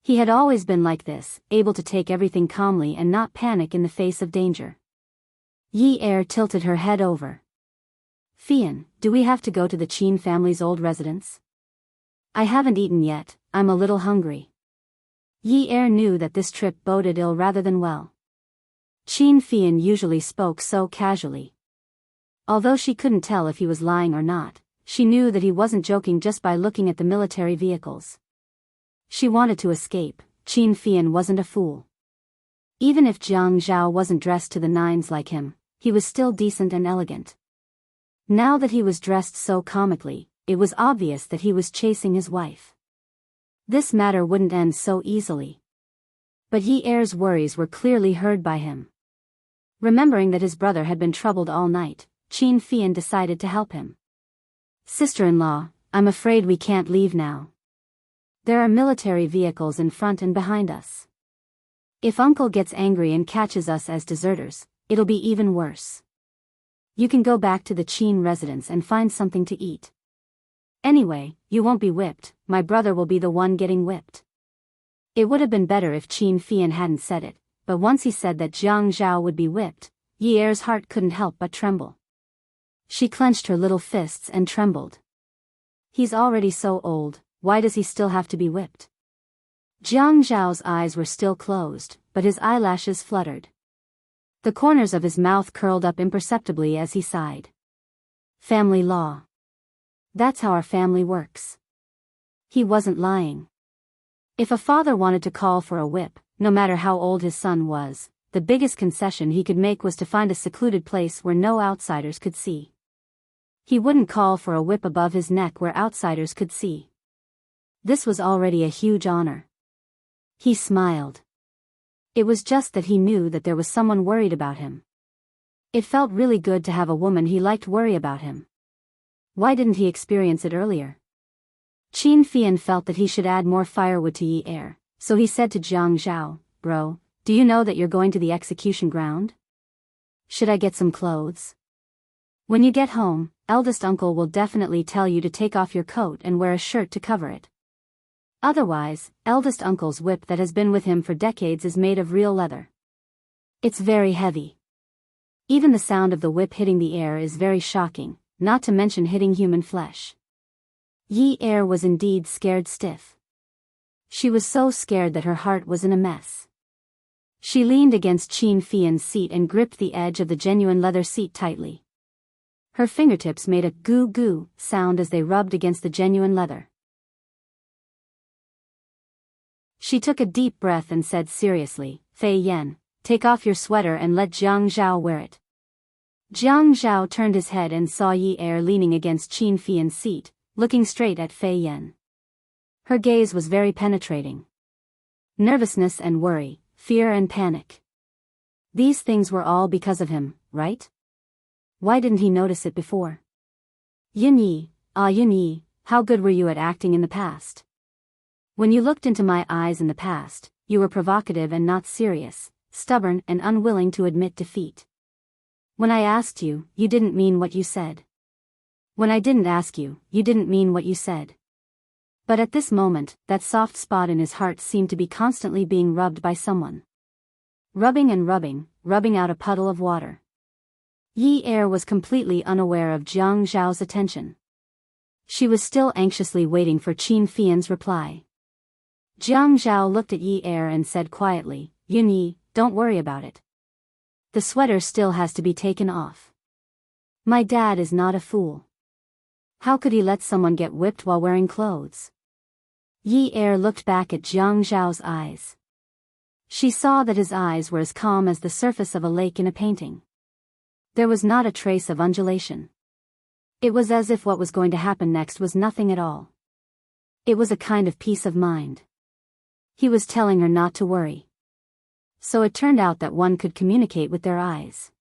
He had always been like this, able to take everything calmly and not panic in the face of danger. Yi Er tilted her head over. Fian, do we have to go to the Qin family's old residence? I haven't eaten yet, I'm a little hungry. Yi Er knew that this trip boded ill rather than well. Qin Fian usually spoke so casually. Although she couldn't tell if he was lying or not, she knew that he wasn't joking just by looking at the military vehicles. She wanted to escape. Qin Fian wasn't a fool. Even if Jiang Zhao wasn't dressed to the nines like him, he was still decent and elegant. Now that he was dressed so comically, it was obvious that he was chasing his wife. This matter wouldn't end so easily. But Yi Er's worries were clearly heard by him. Remembering that his brother had been troubled all night, Qin Fian decided to help him. Sister-in-law, I'm afraid we can't leave now. There are military vehicles in front and behind us. If Uncle gets angry and catches us as deserters, it'll be even worse. You can go back to the Qin residence and find something to eat. Anyway, you won't be whipped, my brother will be the one getting whipped. It would have been better if Qin Fian hadn't said it, but once he said that Jiang Zhao would be whipped, Yi Er's heart couldn't help but tremble. She clenched her little fists and trembled. He's already so old, why does he still have to be whipped? Jiang Zhao's eyes were still closed, but his eyelashes fluttered. The corners of his mouth curled up imperceptibly as he sighed. Family law. That's how our family works. He wasn't lying. If a father wanted to call for a whip, no matter how old his son was, the biggest concession he could make was to find a secluded place where no outsiders could see. He wouldn't call for a whip above his neck where outsiders could see. This was already a huge honor. He smiled. It was just that he knew that there was someone worried about him. It felt really good to have a woman he liked worry about him. Why didn't he experience it earlier? Qin Fian felt that he should add more firewood to Yi Er, so he said to Jiang Zhao, Bro, do you know that you're going to the execution ground? Should I get some clothes? When you get home, eldest uncle will definitely tell you to take off your coat and wear a shirt to cover it. Otherwise, eldest uncle's whip that has been with him for decades is made of real leather. It's very heavy. Even the sound of the whip hitting the air is very shocking, not to mention hitting human flesh. Yi Er was indeed scared stiff. She was so scared that her heart was in a mess. She leaned against Qin Fian's seat and gripped the edge of the genuine leather seat tightly. Her fingertips made a goo-goo sound as they rubbed against the genuine leather. She took a deep breath and said seriously, Fei Yan, take off your sweater and let Jiang Zhao wear it. Jiang Zhao turned his head and saw Yi Er leaning against Qin Fian's seat, looking straight at Fei Yan. Her gaze was very penetrating. Nervousness and worry, fear and panic. These things were all because of him, right? Why didn't he notice it before? Yin Yi, Yin Yi, how good were you at acting in the past? When you looked into my eyes in the past, you were provocative and not serious, stubborn and unwilling to admit defeat. When I asked you, you didn't mean what you said. When I didn't ask you, you didn't mean what you said. But at this moment, that soft spot in his heart seemed to be constantly being rubbed by someone. Rubbing and rubbing, rubbing out a puddle of water. Yi Er was completely unaware of Jiang Zhao's attention. She was still anxiously waiting for Qin Fian's reply. Jiang Zhao looked at Yi Er and said quietly, "Yun Yi, don't worry about it. The sweater still has to be taken off. My dad is not a fool. How could he let someone get whipped while wearing clothes?" Yi Er looked back at Jiang Zhao's eyes. She saw that his eyes were as calm as the surface of a lake in a painting. There was not a trace of undulation. It was as if what was going to happen next was nothing at all. It was a kind of peace of mind. He was telling her not to worry. So it turned out that one could communicate with their eyes.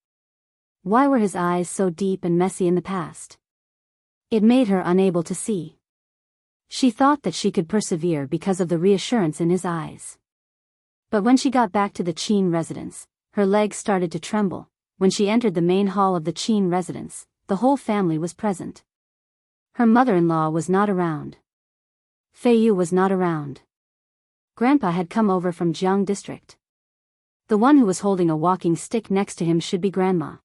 Why were his eyes so deep and messy in the past? It made her unable to see. She thought that she could persevere because of the reassurance in his eyes. But when she got back to the Qin residence, her legs started to tremble. When she entered the main hall of the Qin residence, the whole family was present. Her mother-in-law was not around. Fei Yu was not around. Grandpa had come over from Jiang district. The one who was holding a walking stick next to him should be Grandma.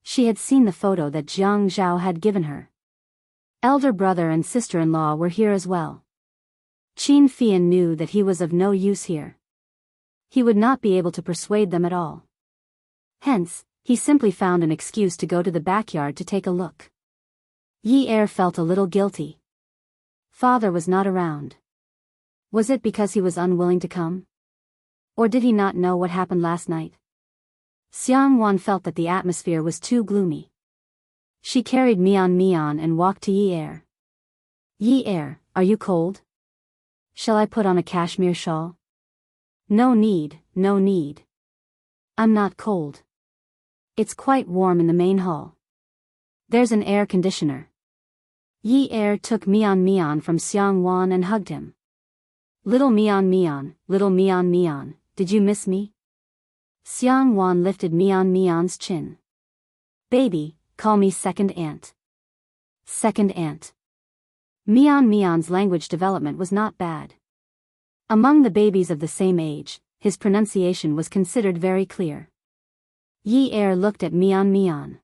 She had seen the photo that Jiang Zhao had given her. Elder brother and sister-in-law were here as well. Qin Fian knew that he was of no use here. He would not be able to persuade them at all. Hence, he simply found an excuse to go to the backyard to take a look. Yi Er felt a little guilty. Father was not around. Was it because he was unwilling to come? Or did he not know what happened last night? Xiang Wan felt that the atmosphere was too gloomy. She carried Mian and walked to Yi Er. "Yi Er, are you cold? Shall I put on a cashmere shawl?" No need, no need. I'm not cold. It's quite warm in the main hall. There's an air conditioner." Yi Er took Mian from Xiang Wan and hugged him. Little Mian, did you miss me?" Xiang Wan lifted Mian's chin. "Baby, call me second aunt." Second aunt. Mian's language development was not bad. Among the babies of the same age, his pronunciation was considered very clear. Yi Er looked at Mian.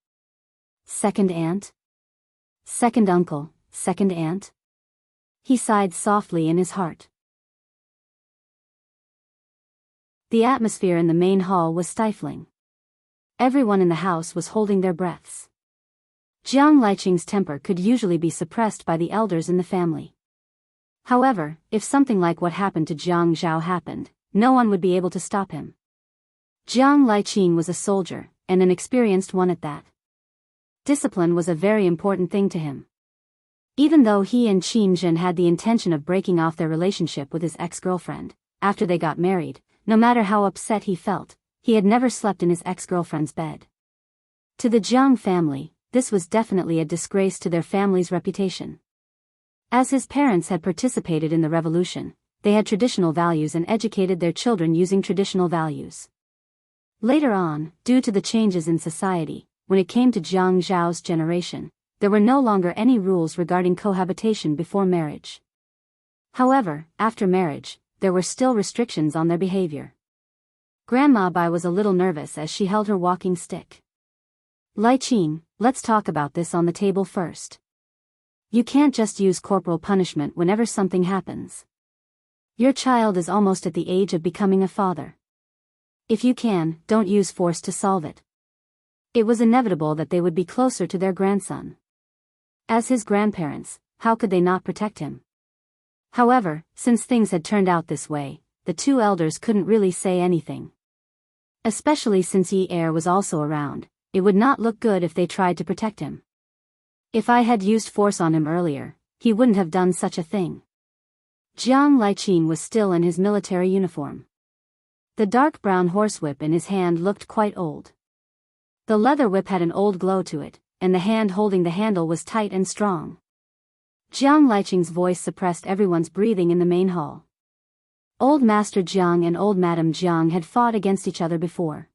"Second aunt? Second uncle, second aunt?" He sighed softly in his heart. The atmosphere in the main hall was stifling. Everyone in the house was holding their breaths. Jiang Liqing's temper could usually be suppressed by the elders in the family. However, if something like what happened to Jiang Zhao happened, no one would be able to stop him. Jiang Liqing was a soldier, and an experienced one at that. Discipline was a very important thing to him. Even though he and Qin Zhen had the intention of breaking off their relationship with his ex-girlfriend, after they got married, no matter how upset he felt, he had never slept in his ex-girlfriend's bed. To the Jiang family, this was definitely a disgrace to their family's reputation. As his parents had participated in the revolution, they had traditional values and educated their children using traditional values. Later on, due to the changes in society, when it came to Jiang Zhao's generation, there were no longer any rules regarding cohabitation before marriage. However, after marriage, there were still restrictions on their behavior. Grandma Bai was a little nervous as she held her walking stick. "Liqing, let's talk about this on the table first. You can't just use corporal punishment whenever something happens. Your child is almost at the age of becoming a father. If you can, don't use force to solve it." It was inevitable that they would be closer to their grandson. As his grandparents, how could they not protect him? However, since things had turned out this way, the two elders couldn't really say anything. Especially since Yi Er was also around, it would not look good if they tried to protect him. "If I had used force on him earlier, he wouldn't have done such a thing." Jiang Liqing was still in his military uniform. The dark brown horsewhip in his hand looked quite old. The leather whip had an old glow to it, and the hand holding the handle was tight and strong. Jiang Liqing's voice suppressed everyone's breathing in the main hall. Old Master Jiang and Old Madam Jiang had fought against each other before.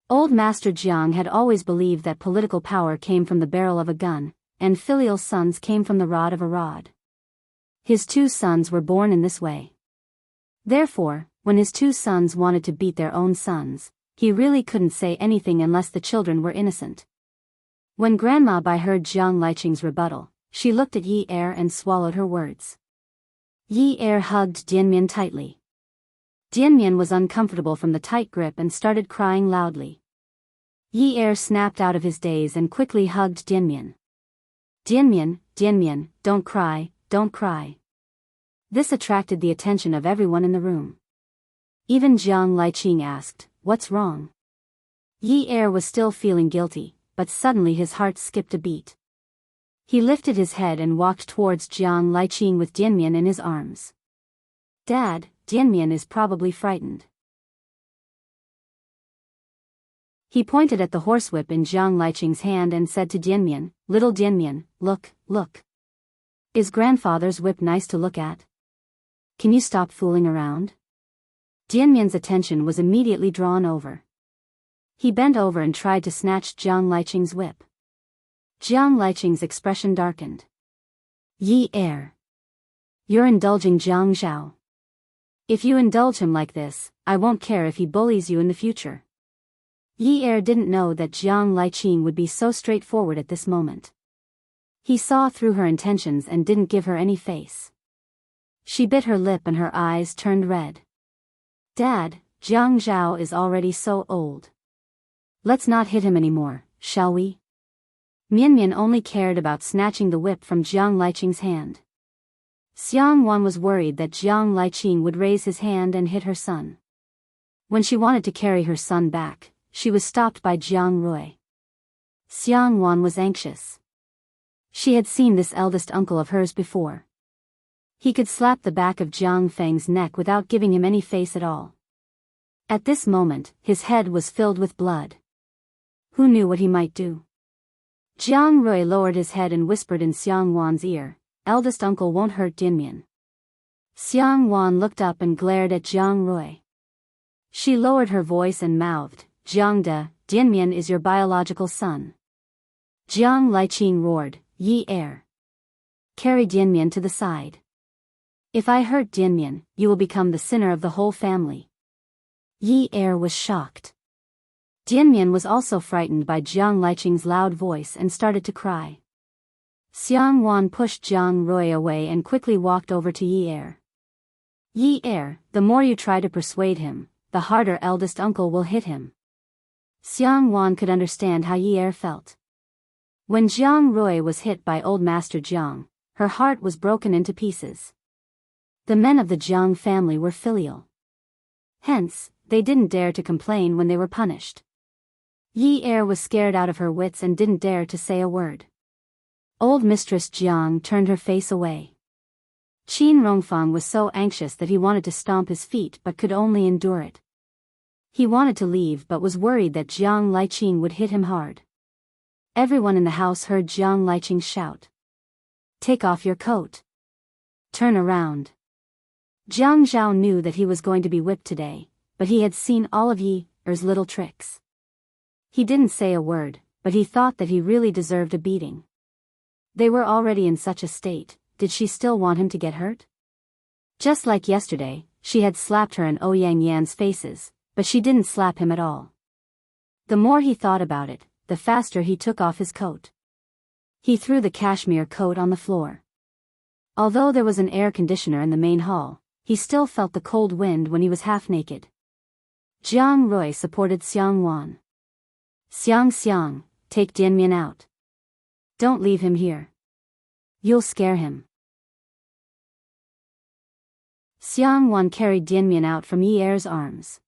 Old Master Jiang had always believed that political power came from the barrel of a gun, and filial sons came from the rod of a rod. His two sons were born in this way. Therefore, when his two sons wanted to beat their own sons, he really couldn't say anything unless the children were innocent. When Grandma Bai heard Jiang Liqing's rebuttal, She looked at Yi Er and swallowed her words. Yi Er hugged Dianmian tightly. Dianmian was uncomfortable from the tight grip and started crying loudly. Yi Er snapped out of his daze and quickly hugged Dianmian. Dianmian, don't cry, don't cry. This attracted the attention of everyone in the room. Even Jiang Liqing asked, "What's wrong?" Yi Er was still feeling guilty, but suddenly his heart skipped a beat. He lifted his head and walked towards Jiang Liqing with Dianmian in his arms. "Dad, Dianmian is probably frightened." He pointed at the horsewhip in Jiang Liqing's hand and said to Dianmian, "Little Dianmian, look, look. Is grandfather's whip nice to look at? Can you stop fooling around?" Dianmian's attention was immediately drawn over. He bent over and tried to snatch Jiang Liqing's whip. Jiang Liqing's expression darkened. "Yi Er. You're indulging Jiang Zhao. If you indulge him like this, I won't care if he bullies you in the future." Yi Er didn't know that Jiang Liqing would be so straightforward at this moment. He saw through her intentions and didn't give her any face. She bit her lip and her eyes turned red. "Dad, Jiang Zhao is already so old. Let's not hit him anymore, shall we?" Mianmian only cared about snatching the whip from Jiang Liqing's hand. Xiang Wan was worried that Jiang Liqing would raise his hand and hit her son. When she wanted to carry her son back, she was stopped by Jiang Rui. Xiang Wan was anxious. She had seen this eldest uncle of hers before. He could slap the back of Jiang Feng's neck without giving him any face at all. At this moment, his head was filled with blood. Who knew what he might do? Jiang Rui lowered his head and whispered in Xiang Wan's ear, "Eldest uncle won't hurt Dianmian." Xiang Wan looked up and glared at Jiang Rui. She lowered her voice and mouthed, "Jiang De, Dianmian is your biological son." Jiang Liqing roared, "Yi Er. Carry Dianmian to the side. If I hurt Dianmian, you will become the sinner of the whole family." Yi Er was shocked. Dianmian was also frightened by Jiang Liqing's loud voice and started to cry. Xiang Wan pushed Jiang Rui away and quickly walked over to Yi Er. "Yi Er, the more you try to persuade him, the harder eldest uncle will hit him." Xiang Wan could understand how Yi Er felt. When Jiang Rui was hit by old Master Jiang, her heart was broken into pieces. The men of the Jiang family were filial. Hence, they didn't dare to complain when they were punished. Yi Er was scared out of her wits and didn't dare to say a word. Old Mistress Jiang turned her face away. Qin Rongfang was so anxious that he wanted to stomp his feet but could only endure it. He wanted to leave but was worried that Jiang Liqing would hit him hard. Everyone in the house heard Jiang Liqing shout, "Take off your coat. Turn around." Jiang Zhao knew that he was going to be whipped today, but he had seen all of Yi Er's little tricks. He didn't say a word, but he thought that he really deserved a beating. They were already in such a state, did she still want him to get hurt? Just like yesterday, she had slapped her and Ouyang Yan's faces, but she didn't slap him at all. The more he thought about it, the faster he took off his coat. He threw the cashmere coat on the floor. Although there was an air conditioner in the main hall, he still felt the cold wind when he was half naked. Jiang Rui supported Xiang Wan. Xiang, take Dianmian out. Don't leave him here. You'll scare him." Xiang Wan carried Dianmian out from Yi Er's arms.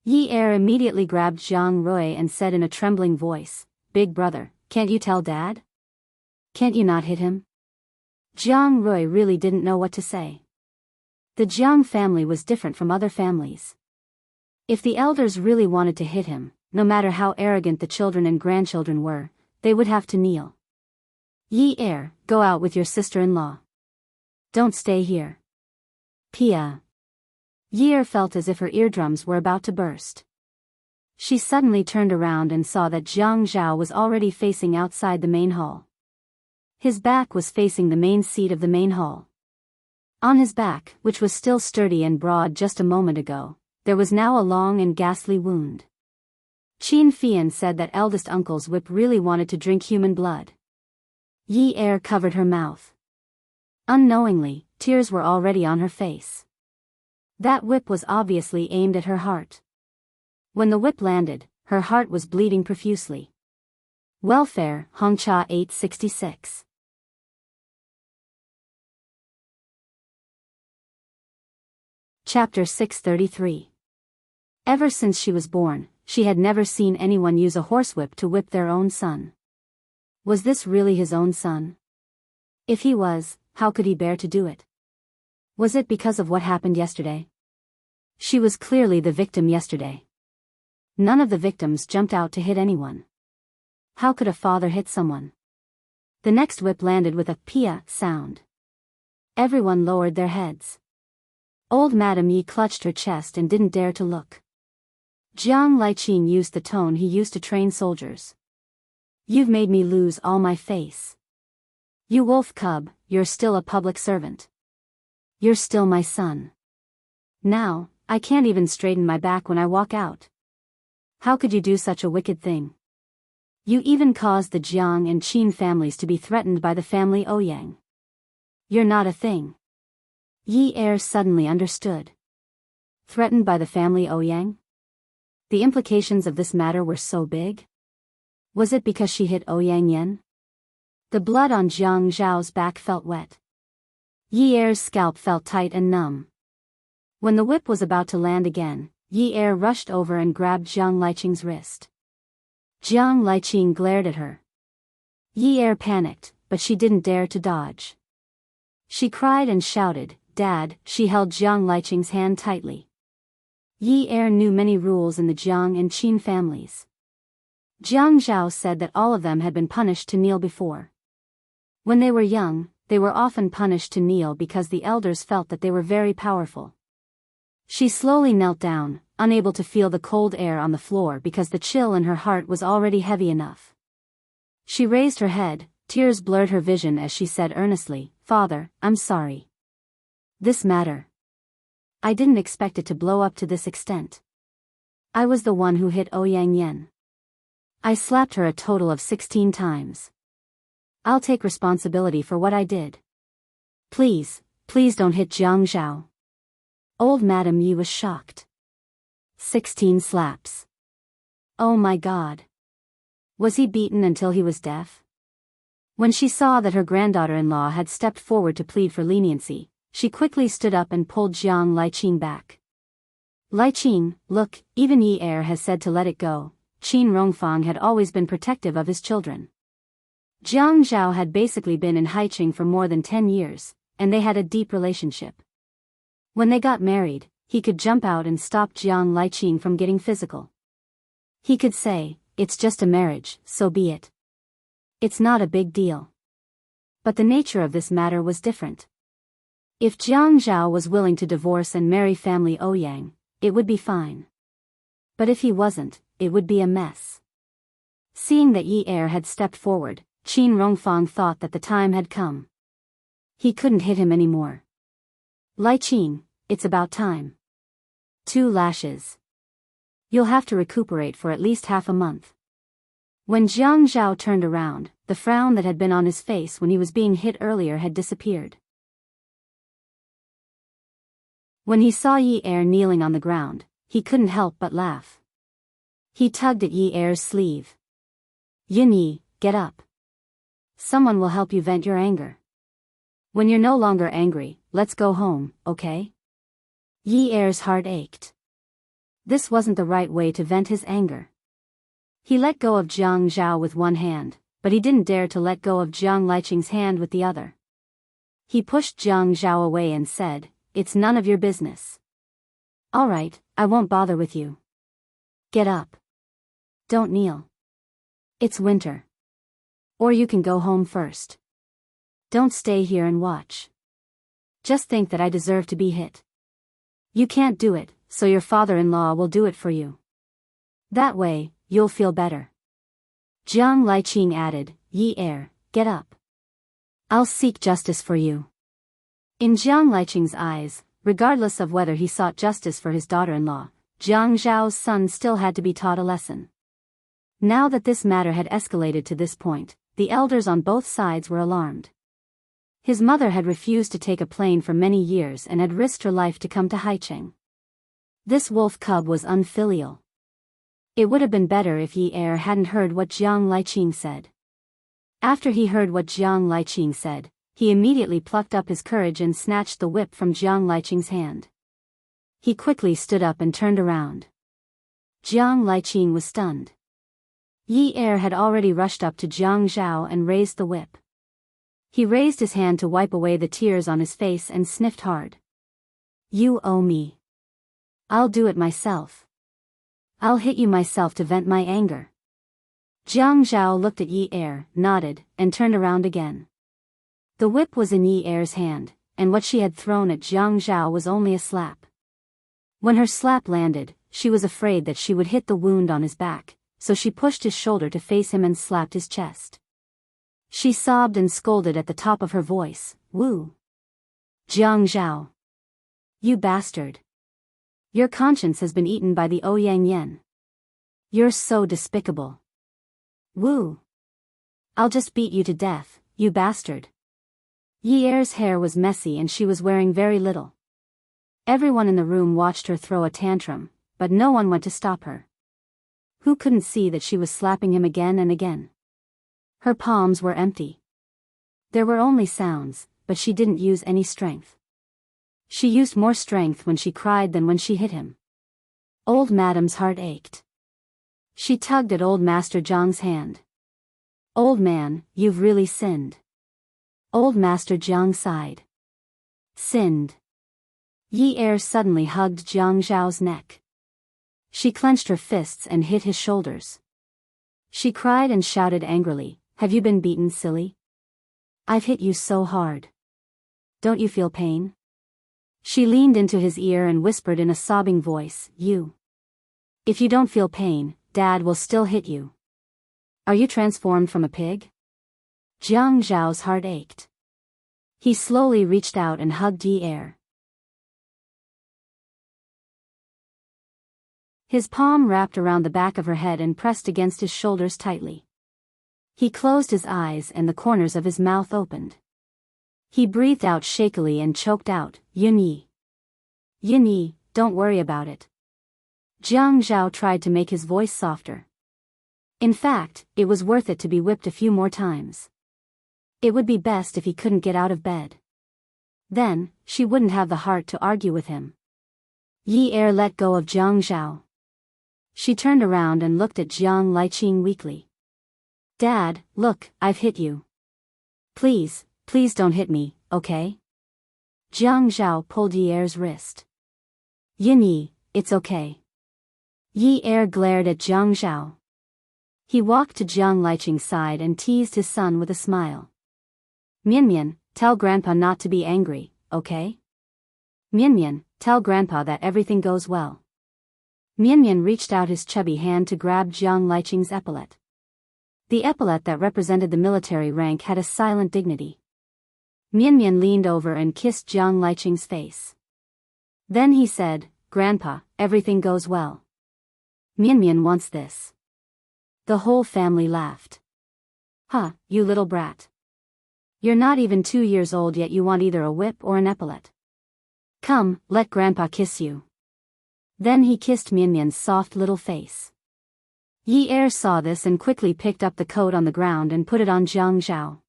Yi Er immediately grabbed Jiang Rui and said in a trembling voice, "Big brother, can't you tell Dad? Can't you not hit him?" Jiang Rui really didn't know what to say. The Jiang family was different from other families. If the elders really wanted to hit him, no matter how arrogant the children and grandchildren were, they would have to kneel. "Yi Er, go out with your sister-in-law. Don't stay here." Pia. Yi Er felt as if her eardrums were about to burst. She suddenly turned around and saw that Jiang Zhao was already facing outside the main hall. His back was facing the main seat of the main hall. On his back, which was still sturdy and broad just a moment ago, there was now a long and ghastly wound. Qin Fian said that eldest uncle's whip really wanted to drink human blood. Yi Er covered her mouth. Unknowingly, tears were already on her face. That whip was obviously aimed at her heart. When the whip landed, her heart was bleeding profusely. Welfare, Hongcha 866. Chapter 633. Ever since she was born, she had never seen anyone use a horsewhip to whip their own son. Was this really his own son? If he was, how could he bear to do it? Was it because of what happened yesterday? She was clearly the victim yesterday. None of the victims jumped out to hit anyone. How could a father hit someone? The next whip landed with a pia sound. Everyone lowered their heads. Old Madame Yi clutched her chest and didn't dare to look. Jiang Liqing used the tone he used to train soldiers. You've made me lose all my face. You wolf cub, you're still a public servant. You're still my son. Now, I can't even straighten my back when I walk out. How could you do such a wicked thing? You even caused the Jiang and Qin families to be threatened by the family Ouyang. You're not a thing. Yi Er suddenly understood. Threatened by the family Ouyang? The implications of this matter were so big. Was it because she hit Ouyang Yen? The blood on Jiang Zhao's back felt wet. Yi Er's scalp felt tight and numb. When the whip was about to land again, Yi Er rushed over and grabbed Jiang Liqing's wrist. Jiang Liqing glared at her. Yi Er panicked, but she didn't dare to dodge. She cried and shouted, "Dad!" She held Jiang Liqing's hand tightly. Yi Er knew many rules in the Jiang and Qin families. Jiang Zhao said that all of them had been punished to kneel before. When they were young, they were often punished to kneel because the elders felt that they were very powerful. She slowly knelt down, unable to feel the cold air on the floor because the chill in her heart was already heavy enough. She raised her head, tears blurred her vision as she said earnestly, "Father, I'm sorry. This matter. I didn't expect it to blow up to this extent. I was the one who hit Ouyang Yen. I slapped her a total of 16 times. I'll take responsibility for what I did. Please, please don't hit Jiang Zhao." Old Madame Yi was shocked. 16 slaps. Oh my God. Was he beaten until he was deaf? When she saw that her granddaughter-in-law had stepped forward to plead for leniency, she quickly stood up and pulled Jiang Liqing back. "Liqing, look, even Yi Er has said to let it go." Qin Rongfang had always been protective of his children. Jiang Zhao had basically been in Haiqing for more than 10 years, and they had a deep relationship. When they got married, he could jump out and stop Jiang Liqing from getting physical. He could say, "It's just a marriage, so be it. It's not a big deal." But the nature of this matter was different. If Jiang Zhao was willing to divorce and marry family Ouyang, it would be fine. But if he wasn't, it would be a mess. Seeing that Yi Er had stepped forward, Qin Rongfang thought that the time had come. He couldn't hit him anymore. "Liqing, it's about time. 2 lashes. You'll have to recuperate for at least half a month." When Jiang Zhao turned around, the frown that had been on his face when he was being hit earlier had disappeared. When he saw Yi Er kneeling on the ground, he couldn't help but laugh. He tugged at Yi Er's sleeve. "Yin Yi, get up. Someone will help you vent your anger. When you're no longer angry, let's go home, okay?" Yi Er's heart ached. This wasn't the right way to vent his anger. He let go of Jiang Zhao with one hand, but he didn't dare to let go of Jiang Liqing's hand with the other. He pushed Jiang Zhao away and said, "It's none of your business. All right, I won't bother with you. Get up. Don't kneel. It's winter. Or you can go home first. Don't stay here and watch. Just think that I deserve to be hit. You can't do it, so your father-in-law will do it for you. That way, you'll feel better." Jiang Liqing added, "Yi Er, get up. I'll seek justice for you." In Jiang Liqing's eyes, regardless of whether he sought justice for his daughter-in-law, Jiang Zhao's son still had to be taught a lesson. Now that this matter had escalated to this point, the elders on both sides were alarmed. His mother had refused to take a plane for many years and had risked her life to come to Haicheng. This wolf cub was unfilial. It would have been better if Yi Er hadn't heard what Jiang Liqing said. After he heard what Jiang Liqing said, he immediately plucked up his courage and snatched the whip from Jiang Liqing's hand. He quickly stood up and turned around. Jiang Liqing was stunned. Yi Er had already rushed up to Jiang Zhao and raised the whip. He raised his hand to wipe away the tears on his face and sniffed hard. "You owe me. I'll do it myself. I'll hit you myself to vent my anger." Jiang Zhao looked at Yi Er, nodded, and turned around again. The whip was in Yi Er's hand, and what she had thrown at Jiang Zhao was only a slap. When her slap landed, she was afraid that she would hit the wound on his back, so she pushed his shoulder to face him and slapped his chest. She sobbed and scolded at the top of her voice, "Wu! Jiang Zhao! You bastard! Your conscience has been eaten by the Ouyang Yen. You're so despicable. Wu! I'll just beat you to death, you bastard." Yi Er's hair was messy and she was wearing very little. Everyone in the room watched her throw a tantrum, but no one went to stop her. Who couldn't see that she was slapping him again and again? Her palms were empty. There were only sounds, but she didn't use any strength. She used more strength when she cried than when she hit him. Old Madam's heart ached. She tugged at Old Master Zhang's hand. "Old man, you've really sinned." Old Master Zhang sighed. "Sinned." Yi Er suddenly hugged Jiang Zhao's neck. She clenched her fists and hit his shoulders. She cried and shouted angrily, "Have you been beaten, silly? I've hit you so hard. Don't you feel pain?" She leaned into his ear and whispered in a sobbing voice, If you don't feel pain, Dad will still hit you. Are you transformed from a pig?" Jiang Zhao's heart ached. He slowly reached out and hugged Yi Er. His palm wrapped around the back of her head and pressed against his shoulders tightly. He closed his eyes and the corners of his mouth opened. He breathed out shakily and choked out, "Yin Yi. Yin Yi, don't worry about it." Jiang Zhao tried to make his voice softer. In fact, it was worth it to be whipped a few more times. It would be best if he couldn't get out of bed. Then, she wouldn't have the heart to argue with him. Yi Er let go of Jiang Zhao. She turned around and looked at Jiang Liqing weakly. "Dad, look, I've hit you. Please, please don't hit me, okay?" Jiang Zhao pulled Yi Er's wrist. "Yin Yi, it's okay." Yi Er glared at Jiang Zhao. He walked to Jiang Liqing's side and teased his son with a smile. "Mian, tell Grandpa not to be angry, okay? Mian, tell Grandpa that everything goes well." Mian reached out his chubby hand to grab Jiang Liqing's epaulette. The epaulette that represented the military rank had a silent dignity. Mian leaned over and kissed Jiang Liqing's face. Then he said, "Grandpa, everything goes well. Mian wants this." The whole family laughed. "Huh, you little brat. You're not even 2 years old yet you want either a whip or an epaulette. Come, let Grandpa kiss you." Then he kissed Mian's soft little face. Yi Er saw this and quickly picked up the coat on the ground and put it on Jiang Zhao.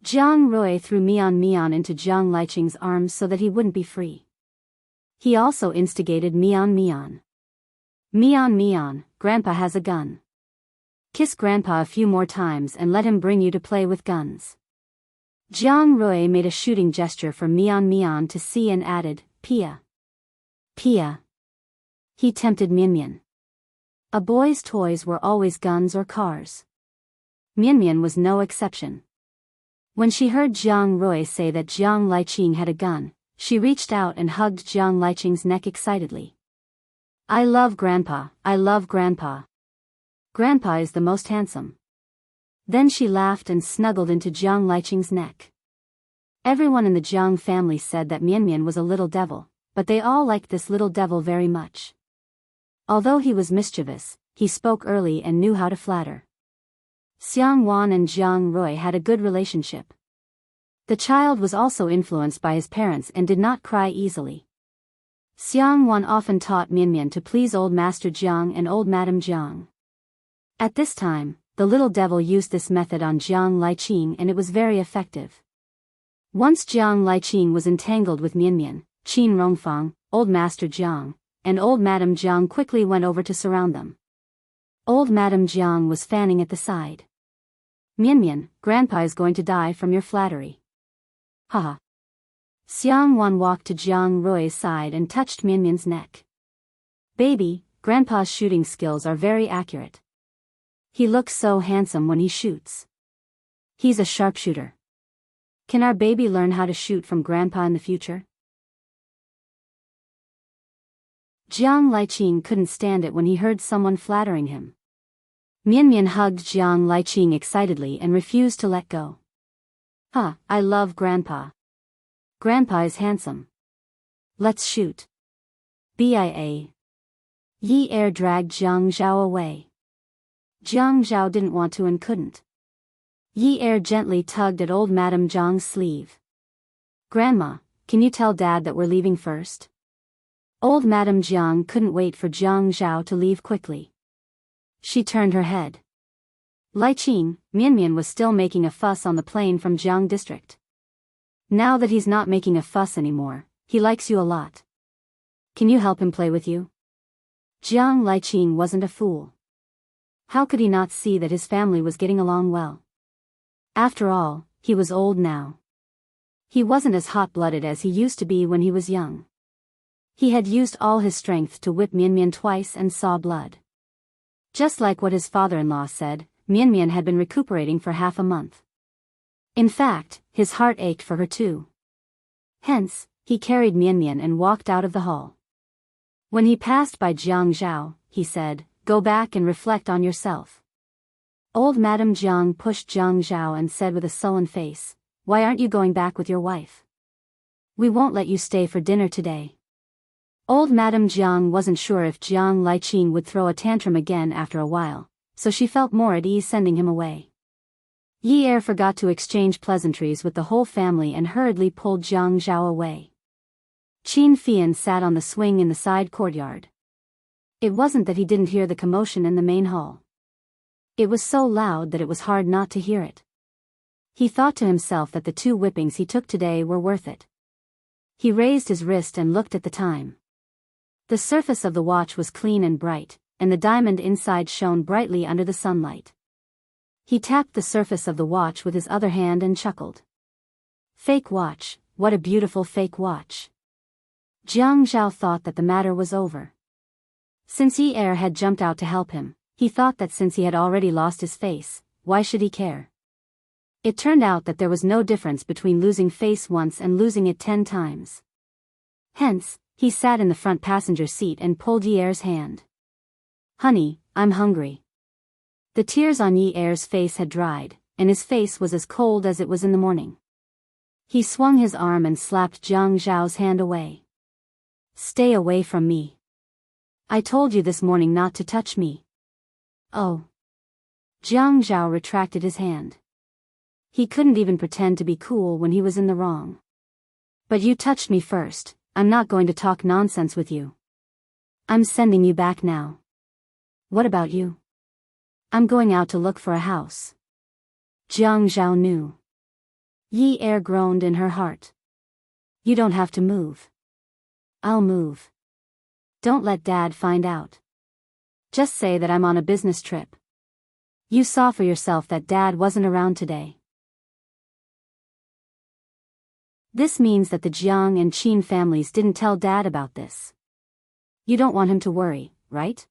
Jiang Rui threw Mian into Jiang Liqing's arms so that he wouldn't be free. He also instigated Mian. Mian, Grandpa has a gun. Kiss Grandpa a few more times and let him bring you to play with guns. Jiang Rui made a shooting gesture for Mian to see and added, Pia. He tempted Mian. A boy's toys were always guns or cars. Mian was no exception. When she heard Jiang Rui say that Jiang Liqing had a gun, she reached out and hugged Jiang Liqing's neck excitedly. "I love Grandpa, I love Grandpa. Grandpa is the most handsome." Then she laughed and snuggled into Jiang Liqing's neck. Everyone in the Jiang family said that Mian was a little devil, but they all liked this little devil very much. Although he was mischievous, he spoke early and knew how to flatter. Xiang Wan and Jiang Rui had a good relationship. The child was also influenced by his parents and did not cry easily. Xiang Wan often taught Mian to please old Master Jiang and old Madam Jiang. At this time, the little devil used this method on Jiang Liqing and it was very effective. Once Jiang Liqing was entangled with Mian, Qin Rongfang, old Master Jiang, and old Madam Jiang quickly went over to surround them. Old Madam Jiang was fanning at the side. Mian, Grandpa is going to die from your flattery. Haha. Xiang Wan walked to Jiang Rui's side and touched Mian's neck. Baby, Grandpa's shooting skills are very accurate. He looks so handsome when he shoots. He's a sharpshooter. Can our baby learn how to shoot from Grandpa in the future? Jiang Liqing couldn't stand it when he heard someone flattering him. Mian hugged Jiang Liqing excitedly and refused to let go. I love Grandpa. Grandpa is handsome. Let's shoot. BIA. Yi Er dragged Jiang Zhao away. Jiang Zhao didn't want to and couldn't. Yi Er gently tugged at old Madam Jiang's sleeve. Grandma, can you tell Dad that we're leaving first? Old Madam Jiang couldn't wait for Jiang Zhao to leave quickly. She turned her head. Liqing, Mian was still making a fuss on the plane from Jiang District. Now that he's not making a fuss anymore, he likes you a lot. Can you help him play with you? Jiang Liqing wasn't a fool. How could he not see that his family was getting along well? After all, he was old now. He wasn't as hot-blooded as he used to be when he was young. He had used all his strength to whip Mian twice and saw blood. Just like what his father-in-law said, Mian had been recuperating for half a month. In fact, his heart ached for her too. Hence, he carried Mian and walked out of the hall. When he passed by Jiang Zhao, he said, "Go back and reflect on yourself." Old Madam Jiang pushed Jiang Zhao and said with a sullen face, "Why aren't you going back with your wife? We won't let you stay for dinner today." Old Madam Jiang wasn't sure if Jiang Liqing would throw a tantrum again after a while, so she felt more at ease sending him away. Yi Er forgot to exchange pleasantries with the whole family and hurriedly pulled Jiang Zhao away. Qin Fian sat on the swing in the side courtyard. It wasn't that he didn't hear the commotion in the main hall. It was so loud that it was hard not to hear it. He thought to himself that the 2 whippings he took today were worth it. He raised his wrist and looked at the time. The surface of the watch was clean and bright, and the diamond inside shone brightly under the sunlight. He tapped the surface of the watch with his other hand and chuckled. Fake watch, what a beautiful fake watch. Jiang Zhao thought that the matter was over. Since Yi Er had jumped out to help him, he thought that since he had already lost his face, why should he care? It turned out that there was no difference between losing face once and losing it 10 times. Hence, he sat in the front passenger seat and pulled Yi Er's hand. "Honey, I'm hungry." The tears on Yi Er's face had dried, and his face was as cold as it was in the morning. He swung his arm and slapped Jiang Zhao's hand away. "Stay away from me. I told you this morning not to touch me." "Oh." Jiang Zhao retracted his hand. He couldn't even pretend to be cool when he was in the wrong. "But you touched me first. I'm not going to talk nonsense with you. I'm sending you back now." "What about you?" "I'm going out to look for a house." Jiang Zhao knew. Yi Er groaned in her heart. "You don't have to move. I'll move. Don't let Dad find out. Just say that I'm on a business trip. You saw for yourself that Dad wasn't around today." This means that the Jiang and Qin families didn't tell Dad about this. You don't want him to worry, right?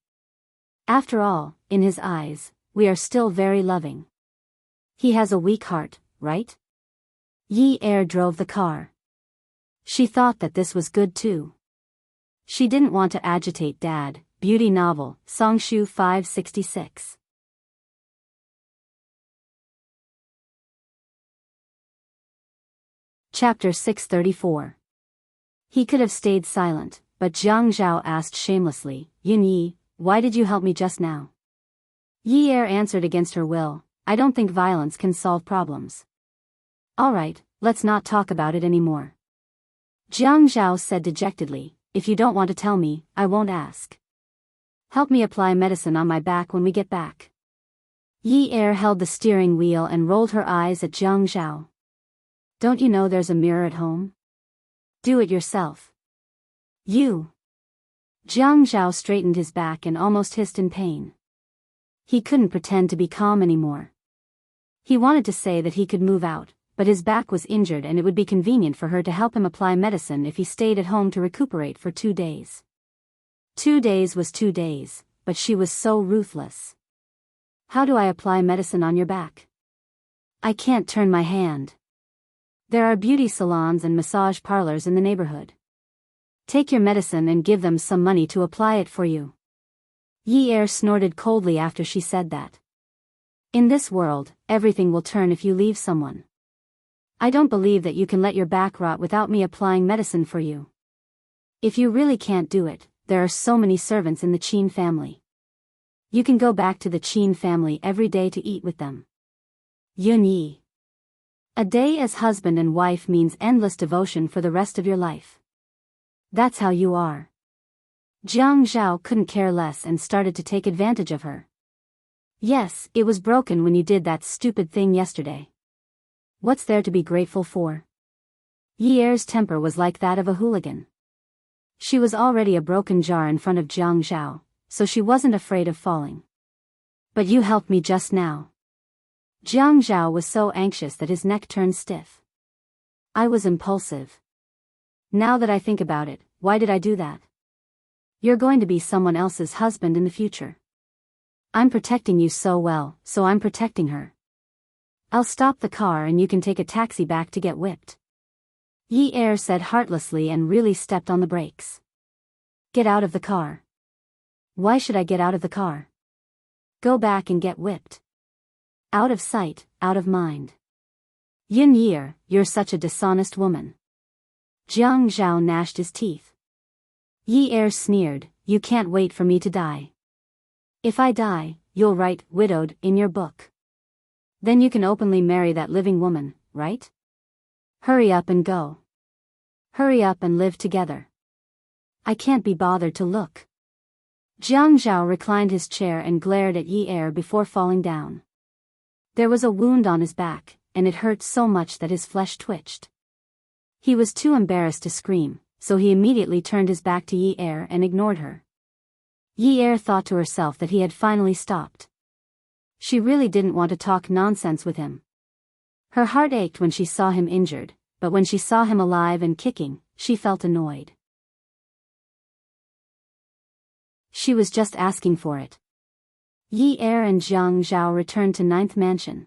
After all, in his eyes, we are still very loving. He has a weak heart, right? Yi Er drove the car. She thought that this was good too. She didn't want to agitate Dad. Beauty novel, Songshu 566. Chapter 634. He could have stayed silent, but Jiang Zhao asked shamelessly, "Yin Yi, why did you help me just now?" Yi Er answered against her will, I don't think violence can solve problems. Alright, let's not talk about it anymore. Jiang Zhao said dejectedly, if you don't want to tell me, I won't ask. Help me apply medicine on my back when we get back. Yi Er held the steering wheel and rolled her eyes at Jiang Zhao. Don't you know there's a mirror at home? Do it yourself. You. Jiang Zhao straightened his back and almost hissed in pain. He couldn't pretend to be calm anymore. He wanted to say that he could move out, but his back was injured and it would be convenient for her to help him apply medicine if he stayed at home to recuperate for 2 days. 2 days was 2 days, but she was so ruthless. How do I apply medicine on your back? I can't turn my hand. There are beauty salons and massage parlors in the neighborhood. Take your medicine and give them some money to apply it for you. Yi Er snorted coldly after she said that. In this world, everything will turn if you leave someone. I don't believe that you can let your back rot without me applying medicine for you. If you really can't do it, there are so many servants in the Qin family. You can go back to the Qin family every day to eat with them. Yun Yi. A day as husband and wife means endless devotion for the rest of your life. That's how you are. Jiang Zhao couldn't care less and started to take advantage of her. Yes, it was broken when you did that stupid thing yesterday. What's there to be grateful for? Yi Er's temper was like that of a hooligan. She was already a broken jar in front of Jiang Zhao, so she wasn't afraid of falling. But you helped me just now. Jiang Zhao was so anxious that his neck turned stiff. I was impulsive. Now that I think about it, why did I do that? You're going to be someone else's husband in the future. I'm protecting you so well, so I'm protecting her. I'll stop the car and you can take a taxi back to get whipped. Yi Er said heartlessly and really stepped on the brakes. Get out of the car. Why should I get out of the car? Go back and get whipped. Out of sight, out of mind. Yin Yi, you're such a dishonest woman. Jiang Zhao gnashed his teeth. Yi Er sneered, you can't wait for me to die. If I die, you'll write widowed in your book. Then you can openly marry that living woman, right? Hurry up and go. Hurry up and live together. I can't be bothered to look. Jiang Zhao reclined his chair and glared at Yi Er before falling down. There was a wound on his back, and it hurt so much that his flesh twitched. He was too embarrassed to scream, so he immediately turned his back to Yi Er and ignored her. Yi Er thought to herself that he had finally stopped. She really didn't want to talk nonsense with him. Her heart ached when she saw him injured, but when she saw him alive and kicking, she felt annoyed. She was just asking for it. Yi Er and Jiang Zhao returned to 9th Mansion.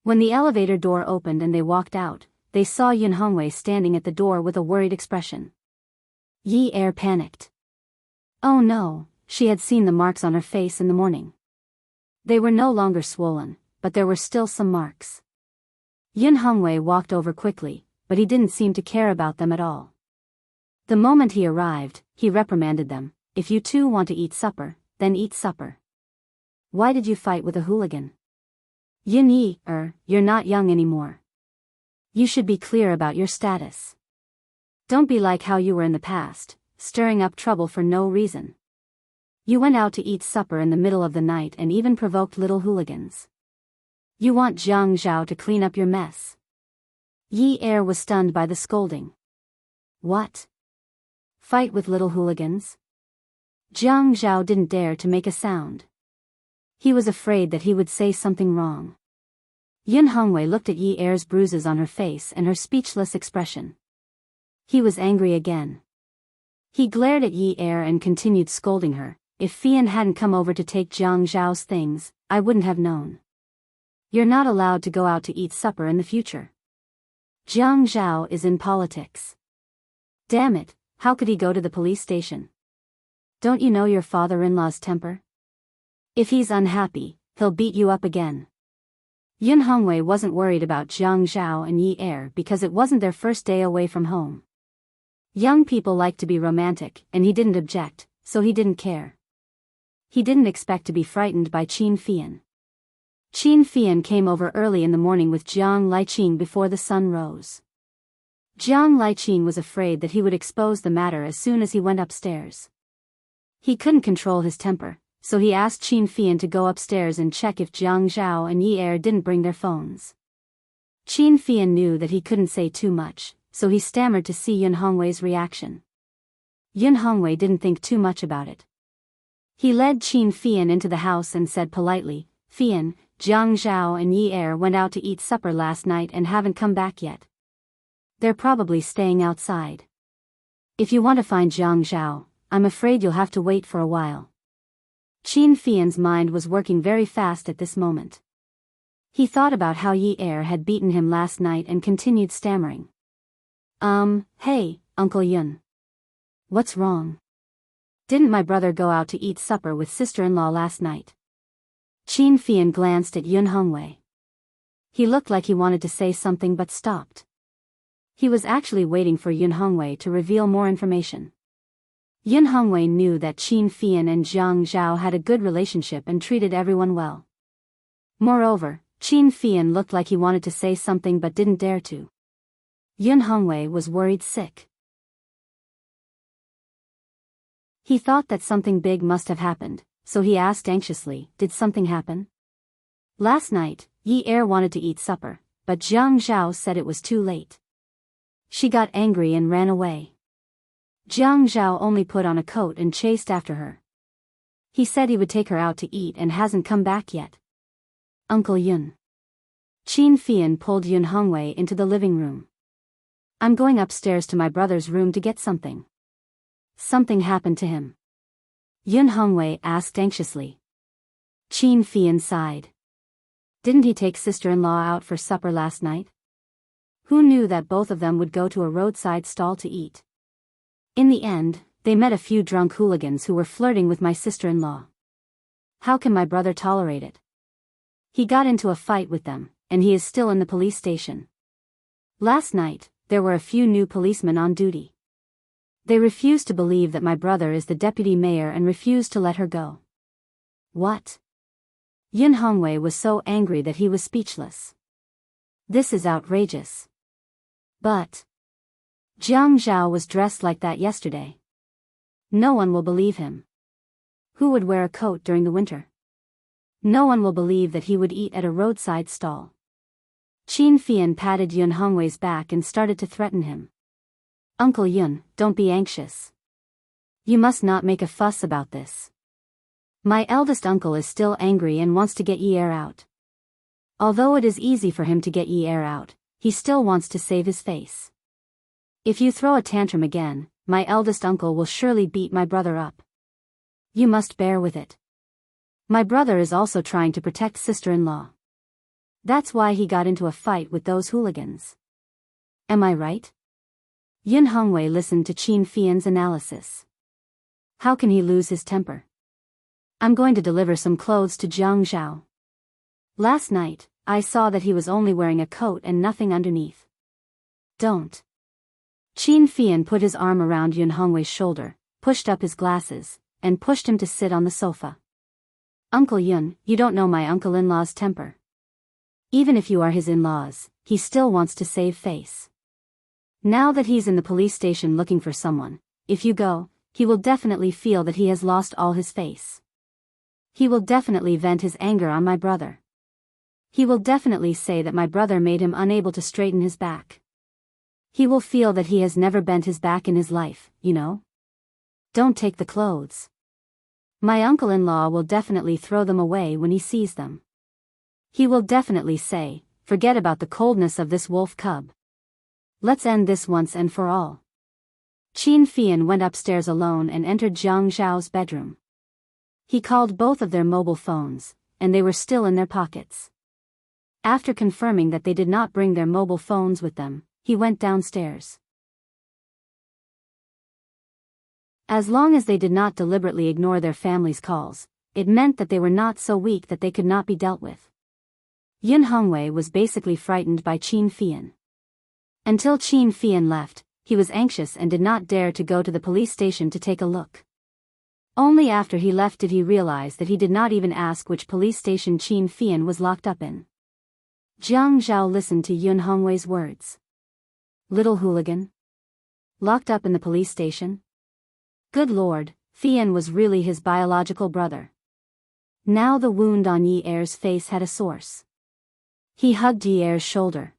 When the elevator door opened and they walked out, they saw Yun Hongwei standing at the door with a worried expression. Yi Er panicked. Oh no, she had seen the marks on her face in the morning. They were no longer swollen, but there were still some marks. Yun Hongwei walked over quickly, but he didn't seem to care about them at all. The moment he arrived, he reprimanded them, if you two want to eat supper, then eat supper. Why did you fight with a hooligan? Yin Yi, you're not young anymore. You should be clear about your status. Don't be like how you were in the past, stirring up trouble for no reason. You went out to eat supper in the middle of the night and even provoked little hooligans. You want Jiang Zhao to clean up your mess. Yi Er was stunned by the scolding. What? Fight with little hooligans? Jiang Zhao didn't dare to make a sound. He was afraid that he would say something wrong. Yun Hongwei looked at Yi Er's bruises on her face and her speechless expression. He was angry again. He glared at Yi Er and continued scolding her. If Fian hadn't come over to take Jiang Zhao's things, I wouldn't have known. You're not allowed to go out to eat supper in the future. Jiang Zhao is in politics. Damn it, how could he go to the police station? Don't you know your father-in-law's temper? If he's unhappy, he'll beat you up again. Yun Hongwei wasn't worried about Jiang Zhao and Yi Er because it wasn't their first day away from home. Young people like to be romantic, and he didn't object, so he didn't care. He didn't expect to be frightened by Qin Fian. Qin Fian came over early in the morning with Jiang Liqing before the sun rose. Jiang Liqing was afraid that he would expose the matter as soon as he went upstairs. He couldn't control his temper, so he asked Qin Fian to go upstairs and check if Jiang Zhao and Yi Er didn't bring their phones. Qin Fian knew that he couldn't say too much, so he stammered to see Yun Hongwei's reaction. Yun Hongwei didn't think too much about it. He led Qin Fian into the house and said politely, "Fian, Jiang Zhao and Yi Er went out to eat supper last night and haven't come back yet. They're probably staying outside. If you want to find Jiang Zhao, I'm afraid you'll have to wait for a while." Qin Fian's mind was working very fast at this moment. He thought about how Yi Er had beaten him last night and continued stammering. Hey, Uncle Yun. What's wrong? Didn't my brother go out to eat supper with sister-in-law last night?" Qin Fian glanced at Yun Hongwei. He looked like he wanted to say something but stopped. He was actually waiting for Yun Hongwei to reveal more information. Yun Hongwei knew that Qin Fian and Jiang Zhao had a good relationship and treated everyone well. Moreover, Qin Fian looked like he wanted to say something but didn't dare to. Yun Hongwei was worried sick. He thought that something big must have happened, so he asked anxiously, "Did something happen?" "Last night, Yi Er wanted to eat supper, but Jiang Zhao said it was too late. She got angry and ran away. Jiang Zhao only put on a coat and chased after her. He said he would take her out to eat and hasn't come back yet." "Uncle Yun." Qin Fian pulled Yun Hongwei into the living room. "I'm going upstairs to my brother's room to get something." "Something happened to him?" Yun Hongwei asked anxiously. Qin Fian sighed. "Didn't he take sister-in-law out for supper last night? Who knew that both of them would go to a roadside stall to eat? In the end, they met a few drunk hooligans who were flirting with my sister-in-law. How can my brother tolerate it? He got into a fight with them, and he is still in the police station. Last night, there were a few new policemen on duty. They refused to believe that my brother is the deputy mayor and refused to let her go." "What?" Yun Hongwei was so angry that he was speechless. "This is outrageous. But Jiang Zhao was dressed like that yesterday. No one will believe him. Who would wear a coat during the winter? No one will believe that he would eat at a roadside stall." Qin Fian patted Yun Hongwei's back and started to threaten him. "Uncle Yun, don't be anxious. You must not make a fuss about this. My eldest uncle is still angry and wants to get Yi Er out. Although it is easy for him to get Yi Er out, he still wants to save his face. If you throw a tantrum again, my eldest uncle will surely beat my brother up. You must bear with it. My brother is also trying to protect sister-in-law. That's why he got into a fight with those hooligans. Am I right?" Yun Hongwei listened to Qin Fian's analysis. "How can he lose his temper? I'm going to deliver some clothes to Jiang Zhao. Last night, I saw that he was only wearing a coat and nothing underneath." "Don't." Qin Fian put his arm around Yun Hongwei's shoulder, pushed up his glasses, and pushed him to sit on the sofa. "Uncle Yun, you don't know my uncle-in-law's temper. Even if you are his in-laws, he still wants to save face. Now that he's in the police station looking for someone, if you go, he will definitely feel that he has lost all his face. He will definitely vent his anger on my brother. He will definitely say that my brother made him unable to straighten his back. He will feel that he has never bent his back in his life, you know? Don't take the clothes. My uncle-in-law will definitely throw them away when he sees them. He will definitely say, forget about the coldness of this wolf cub. Let's end this once and for all." Qin Fian went upstairs alone and entered Jiang Zhao's bedroom. He called both of their mobile phones, and they were still in their pockets. After confirming that they did not bring their mobile phones with them, he went downstairs. As long as they did not deliberately ignore their family's calls, it meant that they were not so weak that they could not be dealt with. Yun Hongwei was basically frightened by Qin Fian. Until Qin Fian left, he was anxious and did not dare to go to the police station to take a look. Only after he left did he realize that he did not even ask which police station Qin Fian was locked up in. Jiang Zhao listened to Yun Hongwei's words. Little hooligan? Locked up in the police station? Good lord, Fian was really his biological brother. Now the wound on Yi Er's face had a source. He hugged Yi Er's shoulder.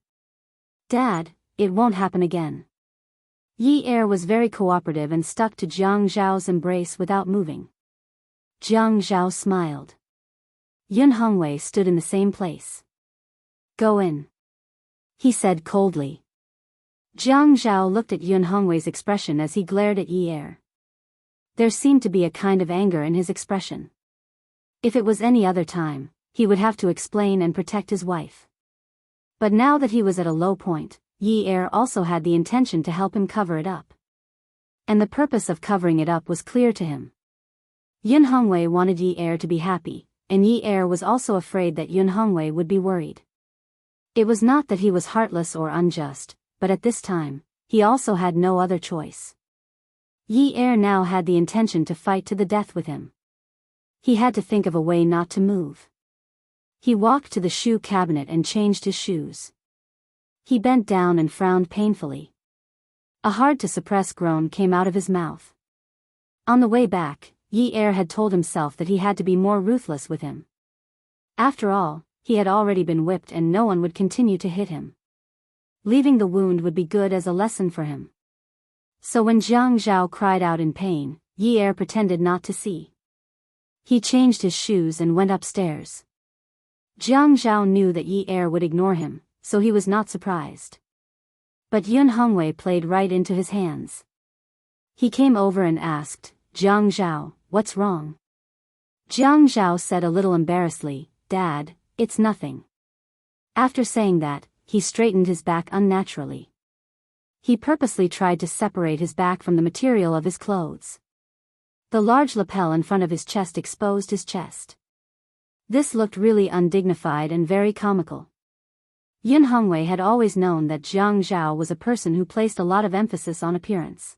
Dad, it won't happen again. Yi Er was very cooperative and stuck to Jiang Zhao's embrace without moving. Jiang Zhao smiled. Yun Hongwei stood in the same place. Go in, he said coldly. Jiang Zhao looked at Yun Hongwei's expression as he glared at Yi Er. There seemed to be a kind of anger in his expression. If it was any other time, he would have to explain and protect his wife. But now that he was at a low point, Yi Er also had the intention to help him cover it up. And the purpose of covering it up was clear to him. Yun Hongwei wanted Yi Er to be happy, and Yi Er was also afraid that Yun Hongwei would be worried. It was not that he was heartless or unjust, but at this time, he also had no other choice. Yi Er now had the intention to fight to the death with him. He had to think of a way not to move. He walked to the shoe cabinet and changed his shoes. He bent down and frowned painfully. A hard-to-suppress groan came out of his mouth. On the way back, Yi Er had told himself that he had to be more ruthless with him. After all, he had already been whipped and no one would continue to hit him. Leaving the wound would be good as a lesson for him. So when Jiang Zhao cried out in pain, Yi Er pretended not to see. He changed his shoes and went upstairs. Jiang Zhao knew that Yi Er would ignore him, so he was not surprised. But Yun Hongwei played right into his hands. He came over and asked, Jiang Zhao, what's wrong? Jiang Zhao said a little embarrassedly, Dad, it's nothing. After saying that, he straightened his back unnaturally. He purposely tried to separate his back from the material of his clothes. The large lapel in front of his chest exposed his chest. This looked really undignified and very comical. Yun Hongwei had always known that Jiang Zhao was a person who placed a lot of emphasis on appearance.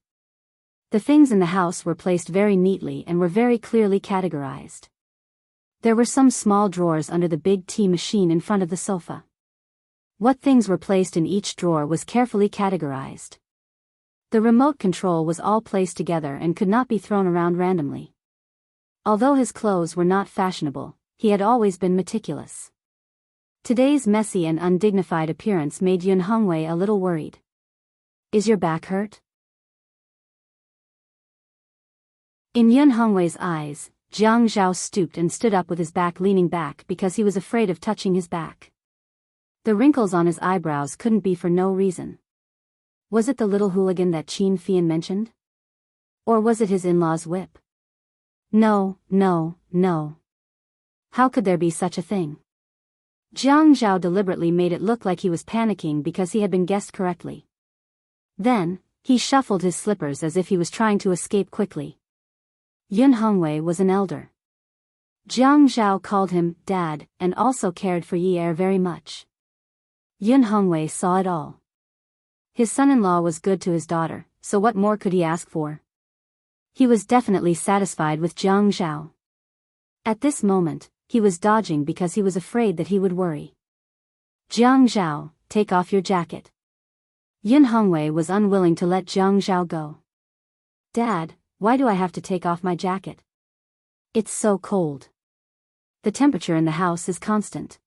The things in the house were placed very neatly and were very clearly categorized. There were some small drawers under the big tea machine in front of the sofa. What things were placed in each drawer was carefully categorized. The remote control was all placed together and could not be thrown around randomly. Although his clothes were not fashionable, he had always been meticulous. Today's messy and undignified appearance made Yun Hongwei a little worried. Is your back hurt? In Yun Hongwei's eyes, Jiang Zhao stooped and stood up with his back leaning back because he was afraid of touching his back. The wrinkles on his eyebrows couldn't be for no reason. Was it the little hooligan that Qin Fian mentioned? Or was it his in-law's whip? No. How could there be such a thing? Jiang Zhao deliberately made it look like he was panicking because he had been guessed correctly. Then, he shuffled his slippers as if he was trying to escape quickly. Yun Hongwei was an elder. Jiang Zhao called him Dad and also cared for Yi Er very much. Yun Hongwei saw it all. His son-in-law was good to his daughter, so what more could he ask for? He was definitely satisfied with Jiang Zhao. At this moment, he was dodging because he was afraid that he would worry. Jiang Zhao, take off your jacket. Yun Hongwei was unwilling to let Jiang Zhao go. Dad, why do I have to take off my jacket? It's so cold. The temperature in the house is constant.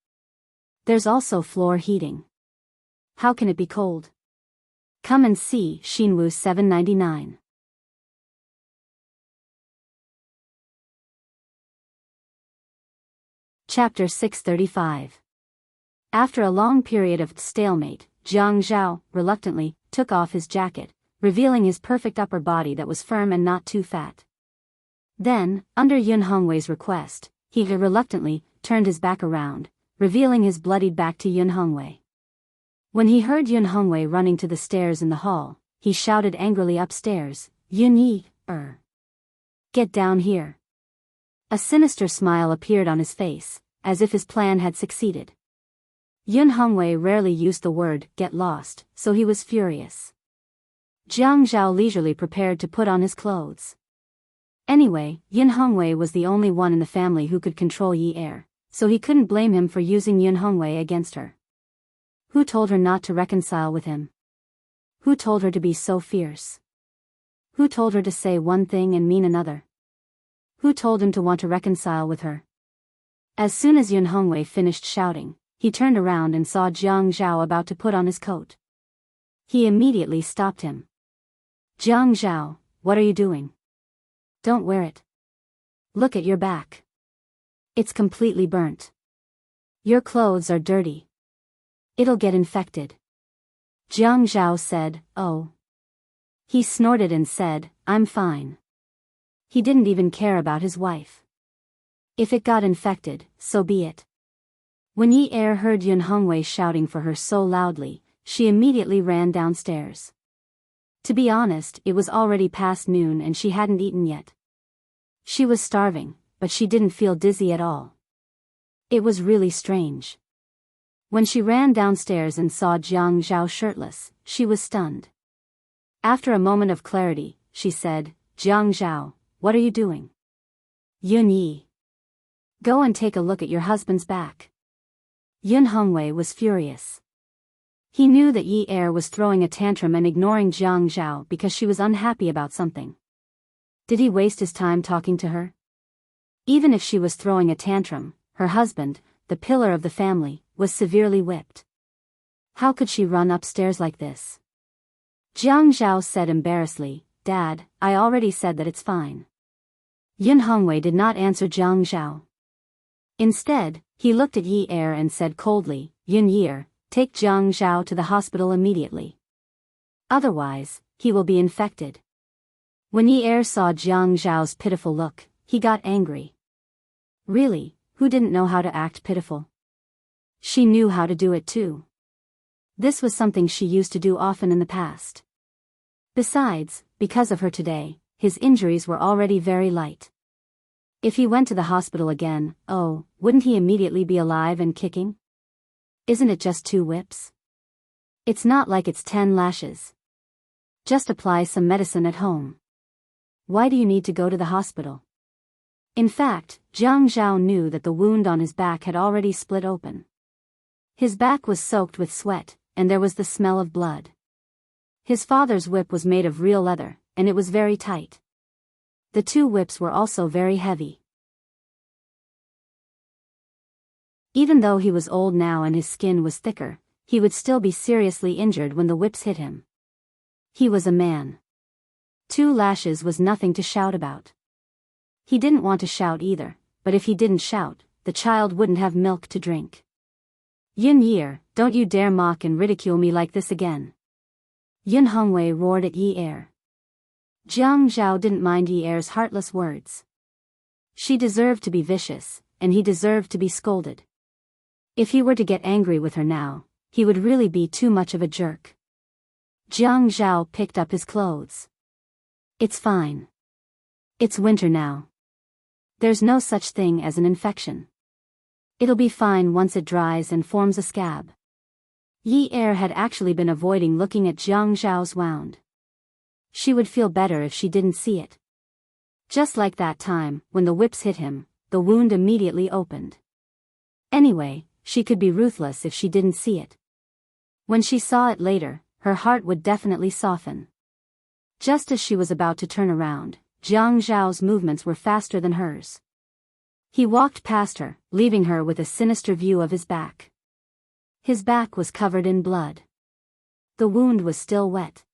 There's also floor heating. How can it be cold? Come and see Xinwu 799. Chapter 635. After a long period of stalemate, Jiang Zhao, reluctantly, took off his jacket, revealing his perfect upper body that was firm and not too fat. Then, under Yun Hongwei's request, he reluctantly turned his back around, revealing his bloodied back to Yun Hongwei. When he heard Yun Hongwei running to the stairs in the hall, he shouted angrily upstairs, Yun Yi, get down here. A sinister smile appeared on his face, as if his plan had succeeded. Yun Hongwei rarely used the word get lost, so he was furious. Jiang Zhao leisurely prepared to put on his clothes. Anyway, Yun Hongwei was the only one in the family who could control Yi Er, so he couldn't blame him for using Yun Hongwei against her. Who told her not to reconcile with him? Who told her to be so fierce? Who told her to say one thing and mean another? Who told him to want to reconcile with her? As soon as Yun Hongwei finished shouting, he turned around and saw Jiang Zhao about to put on his coat. He immediately stopped him. Jiang Zhao, what are you doing? Don't wear it. Look at your back. It's completely burnt. Your clothes are dirty. It'll get infected. Jiang Zhao said, "Oh." He snorted and said, "I'm fine." He didn't even care about his wife. If it got infected, so be it. When Yi Er heard Yun Hongwei shouting for her so loudly, she immediately ran downstairs. To be honest, it was already past noon and she hadn't eaten yet. She was starving, but she didn't feel dizzy at all. It was really strange. When she ran downstairs and saw Jiang Zhao shirtless, she was stunned. After a moment of clarity, she said, "Jiang Zhao, what are you doing?" "Yun Yi. Go and take a look at your husband's back." Yun Hongwei was furious. He knew that Yi Er was throwing a tantrum and ignoring Jiang Zhao because she was unhappy about something. Did he waste his time talking to her? Even if she was throwing a tantrum, her husband, the pillar of the family, was severely whipped. How could she run upstairs like this? Jiang Zhao said embarrassedly, "Dad, I already said that it's fine." Yun Hongwei did not answer Jiang Zhao. Instead, he looked at Yi Er and said coldly, "Yun Yi, take Jiang Zhao to the hospital immediately. Otherwise, he will be infected." When Yi Er saw Jiang Zhao's pitiful look, he got angry. Really, who didn't know how to act pitiful? She knew how to do it too. This was something she used to do often in the past. Besides, because of her today, his injuries were already very light. If he went to the hospital again, oh, wouldn't he immediately be alive and kicking? Isn't it just 2 whips? It's not like it's 10 lashes. Just apply some medicine at home. Why do you need to go to the hospital? In fact, Jiang Zhao knew that the wound on his back had already split open. His back was soaked with sweat, and there was the smell of blood. His father's whip was made of real leather, and it was very tight. The 2 whips were also very heavy. Even though he was old now and his skin was thicker, he would still be seriously injured when the whips hit him. He was a man. 2 lashes was nothing to shout about. He didn't want to shout either, but if he didn't shout, the child wouldn't have milk to drink. "Yun Yi, don't you dare mock and ridicule me like this again." Yun Hongwei roared at Yi Er. Jiang Zhao didn't mind Yi Er's heartless words. She deserved to be vicious, and he deserved to be scolded. If he were to get angry with her now, he would really be too much of a jerk. Jiang Zhao picked up his clothes. "It's fine. It's winter now. There's no such thing as an infection. It'll be fine once it dries and forms a scab." Yi Er had actually been avoiding looking at Jiang Zhao's wound. She would feel better if she didn't see it. Just like that time, when the whips hit him, the wound immediately opened. Anyway, she could be ruthless if she didn't see it. When she saw it later, her heart would definitely soften. Just as she was about to turn around, Jiang Zhao's movements were faster than hers. He walked past her, leaving her with a sinister view of his back. His back was covered in blood. The wound was still wet.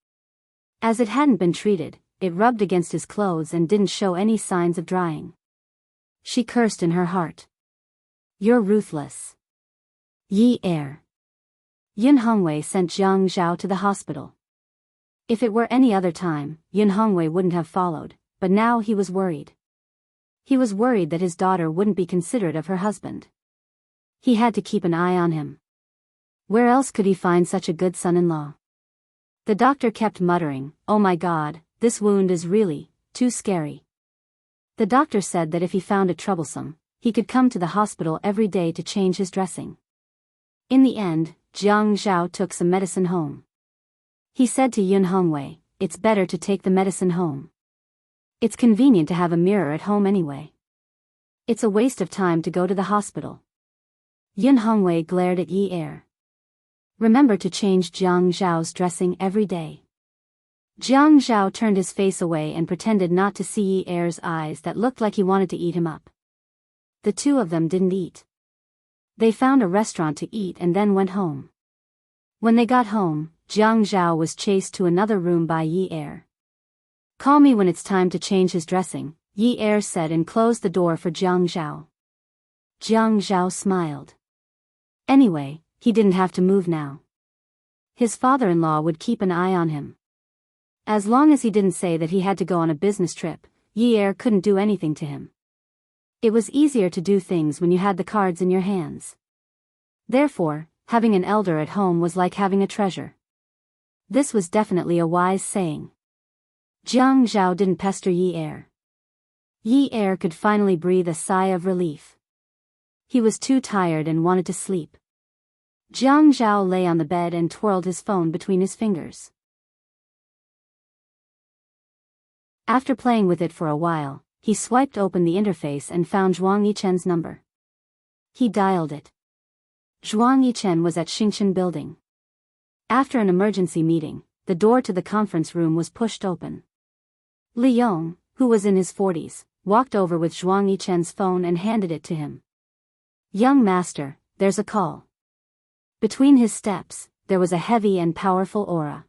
As it hadn't been treated, it rubbed against his clothes and didn't show any signs of drying. She cursed in her heart. "You're ruthless. Yi Er." Yun Hongwei sent Jiang Zhao to the hospital. If it were any other time, Yun Hongwei wouldn't have followed, but now he was worried. He was worried that his daughter wouldn't be considerate of her husband. He had to keep an eye on him. Where else could he find such a good son-in-law? The doctor kept muttering, "Oh my God, this wound is really too scary." The doctor said that if he found it troublesome, he could come to the hospital every day to change his dressing. In the end, Jiang Zhao took some medicine home. He said to Yun Hongwei, "It's better to take the medicine home. It's convenient to have a mirror at home anyway. It's a waste of time to go to the hospital. Yun Hongwei glared at Yi Er. Remember to change Jiang Zhao's dressing every day. Jiang Zhao turned his face away and pretended not to see Yi Er's eyes that looked like he wanted to eat him up. The two of them didn't eat. They found a restaurant to eat and then went home. When they got home, Jiang Zhao was chased to another room by Yi Er. Call me when it's time to change his dressing, Yi Er said and closed the door for Jiang Zhao. Jiang Zhao smiled. Anyway, he didn't have to move now. His father-in-law would keep an eye on him. As long as he didn't say that he had to go on a business trip, Yi Er couldn't do anything to him. It was easier to do things when you had the cards in your hands. Therefore, having an elder at home was like having a treasure. This was definitely a wise saying. Jiang Zhao didn't pester Yi Er. Yi Er could finally breathe a sigh of relief. He was too tired and wanted to sleep. Jiang Zhao lay on the bed and twirled his phone between his fingers. After playing with it for a while, he swiped open the interface and found Zhuang Yichen's number. He dialed it. Zhuang Yichen was at Xingchen Building. After an emergency meeting, the door to the conference room was pushed open. Li Yong, who was in his 40s, walked over with Zhuang Yichen's phone and handed it to him. Young master, there's a call. Between his steps, there was a heavy and powerful aura.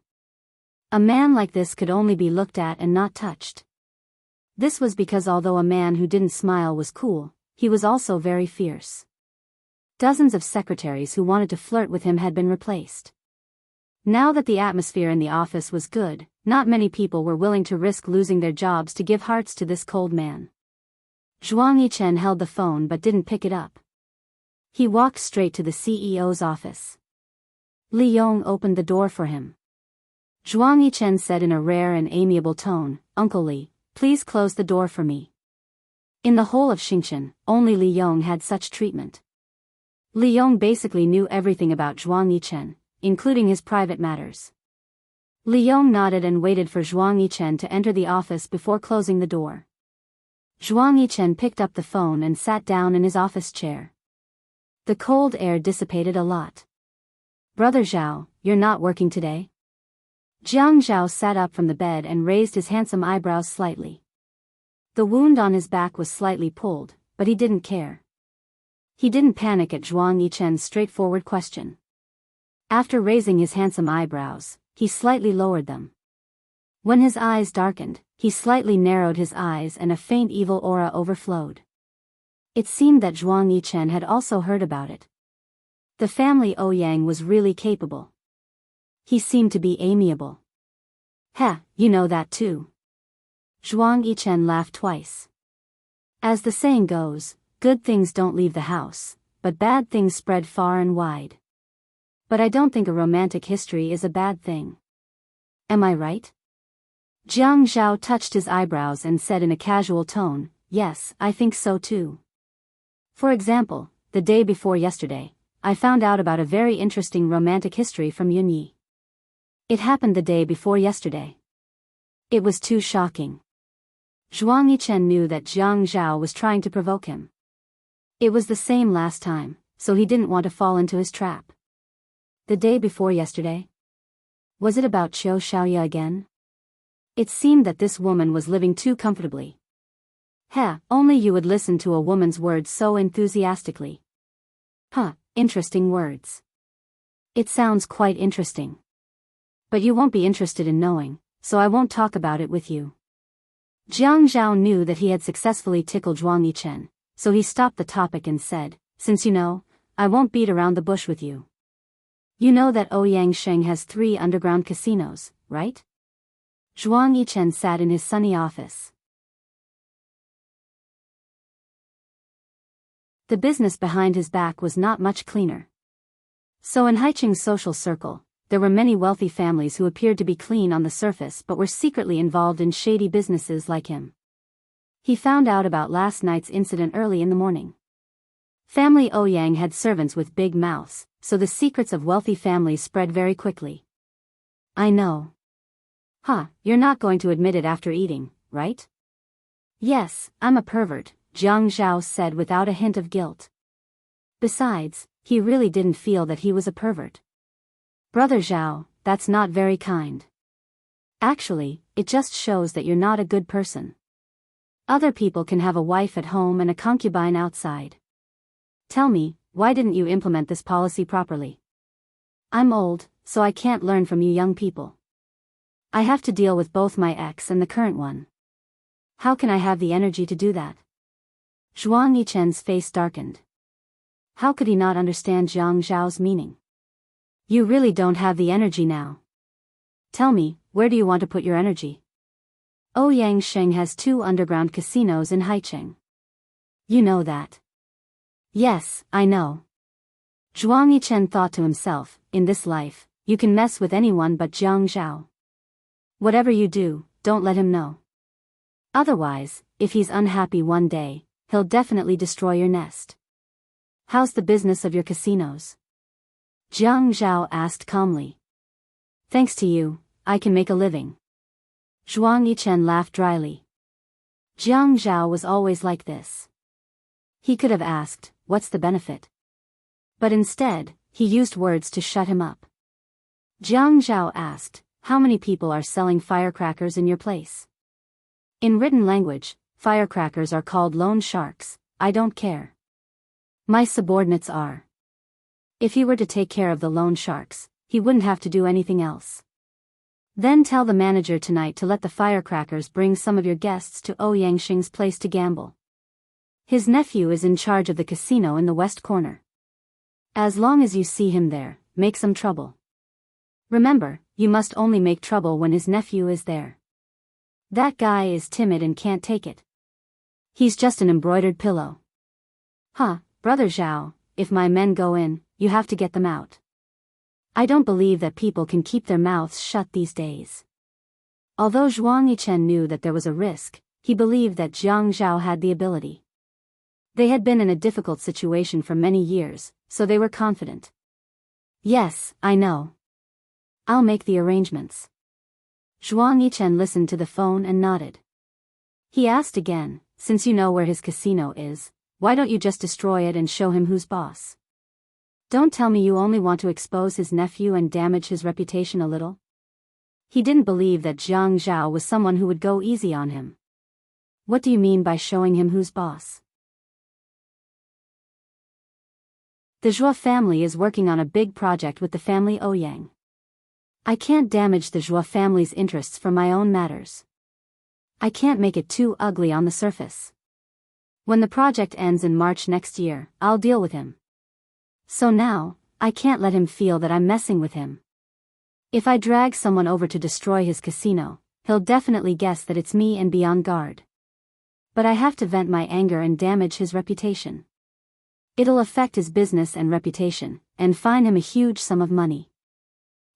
A man like this could only be looked at and not touched. This was because although a man who didn't smile was cool, he was also very fierce. Dozens of secretaries who wanted to flirt with him had been replaced. Now that the atmosphere in the office was good, not many people were willing to risk losing their jobs to give hearts to this cold man. Zhuang Yichen held the phone but didn't pick it up. He walked straight to the CEO's office. Li Yong opened the door for him. Zhuang Yichen said in a rare and amiable tone, "Uncle Li, please close the door for me." In the whole of Xingchen, only Li Yong had such treatment. Li Yong basically knew everything about Zhuang Yichen, including his private matters. Li Yong nodded and waited for Zhuang Yichen to enter the office before closing the door. Zhuang Yichen picked up the phone and sat down in his office chair. The cold air dissipated a lot. "Brother Zhao, you're not working today?" Jiang Zhao sat up from the bed and raised his handsome eyebrows slightly. The wound on his back was slightly pulled, but he didn't care. He didn't panic at Zhuang Yichen's straightforward question. After raising his handsome eyebrows, he slightly lowered them. When his eyes darkened, he slightly narrowed his eyes and a faint evil aura overflowed. It seemed that Zhuang Yichen had also heard about it. The family Ouyang was really capable. He seemed to be amiable. "Heh, you know that too." Zhuang Yichen laughed twice. As the saying goes, good things don't leave the house, but bad things spread far and wide. But I don't think a romantic history is a bad thing. Am I right? Jiang Zhao touched his eyebrows and said in a casual tone, "Yes, I think so too. For example, the day before yesterday, I found out about a very interesting romantic history from Yunyi. It happened the day before yesterday. It was too shocking." Zhuang Yichen knew that Jiang Zhao was trying to provoke him. It was the same last time, so he didn't want to fall into his trap. The day before yesterday? Was it about Qiu Xiaoya again? It seemed that this woman was living too comfortably. Only you would listen to a woman's words so enthusiastically. Interesting words. It sounds quite interesting. But you won't be interested in knowing, so I won't talk about it with you. Jiang Zhao knew that he had successfully tickled Zhuang Yichen, so he stopped the topic and said, "Since you know, I won't beat around the bush with you. You know that Ouyang Sheng has 3 underground casinos, right?" Zhuang Yichen sat in his sunny office. The business behind his back was not much cleaner. So in Haiqing's social circle, there were many wealthy families who appeared to be clean on the surface but were secretly involved in shady businesses like him. He found out about last night's incident early in the morning. Family Ouyang had servants with big mouths, so the secrets of wealthy families spread very quickly. "I know." You're not going to admit it after eating, right?" Yes, I'm a pervert, Jiang Zhao said without a hint of guilt. Besides, he really didn't feel that he was a pervert. Brother Zhao, that's not very kind. Actually, it just shows that you're not a good person. Other people can have a wife at home and a concubine outside. Tell me, why didn't you implement this policy properly? I'm old, so I can't learn from you young people. I have to deal with both my ex and the current one. How can I have the energy to do that? Zhuang Yichen's face darkened. How could he not understand Jiang Zhao's meaning? You really don't have the energy now. Tell me, where do you want to put your energy? Ouyang Sheng has 2 underground casinos in Haicheng. You know that. Yes, I know. Zhuang Yichen thought to himself, in this life, you can mess with anyone but Jiang Zhao. Whatever you do, don't let him know. Otherwise, if he's unhappy one day, he'll definitely destroy your nest. How's the business of your casinos? Jiang Zhao asked calmly. Thanks to you, I can make a living. Zhuang Yichen laughed dryly. Jiang Zhao was always like this. He could have asked, what's the benefit? But instead, he used words to shut him up. Jiang Zhao asked, how many people are selling firecrackers in your place? In written language, firecrackers are called loan sharks. I don't care. My subordinates are. If he were to take care of the loan sharks, he wouldn't have to do anything else. Then tell the manager tonight to let the firecrackers bring some of your guests to Ouyang Sheng's place to gamble. His nephew is in charge of the casino in the west corner. As long as you see him there, make some trouble. Remember, you must only make trouble when his nephew is there. That guy is timid and can't take it. He's just an embroidered pillow. Huh, Brother Zhao, if my men go in, you have to get them out. I don't believe that people can keep their mouths shut these days. Although Zhuang Yichen knew that there was a risk, he believed that Jiang Zhao had the ability. They had been in a difficult situation for many years, so they were confident. Yes, I know. I'll make the arrangements. Zhuang Yichen listened to the phone and nodded. He asked again, since you know where his casino is, why don't you just destroy it and show him who's boss? Don't tell me you only want to expose his nephew and damage his reputation a little. He didn't believe that Jiang Zhao was someone who would go easy on him. What do you mean by showing him who's boss? The Zhuo family is working on a big project with the family Ouyang. I can't damage the Zhuo family's interests for my own matters. I can't make it too ugly on the surface. When the project ends in March next year, I'll deal with him. So now, I can't let him feel that I'm messing with him. If I drag someone over to destroy his casino, he'll definitely guess that it's me and be on guard. But I have to vent my anger and damage his reputation. It'll affect his business and reputation, and fine him a huge sum of money.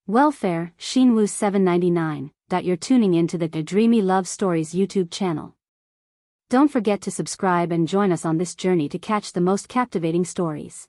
Welfare, Xinwu 799. You're tuning into the Dreamy Love Stories YouTube channel. Don't forget to subscribe and join us on this journey to catch the most captivating stories.